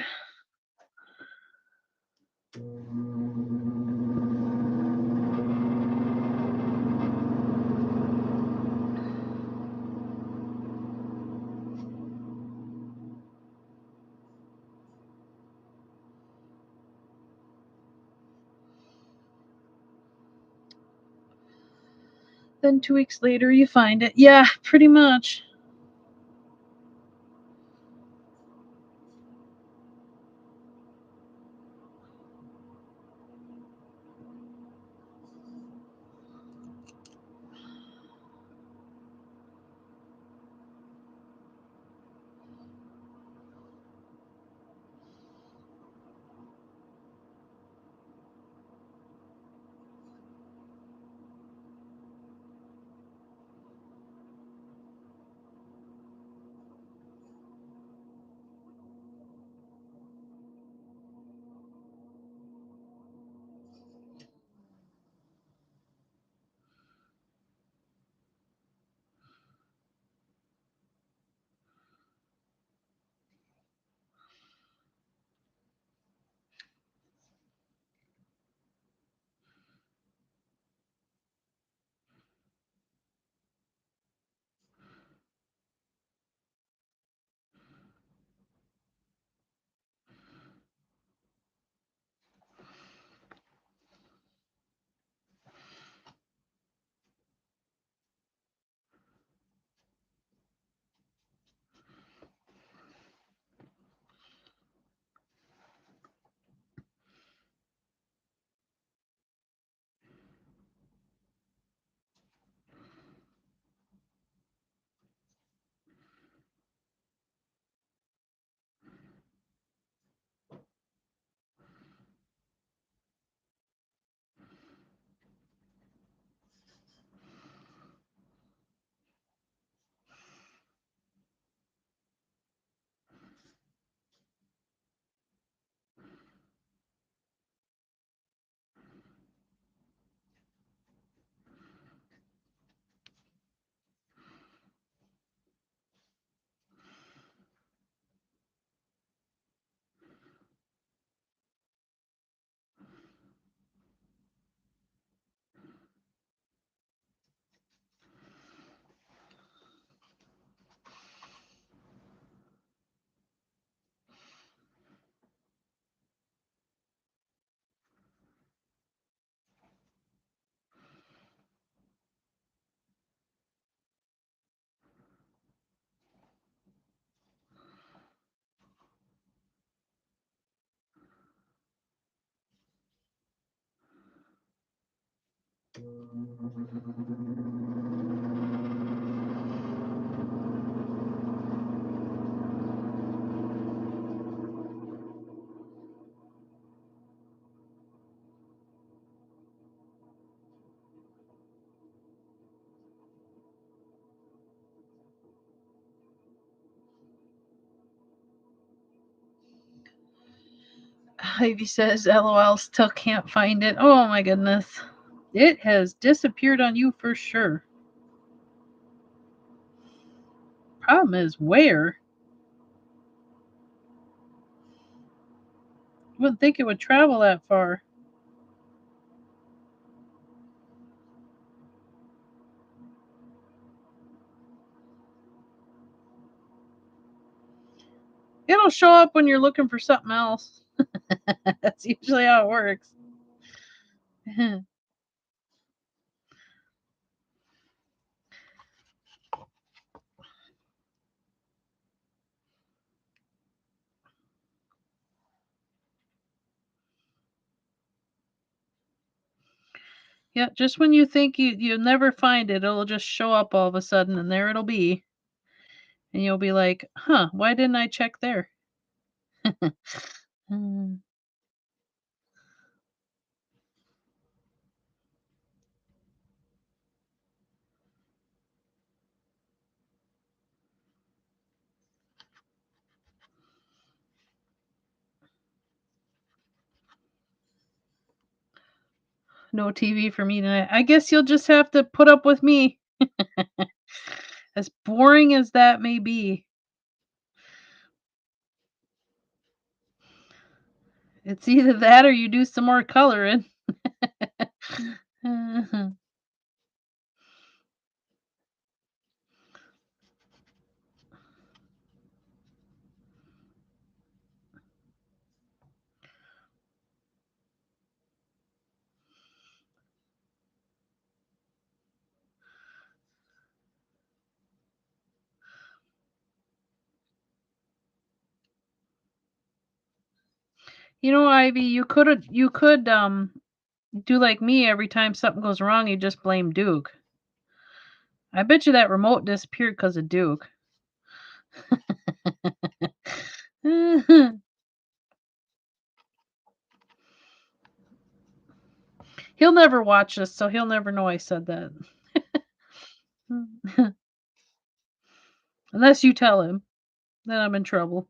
Then 2 weeks later, you find it. Yeah, pretty much. Ivy says, LOL, still can't find it. Oh my goodness. It has disappeared on you for sure. Problem is, where? Wouldn't think it would travel that far. It'll show up when you're looking for something else. That's usually how it works. Yeah, just when you think you'll never find it, it'll just show up all of a sudden, and there it'll be. And you'll be like, huh, why didn't I check there? Mm. No TV for me tonight. I guess you'll just have to put up with me. As boring as that may be. It's either that or you do some more coloring. You know, Ivy, you could do like me every time something goes wrong, you just blame Duke. I bet you that remote disappeared because of Duke. He'll never watch this, so he'll never know I said that. Unless you tell him, then I'm in trouble.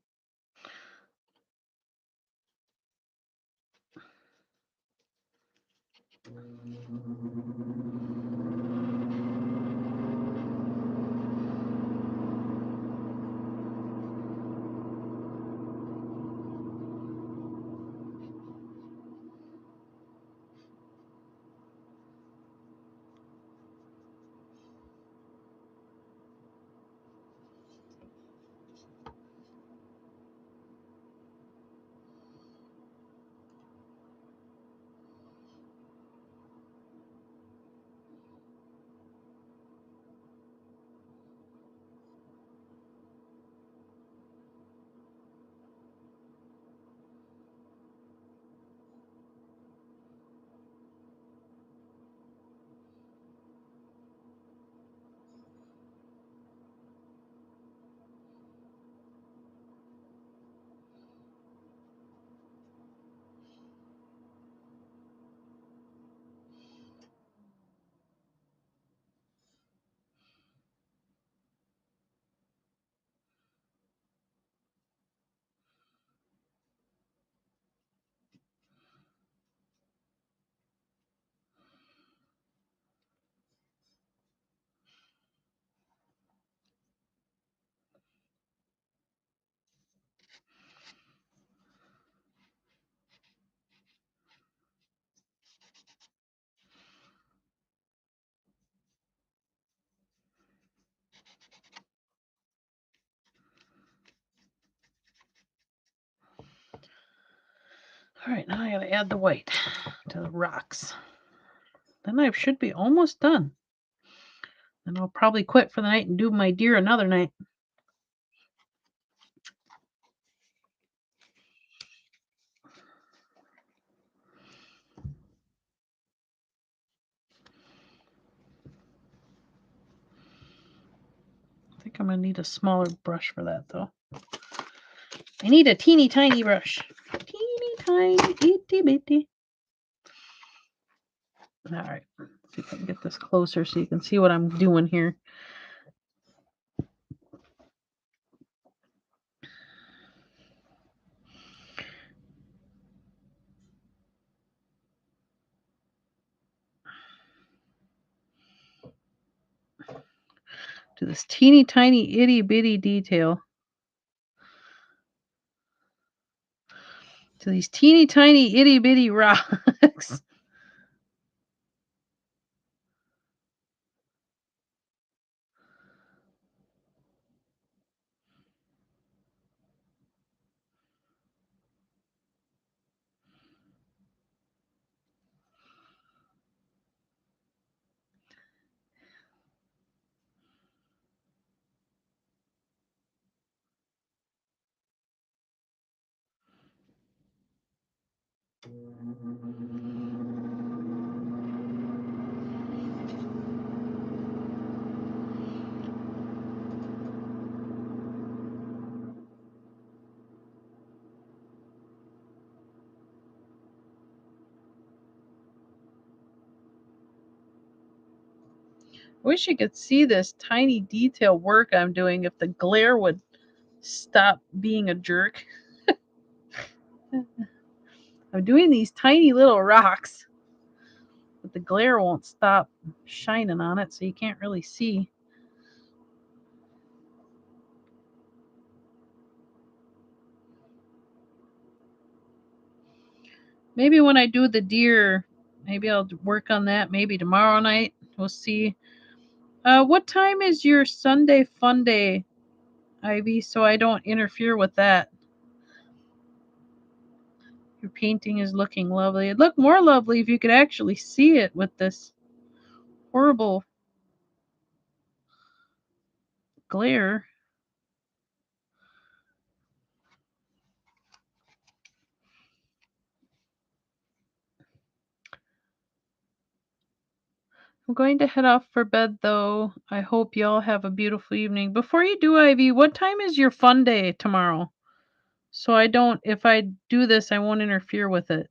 All right, now I gotta add the white to the rocks. Then I should be almost done. Then I'll probably quit for the night and do my deer another night. think I'm going to need a smaller brush for that, though. I need a teeny tiny brush. Teeny tiny, itty bitty. All right. Let's see if I can get this closer so you can see what I'm doing here. To this teeny tiny itty bitty detail. To these teeny tiny itty bitty rocks. I wish you could see this tiny detail work I'm doing if the glare would stop being a jerk. I'm doing these tiny little rocks, but the glare won't stop shining on it, so you can't really see. Maybe when I do the deer, maybe I'll work on that maybe tomorrow night. We'll see. What time is your Sunday fun day, Ivy, so I don't interfere with that? Your painting is looking lovely. It'd look more lovely if you could actually see it with this horrible glare. I'm going to head off for bed, though. I hope y'all have a beautiful evening. Before you do, Ivy, what time is your fun day tomorrow? So I don't, if I do this, I won't interfere with it.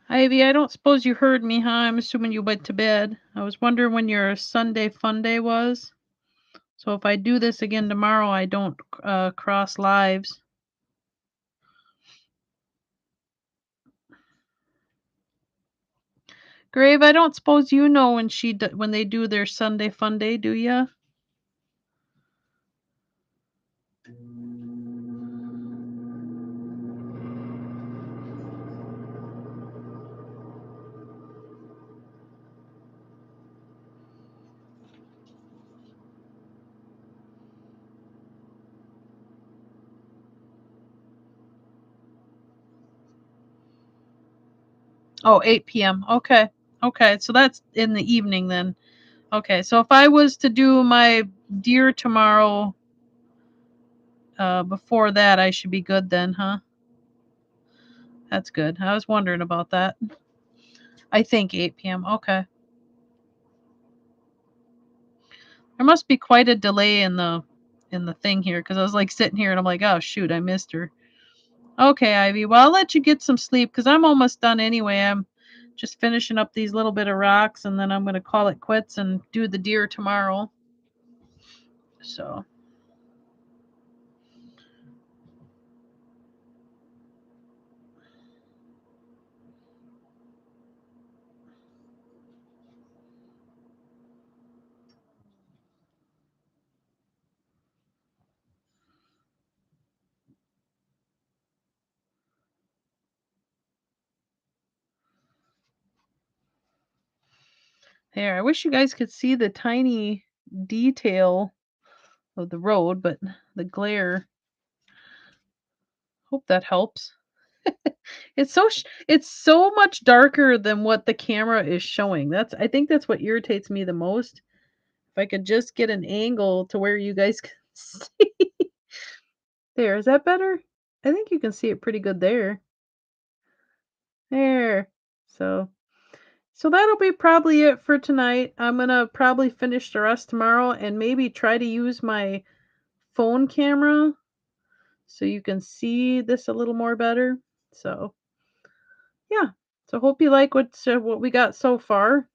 Ivy, I don't suppose you heard me, huh? I'm assuming you went to bed. I was wondering when your Sunday fun day was. So if I do this again tomorrow, I don't cross lives. Grave, I don't suppose you know when when they do their Sunday fun day, do ya? Oh, 8 p.m. Okay. Okay. So that's in the evening then. Okay. So if I was to do my deer tomorrow, before that, I should be good then, huh? That's good. I was wondering about that. I think 8 p.m. Okay. There must be quite a delay in the thing here because I was like sitting here and I'm like, oh shoot, I missed her. Okay, Ivy. Well, I'll let you get some sleep because I'm almost done anyway. I'm just finishing up these little bit of rocks and then I'm gonna call it quits and do the deer tomorrow. So there. I wish you guys could see the tiny detail of the road, but the glare. Hope that helps. It's so much darker than what the camera is showing. I think that's what irritates me the most. If I could just get an angle to where you guys can see. There, is that better? I think you can see it pretty good there. There. So so that'll be probably it for tonight. I'm gonna probably finish the rest tomorrow and maybe try to use my phone camera so you can see this a little more better. So yeah. So hope you like what we got so far.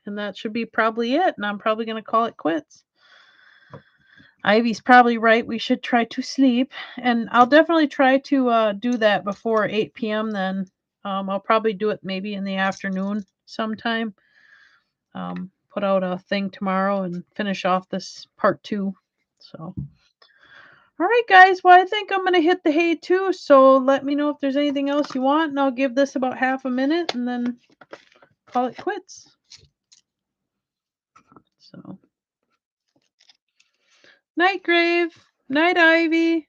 And that should be probably it. And I'm probably gonna call it quits. Ivy's probably right. We should try to sleep. And I'll definitely try to do that before 8 p.m. then. I'll probably do it maybe in the afternoon sometime. Put out a thing tomorrow and finish off this part 2. So, all right, guys. Well, I think I'm going to hit the hay too. So let me know if there's anything else you want. And I'll give this about half a minute and then call it quits. So, night, Grave. Night, Ivy.